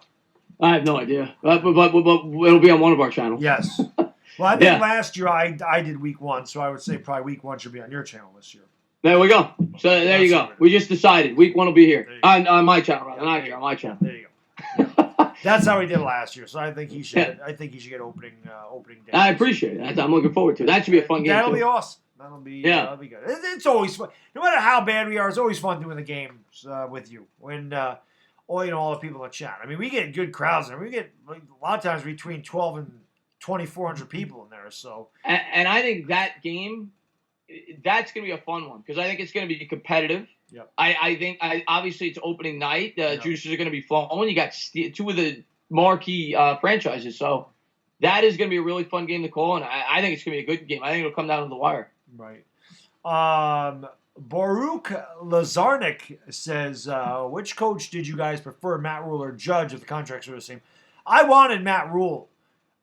I have no idea. But it'll be on one of our channels. Yes. Well, I think last year I did week 1, so I would say probably week 1 should be on your channel this year. There we go. So there you go. We just decided week 1 will be here on my channel, rather not here on my channel. There you go. Yeah. That's how we did last year. So I think he should. Yeah. I think he should get opening day. I appreciate it. I'm looking forward to it. That should be a fun game. That'll be awesome. That'll be good. It's always fun. No matter how bad we are, it's always fun doing the games with you. When all the people in chat. I mean, we get good crowds, and we get a lot of times between 12 and 2,400 people in there. So, and I think that game. That's going to be a fun one because I think it's going to be competitive. Yep. I think obviously it's opening night. Juices are going to be flowing. You got 2 of the marquee franchises, so that is going to be a really fun game to call, and I think it's going to be a good game. I think it'll come down to the wire. Right. Baruch Lazarnik says, which coach did you guys prefer, Matt Rule or Judge, if the contracts were the same? I wanted Matt Rule.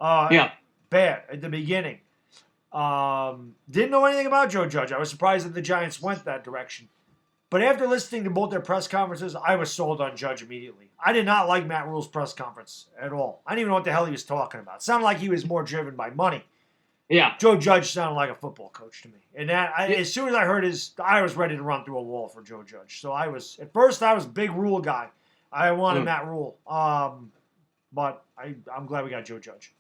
Bad at the beginning. Didn't know anything about Joe Judge. I was surprised that the Giants went that direction. But after listening to both their press conferences, I was sold on Judge immediately. I did not like Matt Rule's press conference at all. I didn't even know what the hell he was talking about. It sounded like he was more driven by money. Yeah. Joe Judge sounded like a football coach to me. And as soon as I heard I was ready to run through a wall for Joe Judge. So at first I was a big Rule guy. I wanted Matt Rule. But I'm glad we got Joe Judge.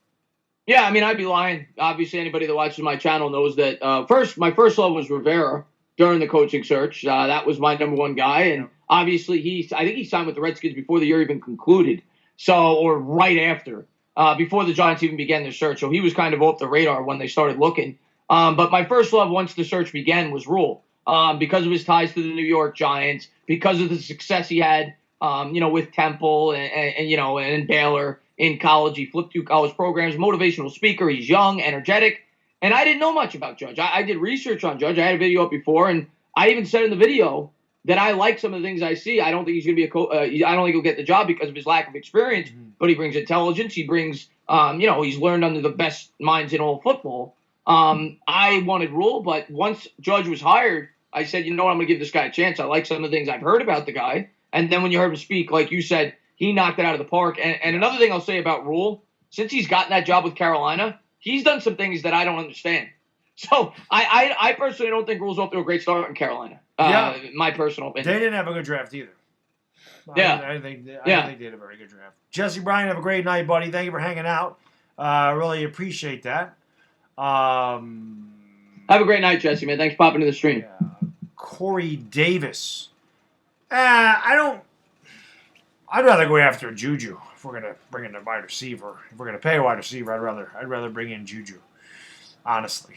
Yeah, I mean, I'd be lying. Obviously, anybody that watches my channel knows that my first love was Rivera during the coaching search. That was my number one guy. And obviously, I think he signed with the Redskins before the year even concluded. Or right after. Before the Giants even began their search. So he was kind of off the radar when they started looking. But my first love once the search began was Rule. Because of his ties to the New York Giants, because of the success he had, with Temple and Baylor in college. He flipped 2 college programs, motivational speaker. He's young, energetic. And I didn't know much about Judge. I did research on Judge. I had a video up before, and I even said in the video that I like some of the things I see. I don't think he's going to be I don't think he'll get the job because of his lack of experience, but he brings intelligence. He brings, he's learned under the best minds in all football. I wanted Rule, but once Judge was hired, I said, you know what, I'm going to give this guy a chance. I like some of the things I've heard about the guy. And then when you heard him speak, like you said, he knocked it out of the park. And another thing I'll say about Rule, since he's gotten that job with Carolina, he's done some things that I don't understand. So I personally don't think Rule's off to a great start in Carolina. My personal opinion. They didn't have a good draft either. I think they did a very good draft. Jesse Bryan, have a great night, buddy. Thank you for hanging out. Really appreciate that. Have a great night, Jesse, man. Thanks for popping to the stream. Corey Davis. I'd rather go after Juju if we're gonna bring in a wide receiver. If we're gonna pay a wide receiver, I'd rather bring in Juju. Honestly.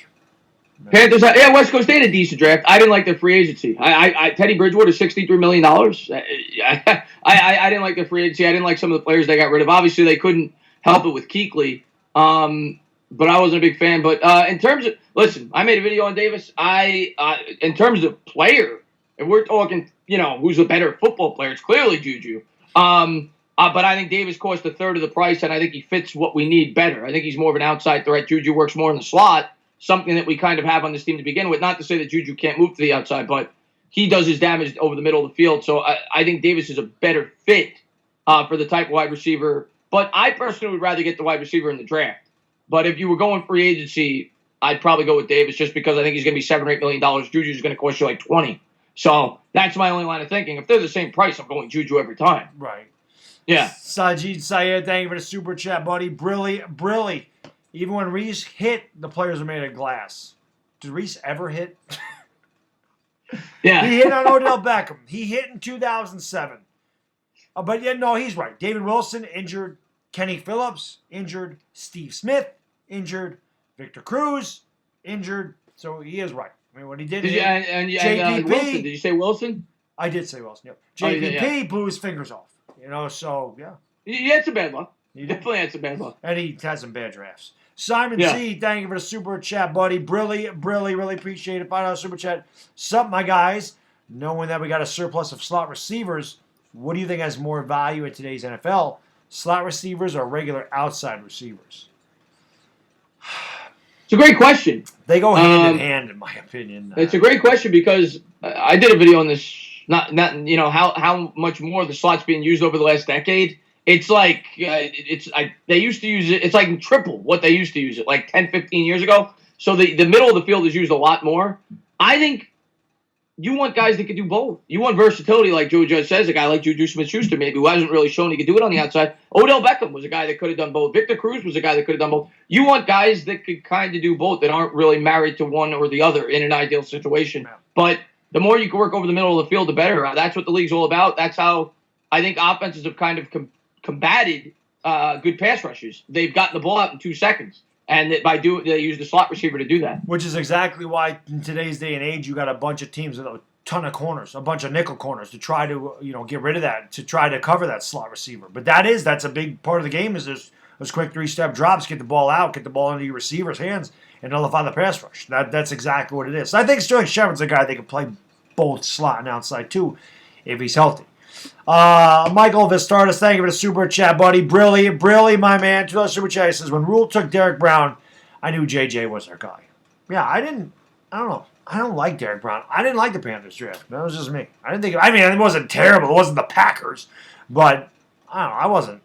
Panthers, West Coast had a decent draft. I didn't like their free agency. Teddy Bridgewater, $63 million. I didn't like their free agency. I didn't like some of the players they got rid of. Obviously, they couldn't help it with Kuechly, but I wasn't a big fan. But in terms of, listen, I made a video on Davis. In terms of player, and we're talking, who's a better football player, it's clearly Juju. But I think Davis cost a third of the price, and I think he fits what we need better. I think he's more of an outside threat. Juju works more in the slot, something that we kind of have on this team to begin with. Not to say that Juju can't move to the outside, but he does his damage over the middle of the field. So I think Davis is a better fit for the type of wide receiver. But I personally would rather get the wide receiver in the draft. But if you were going free agency, I'd probably go with Davis just because I think he's going to be $7 or $8 million. Juju's going to cost you like 20. So that's my only line of thinking. If they're the same price, I'm going Juju every time. Right. Yeah. Sajid Syed, thank you for the super chat, buddy. Brilly. Even when Reese hit, the players are made of glass. Did Reese ever hit? Yeah. He hit on Odell Beckham. He hit in 2007. But yeah, no, he's right. David Wilson, injured. Kenny Phillips, injured. Steve Smith, injured. Victor Cruz, injured. So he is right. I mean, what he did. JPP. Wilson. Did you say Wilson? I did say Wilson, yep. JPP blew his fingers off. So, yeah. He had some bad luck. He definitely had some bad luck. And he had some bad drafts. Simon C., thank you for the super chat, buddy. Really appreciate it. $5 super chat. Sup, my guys. Knowing that we got a surplus of slot receivers, what do you think has more value in today's NFL? Slot receivers or regular outside receivers? It's a great question. They go hand in hand, in my opinion. It's a great question because I did a video on this. Not how much more the slot's being used over the last decade. It's like they used to use it. It's like triple what they used to use it like 10, 15 years ago. So the middle of the field is used a lot more. I think you want guys that can do both. You want versatility, like Joe Judge says. A guy like Juju Smith-Schuster, maybe, who hasn't really shown he could do it on the outside. Odell Beckham was a guy that could have done both. Victor Cruz was a guy that could have done both. You want guys that could kind of do both, that aren't really married to one or the other in an ideal situation. But the more you can work over the middle of the field, the better. That's what the league's all about. That's how I think offenses have kind of combated good pass rushes. They've gotten the ball out in 2 seconds. And they use the slot receiver to do that. Which is exactly why in today's day and age you got a bunch of teams with a ton of corners, a bunch of nickel corners to try to get rid of that, to try to cover that slot receiver. But that's a big part of the game is there's those quick 3-step drops, get the ball out, get the ball into your receiver's hands, and nullify the pass rush. That's exactly what it is. So I think Sterling Shepard's a guy that can play both slot and outside too if he's healthy. Michael Vistartis, thank you for the super chat, buddy. Brilly, my man. $2 super chat. He says, when Rule took Derek Brown, I knew JJ was our guy. Yeah, I don't know. I don't like Derek Brown. I didn't like the Panthers draft. That was just me. It wasn't terrible. It wasn't the Packers. But, I don't know. I wasn't.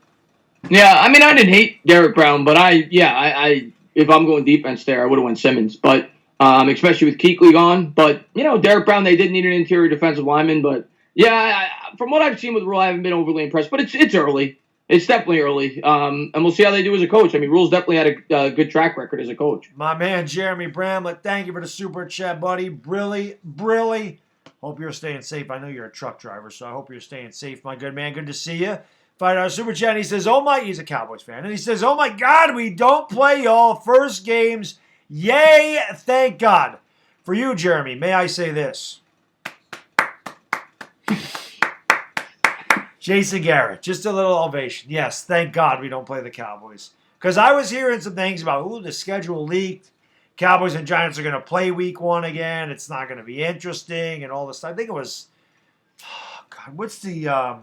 Yeah, I didn't hate Derek Brown, but if I'm going defense there, I would have went Simmons. But, especially with Kuechly gone. But, Derek Brown, they did need an interior defensive lineman. But, yeah, from what I've seen with Rule, I haven't been overly impressed. But it's early. It's definitely early. And we'll see how they do as a coach. Rule's definitely had a good track record as a coach. My man, Jeremy Bramlett, thank you for the super chat, buddy. Brilly. Hope you're staying safe. I know you're a truck driver, so I hope you're staying safe, my good man. Good to see you. $5 super chat, and he says, he's a Cowboys fan. And he says, oh my God, we don't play y'all first games. Yay, thank God. For you, Jeremy, may I say this? Jason Garrett, just a little ovation. Yes, thank God we don't play the Cowboys. Because I was hearing some things about, the schedule leaked. Cowboys and Giants are going to play week 1 again. It's not going to be interesting and all this stuff. I think it was, what's the...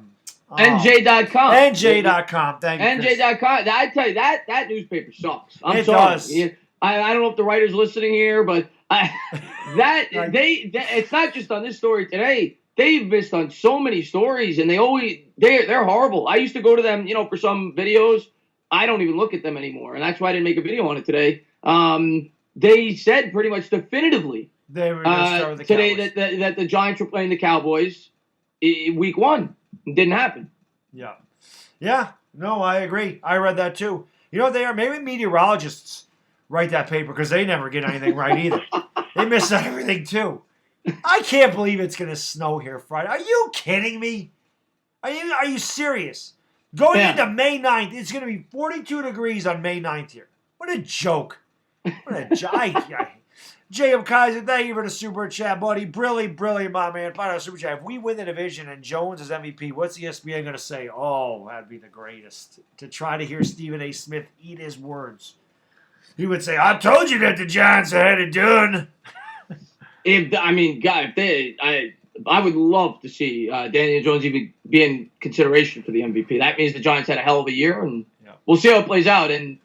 NJ.com. NJ.com, thank you. NJ.com. I tell you, that newspaper sucks. I'm sorry. Does. I don't know if the writer's listening here, but it's not just on this story today. They've missed on so many stories, and they're horrible. I used to go to them, for some videos. I don't even look at them anymore, and that's why I didn't make a video on it today. They said pretty much definitively they were going to start with the today Cowboys. that the Giants were playing the Cowboys week 1. It didn't happen. Yeah. Yeah. No, I agree. I read that too. You know what they are? Maybe meteorologists write that paper because they never get anything right either. They miss on everything too. I can't believe it's going to snow here Friday. Are you kidding me? Are you serious? Going into May 9th, it's going to be 42 degrees on May 9th here. What a joke. What a joke. Jacob Kaiser, thank you for the super chat, buddy. Brilliant, my man. $5 super chat. If we win the division and Jones is MVP, what's ESPN going to say? Oh, that'd be the greatest. To try to hear Stephen A. Smith eat his words. He would say, I told you that the Giants had it done. I would love to see Daniel Jones even be in consideration for the MVP. That means the Giants had a hell of a year, and we'll see how it plays out. And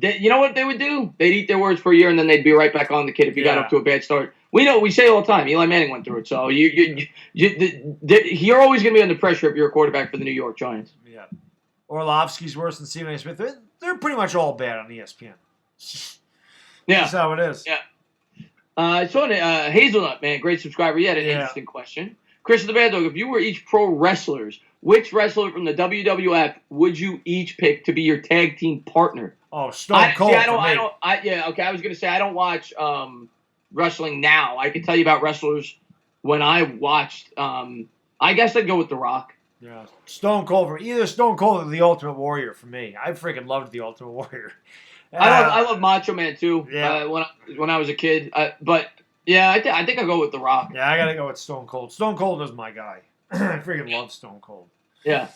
you know what they would do? They'd eat their words for a year, and then they'd be right back on the kid if he got up to a bad start. We say all the time. Eli Manning went through it, so you're always going to be under pressure if you're a quarterback for the New York Giants. Yeah, Orlovsky's worse than Stephen A. Smith. They're pretty much all bad on ESPN. Yeah, that's how it is. Yeah. I saw Hazelnut, man, great subscriber. He had an interesting question. Chris the Baddog, if you were each pro wrestlers, which wrestler from the WWF would you each pick to be your tag team partner? Oh, Stone Cold. I was gonna say I don't watch wrestling now. I can tell you about wrestlers when I watched. I guess I'd go with The Rock. Yeah, Stone Cold either Stone Cold or the Ultimate Warrior for me. I freaking loved the Ultimate Warrior. I love Macho Man too. Yeah. When I was a kid, but yeah, I think I'll go with The Rock. Yeah, I gotta go with Stone Cold. Stone Cold is my guy. I freaking love Stone Cold. Yeah.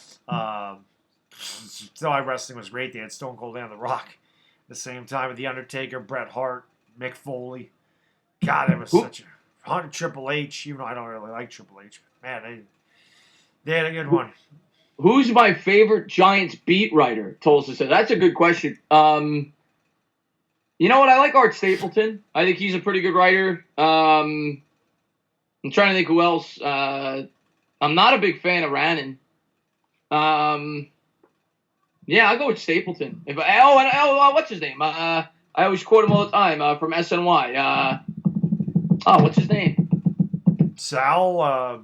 So wrestling was great. They had Stone Cold and The Rock at the same time with The Undertaker, Bret Hart, Mick Foley. God, it was such a Triple H. Even though I don't really like Triple H, man, they had a good one. Who's my favorite Giants beat writer? Tulsa said. That's a good question. You know what? I like Art Stapleton. I think he's a pretty good writer. I'm trying to think who else. I'm not a big fan of Rannon. Yeah, I'll go with Stapleton. What's his name? I always quote him all the time from SNY. What's his name? Sal.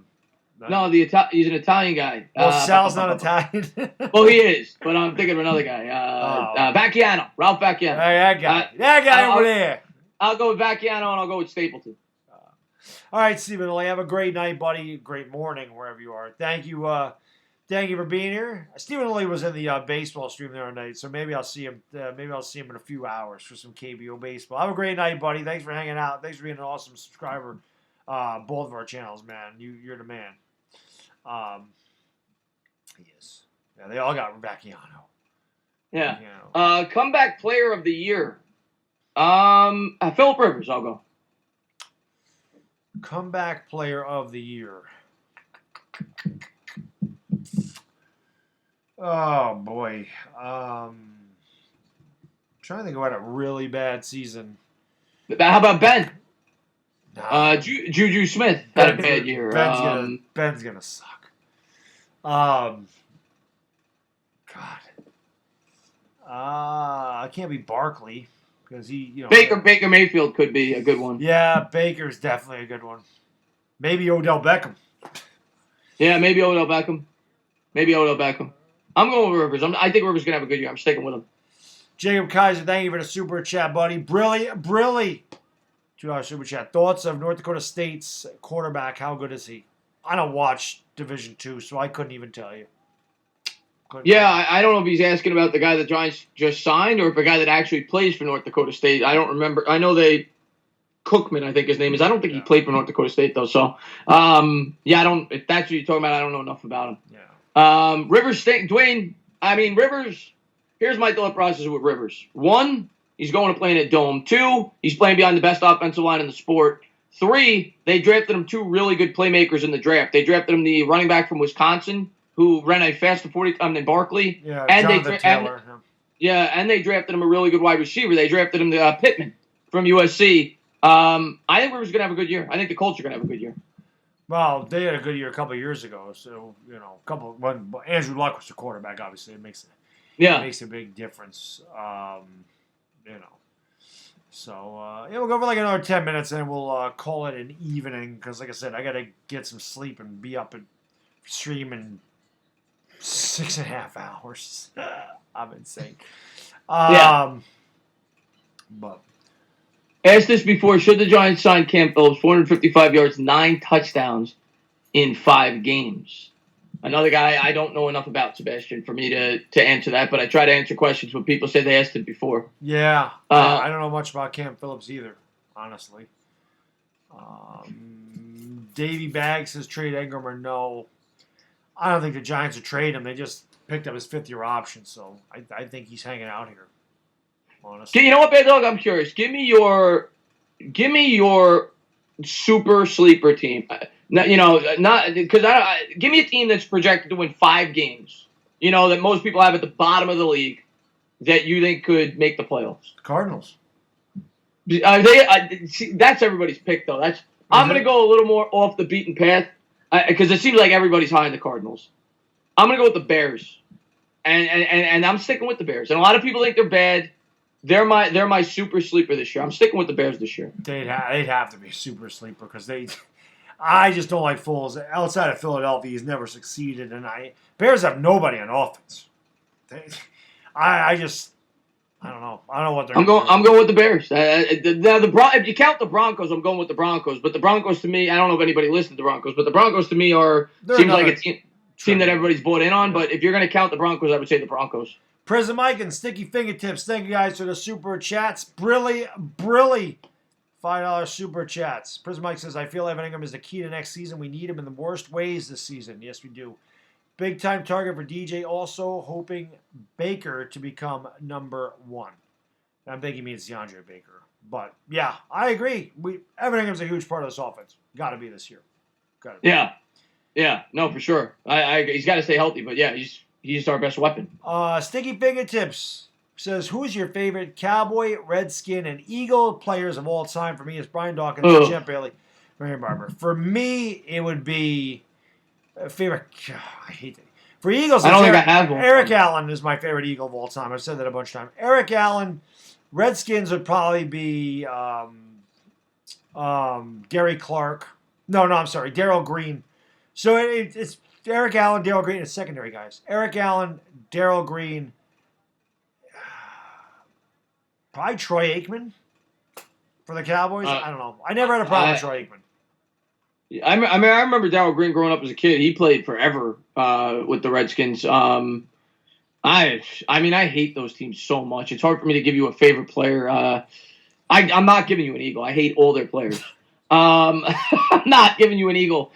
No, he's an Italian guy. Well, Sal's not Italian. Well, he is, but I'm thinking of another guy. Vacchiano, Ralph Vacchiano. That guy over there. I'll go with Vacchiano, and I'll go with Stapleton. All right, Stephen Lee, have a great night, buddy. Great morning, wherever you are. Thank you for being here. Stephen Lee was in the baseball stream the other night, so maybe I'll see him. Maybe I'll see him in a few hours for some KBO baseball. Have a great night, buddy. Thanks for hanging out. Thanks for being an awesome subscriber. Both of our channels, man. You're the man. He is. Yeah, they all got Vacchiano. Yeah. You know. Comeback player of the year. Phillip Rivers, I'll go. Comeback player of the year. Oh boy. Trying to think about a really bad season. How about Ben? Nah, Juju Smith had a bad year. Ben's gonna suck. God. I can't be Barkley because he, Baker Mayfield could be a good one. Yeah, Baker's definitely a good one. Maybe Odell Beckham. Yeah, maybe Odell Beckham. I'm going with Rivers. I think Rivers gonna have a good year. I'm sticking with him. Jacob Kaiser, thank you for the super chat, buddy. Brilliant. $2 super chat. Thoughts of North Dakota State's quarterback? How good is he? I don't watch Division II, so I couldn't even tell you. I don't know if he's asking about the guy the Giants just signed or if a guy that actually plays for North Dakota State. I don't remember. I know Cookman, I think his name is. I don't think he played for North Dakota State, though. So, if that's what you're talking about, I don't know enough about him. Yeah. Rivers, Dwayne, Rivers, here's my thought process with Rivers. 1, he's going to play in a dome. 2, he's playing behind the best offensive line in the sport. 3, they drafted him 2 really good playmakers in the draft. They drafted him the running back from Wisconsin, who ran a faster 40 time than Barkley. Yeah, and Taylor. And they drafted him a really good wide receiver. They drafted him Pittman from USC. I think Rivers going to have a good year. I think the Colts are going to have a good year. Well, they had a good year a couple of years ago. So, when Andrew Luck was the quarterback, obviously, it makes a big difference. So, we'll go for like another 10 minutes and we'll call it an evening because, like I said, I got to get some sleep and be up and streaming 6.5 hours. I'm insane. But asked this before. Should the Giants sign Cam Phillips? 455 yards, 9 touchdowns in 5 games. Another guy I don't know enough about, Sebastian, for me to answer that. But I try to answer questions when people say they asked it before. Yeah, I don't know much about Cam Phillips either, honestly. Davey Baggs says trade Ingram or no. I don't think the Giants would trade him. They just picked up his 5th-year option, so I think he's hanging out here. Honestly. You know what, Baddog? I'm curious. Give me your super sleeper team. Give me a team that's projected to win 5 games. That most people have at the bottom of the league that you think could make the playoffs. Cardinals. That's everybody's pick, though. I'm going to go a little more off the beaten path because it seems like everybody's high on the Cardinals. I'm going to go with the Bears, and I'm sticking with the Bears. And a lot of people think they're bad. They're my super sleeper this year. I'm sticking with the Bears this year. They'd have to be super sleeper because I just don't like Foles. Outside of Philadelphia, he's never succeeded, and Bears have nobody on offense. I don't know. I don't know what they're. I'm going with the Bears. If you count the Broncos, I'm going with the Broncos. But the Broncos to me, I don't know if anybody listened to the Broncos, but the Broncos to me seems like a team that everybody's bought in on. But if you're going to count the Broncos, I would say the Broncos. Prison Mike and Sticky Fingertips, thank you guys for the super chats. Brilly, $5 super chats. Prison Mike says, I feel Evan Ingram is the key to next season. We need him in the worst ways this season. Yes, we do. Big time target for DJ, also hoping Baker to become number 1. I'm thinking he means DeAndre Baker. But, yeah, I agree. Evan Ingram's a huge part of this offense. Got to be this year. Yeah, no, for sure. He's got to stay healthy, but, yeah, he's our best weapon. Sticky Fingertips says, who's your favorite Cowboy, Redskin, and Eagle players of all time? For me, it's Brian Dawkins and Champ Bailey, Marion Barber. For me, it would be favorite. I hate it. For Eagles, I don't think I have one. Eric Allen is my favorite Eagle of all time. I've said that a bunch of times. Eric Allen. Redskins would probably be Gary Clark. No, I'm sorry, Darryl Green. So it's Eric Allen, Darryl Green, and secondary guys. Eric Allen, Darryl Green, probably Troy Aikman for the Cowboys. I don't know. I never had a problem with Troy Aikman. I remember Darryl Green growing up as a kid. He played forever with the Redskins. I hate those teams so much. It's hard for me to give you a favorite player. I'm not giving you an Eagle. I hate all their players. I'm not giving you an Eagle.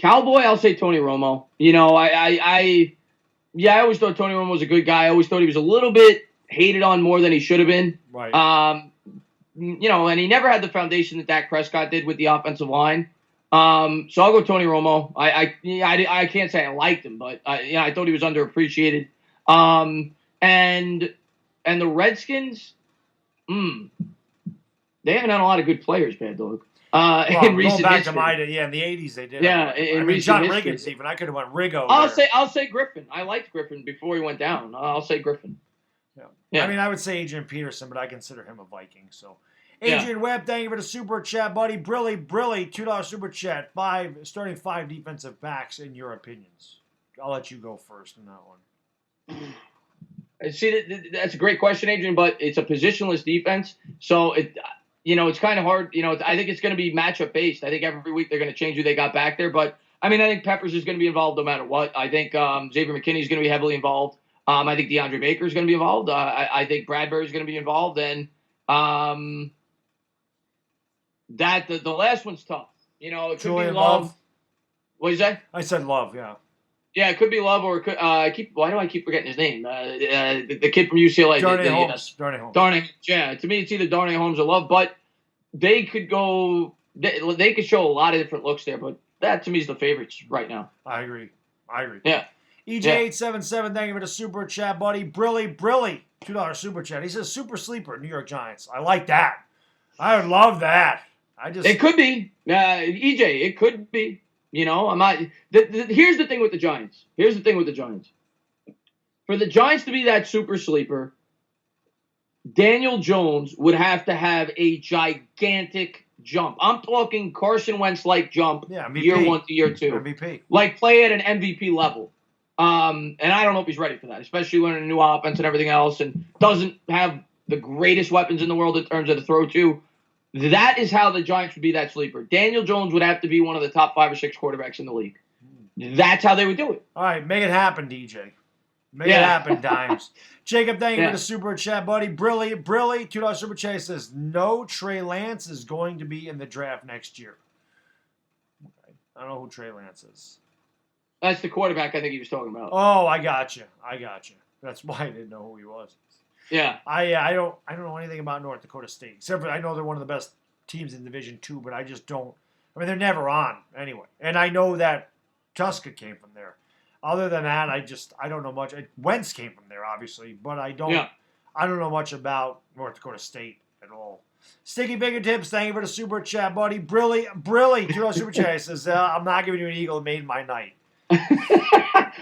Cowboy, I'll say Tony Romo. You know, I always thought Tony Romo was a good guy. I always thought he was a little bit hated on more than he should have been. Right. You know, and he never had the foundation that Dak Prescott did with the offensive line. So I'll go Tony Romo. I can't say I liked him, but I thought he was underappreciated. And the Redskins, they haven't had a lot of good players, Baddog. In recent back history. to in the 80s they did. Yeah, in recent John history. Riggins even. I could have went Riggo. I'll say Griffin. I liked Griffin before he went down. I'll say Griffin. Yeah. I mean, I would say Adrian Peterson, but I consider him a Viking. So, Adrian Webb, thank you for the super chat, buddy. Brilly, $2 super chat. Starting 5 defensive backs in your opinions. I'll let you go first in that one. See, that's a great question, Adrian, but it's a positionless defense, so it's kind of hard. I think it's going to be matchup based. I think every week they're going to change who they got back there, but I mean, I think Peppers is going to be involved no matter what. I think Xavier McKinney is going to be heavily involved. I think DeAndre Baker is going to be involved. I think Bradbury is going to be involved, and the last one's tough. It could Julian be Love. Love. What is that? I said Love, yeah. Yeah, it could be Love, or it could. Why do I keep forgetting his name? The kid from UCLA. Darnay Holmes. Darnay. Yeah, to me, it's either Darnay Holmes or Love, but they could go. They could show a lot of different looks there, but that to me is the favorites right now. I agree. Yeah. EJ877, thank you for the super chat, buddy. Brilly, $2 super chat. He says super sleeper, New York Giants. I like that. I would love that. It could be. EJ, it could be. I'm not. Here's the thing with the Giants. For the Giants to be that super sleeper, Daniel Jones would have to have a gigantic jump. I'm talking Carson Wentz-like jump, year 1 to year 2. MVP. Like play at an MVP level. And I don't know if he's ready for that, especially learning a new offense and everything else, and doesn't have the greatest weapons in the world in terms of the throw to. That is how the Giants would be that sleeper. Daniel Jones would have to be one of the top 5 or 6 quarterbacks in the league. That's how they would do it. All right, make it happen, DJ. Make it happen, Dimes. Jacob, thank you for the super chat, buddy. Brilly, $2 super chat. He says, no, Trey Lance is going to be in the draft next year. Okay. I don't know who Trey Lance is. That's the quarterback I think he was talking about. Oh, I got you. That's why I didn't know who he was. Yeah. I don't know anything about North Dakota State, except for I know they're one of the best teams in Division II, but I just don't. I mean, they're never on anyway. And I know that Tuska came from there. Other than that, I don't know much. Wentz came from there, obviously, but I don't know much about North Dakota State at all. Sticky Fingertips, thank you for the super chat, buddy. Brilly, $2 super chat. He says, I'm not giving you an eagle. It made my night.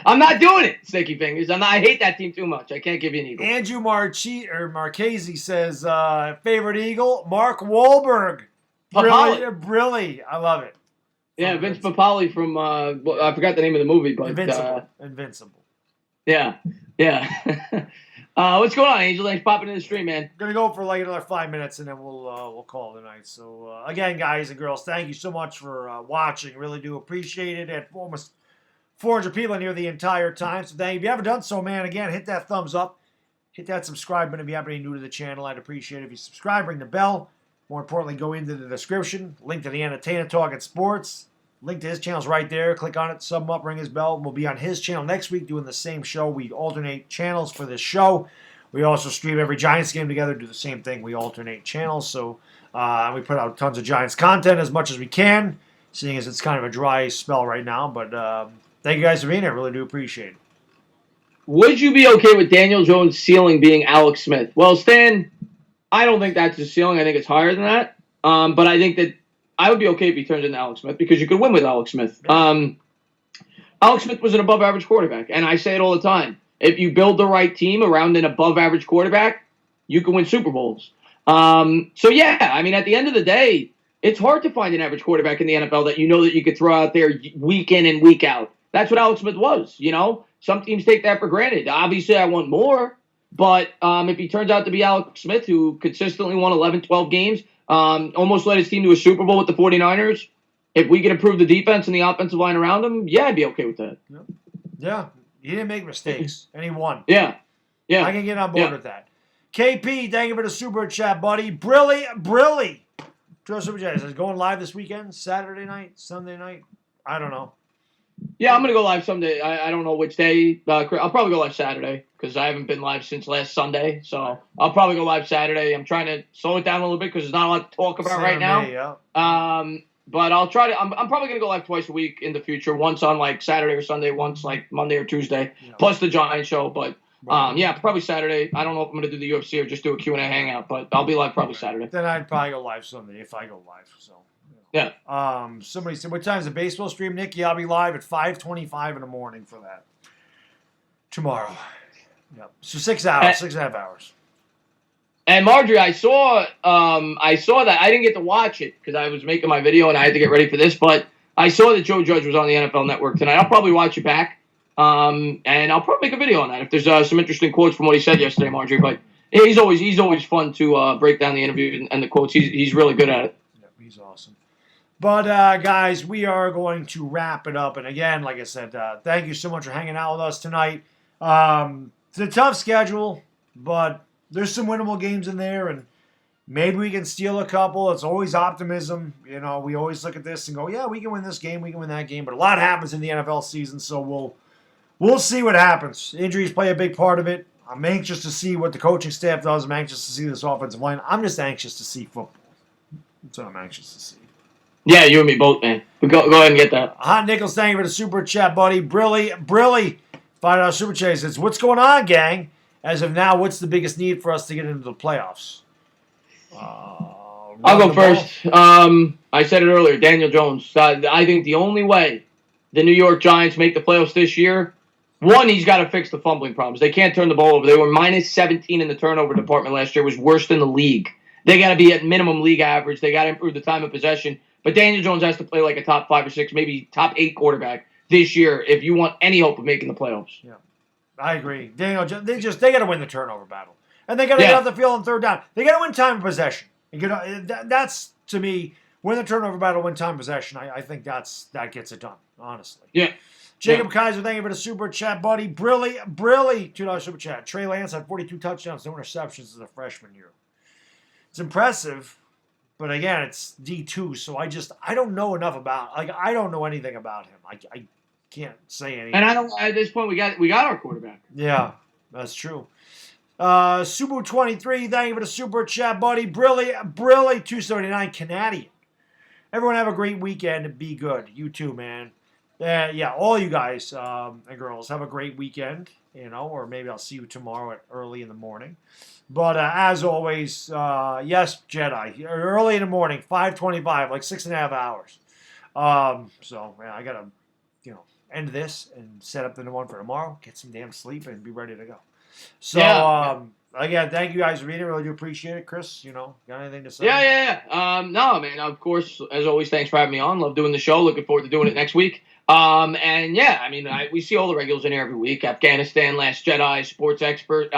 I'm not doing it, Sticky Fingers. I hate that team too much. I can't give you an eagle. Andrew Marchese says, favorite eagle, Mark Wahlberg. Brilly. I love it. Yeah, Vince Papali from, I forgot the name of the movie, but. Invincible. Yeah. What's going on, Angel? Thanks for popping in the stream, man. Going to go for like another 5 minutes, and then we'll call it a night. So, again, guys and girls, thank you so much for watching. Really do appreciate it. At almost 400 people in here the entire time. So thank you. If you haven't done so, man, again, hit that thumbs up. Hit that subscribe button if you happen to be new to the channel. I'd appreciate it if you subscribe, ring the bell. More importantly, go into the description. Link to the Up Tainah Talkin Sports. Link to his channel's right there. Click on it, sub him up, ring his bell. We'll be on his channel next week doing the same show. We alternate channels for this show. We also stream every Giants game together, do the same thing. We alternate channels. So we put out tons of Giants content as much as we can, seeing as it's kind of a dry spell right now. But thank you guys for being here. Really do appreciate it. Would you be okay with Daniel Jones' ceiling being Alex Smith? Well, Stan, I don't think that's his ceiling. I think it's higher than that. But I think that I would be okay if he turns into Alex Smith because you could win with Alex Smith. Alex Smith was an above-average quarterback, and I say it all the time. If you build the right team around an above-average quarterback, you can win Super Bowls. So, yeah, I mean, at the end of the day, it's hard to find an average quarterback in the NFL that that you could throw out there week in and week out. That's what Alex Smith was, Some teams take that for granted. Obviously, I want more, but if he turns out to be Alex Smith, who consistently won 11, 12 games, almost led his team to a Super Bowl with the 49ers, if we can improve the defense and the offensive line around him, yeah, I'd be okay with that. Yeah, he didn't make mistakes, and he won. Yeah. I can get on board with that. KP, thank you for the super chat, buddy. Brilly. Super chat says, going live this weekend, Saturday night, Sunday night? I don't know. Yeah, I'm gonna go live someday. I don't know which day. I'll probably go live Saturday because I haven't been live since last Sunday. So I'll probably go live Saturday. I'm trying to slow it down a little bit because there's not a lot to talk about right now. Yeah. But I'll try to. I'm probably gonna go live twice a week in the future. Once on like Saturday or Sunday. Once like Monday or Tuesday. Yeah. Plus the Giant show. But yeah, probably Saturday. I don't know if I'm gonna do the UFC or just do a Q&A hangout. But I'll be live probably Saturday. Then I'd probably go live Sunday if I go live. So. Yeah. Somebody said, what time's the baseball stream, Nick? Yeah, I'll be live at 5:25 in the morning for that. Tomorrow. Yep. So 6 hours, 6.5 hours. And Marjorie, I saw that. I didn't get to watch it because I was making my video and I had to get ready for this, but I saw that Joe Judge was on the NFL Network tonight. I'll probably watch it back. And I'll probably make a video on that if there's some interesting quotes from what he said yesterday, Marjorie. But he's always fun to break down the interview and the quotes. He's really good at it. Yep, he's awesome. But, guys, we are going to wrap it up. And, again, like I said, thank you so much for hanging out with us tonight. It's a tough schedule, but there's some winnable games in there, and maybe we can steal a couple. It's always optimism. You know, we always look at this and go, yeah, we can win this game, we can win that game. But a lot happens in the NFL season, so we'll see what happens. Injuries play a big part of it. I'm anxious to see what the coaching staff does. I'm anxious to see this offensive line. I'm just anxious to see football. That's what I'm anxious to see. Yeah, you and me both, man. But go ahead and get that. Hot Nichols, thank you for the super chat, buddy. Brilly, $5 super chat says, what's going on, gang? As of now, what's the biggest need for us to get into the playoffs? I'll go first. I said it earlier, Daniel Jones. I think the only way the New York Giants make the playoffs this year, one, he's got to fix the fumbling problems. They can't turn the ball over. They were minus 17 in the turnover department last year. It was worse than the league. They got to be at minimum league average. They got to improve the time of possession. But Daniel Jones has to play like a top 5 or 6, maybe top 8 quarterback this year if you want any hope of making the playoffs. Yeah, I agree. Daniel, they got to win the turnover battle, and they got to get off the field on third down. They got to win time of possession. That's to me, win the turnover battle, win time of possession. I think that gets it done. Honestly. Yeah. Jacob Kaiser, thank you for the super chat, buddy. Brilly, $2 super chat. Trey Lance had 42 touchdowns, no interceptions as a freshman year. It's impressive. But again, it's D2, so I don't know enough about. I don't know anything about him. I can't say anything. And at this point we got our quarterback. Yeah, that's true. Subu23, thank you for the super chat, buddy. Brilly, 279 Canadian. Everyone have a great weekend and be good. You too, man. Yeah, all you guys and girls have a great weekend. Or maybe I'll see you tomorrow early in the morning. But as always, yes, Jedi, early in the morning, 5:25, like 6.5 hours. So yeah, I gotta, end this and set up the new one for tomorrow. Get some damn sleep and be ready to go. So again, thank you guys for being here. Really do appreciate it, Chris. Got anything to say? Yeah. No, man. Of course, as always, thanks for having me on. Love doing the show. Looking forward to doing it next week. And yeah, I mean, we see all the regulars in here every week. Afghanistan, Last Jedi, Sports Expert,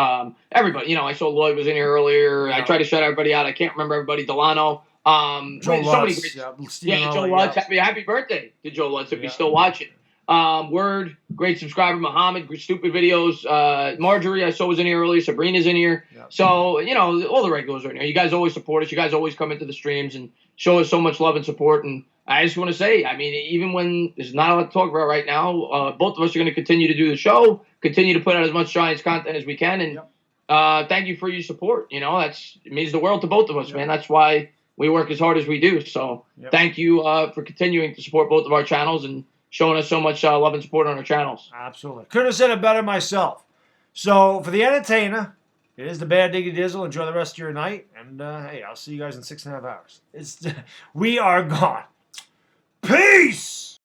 everybody. I saw Lloyd was in here earlier. Yeah. I tried to shout everybody out. I can't remember everybody. Delano. Joe Lutz. Joe Lutz. Happy birthday to Joe Lutz if you're still watching. Word, great subscriber, Muhammad, stupid videos. Marjorie, I saw was in here earlier. Sabrina's in here. Yeah. So, all the regulars are in here. You guys always support us. You guys always come into the streams and show us so much love and support. And I just want to say, I mean, even when there's not a lot to talk about right now, both of us are going to continue to do the show, continue to put out as much Giants content as we can. And thank you for your support. It means the world to both of us, man. That's why we work as hard as we do. So thank you for continuing to support both of our channels and showing us so much love and support on our channels. Absolutely. Couldn't have said it better myself. So for the Up Tainah, it is the Bad Diggy Dizzle. Enjoy the rest of your night. And hey, I'll see you guys in 6.5 hours. We are gone. Peace!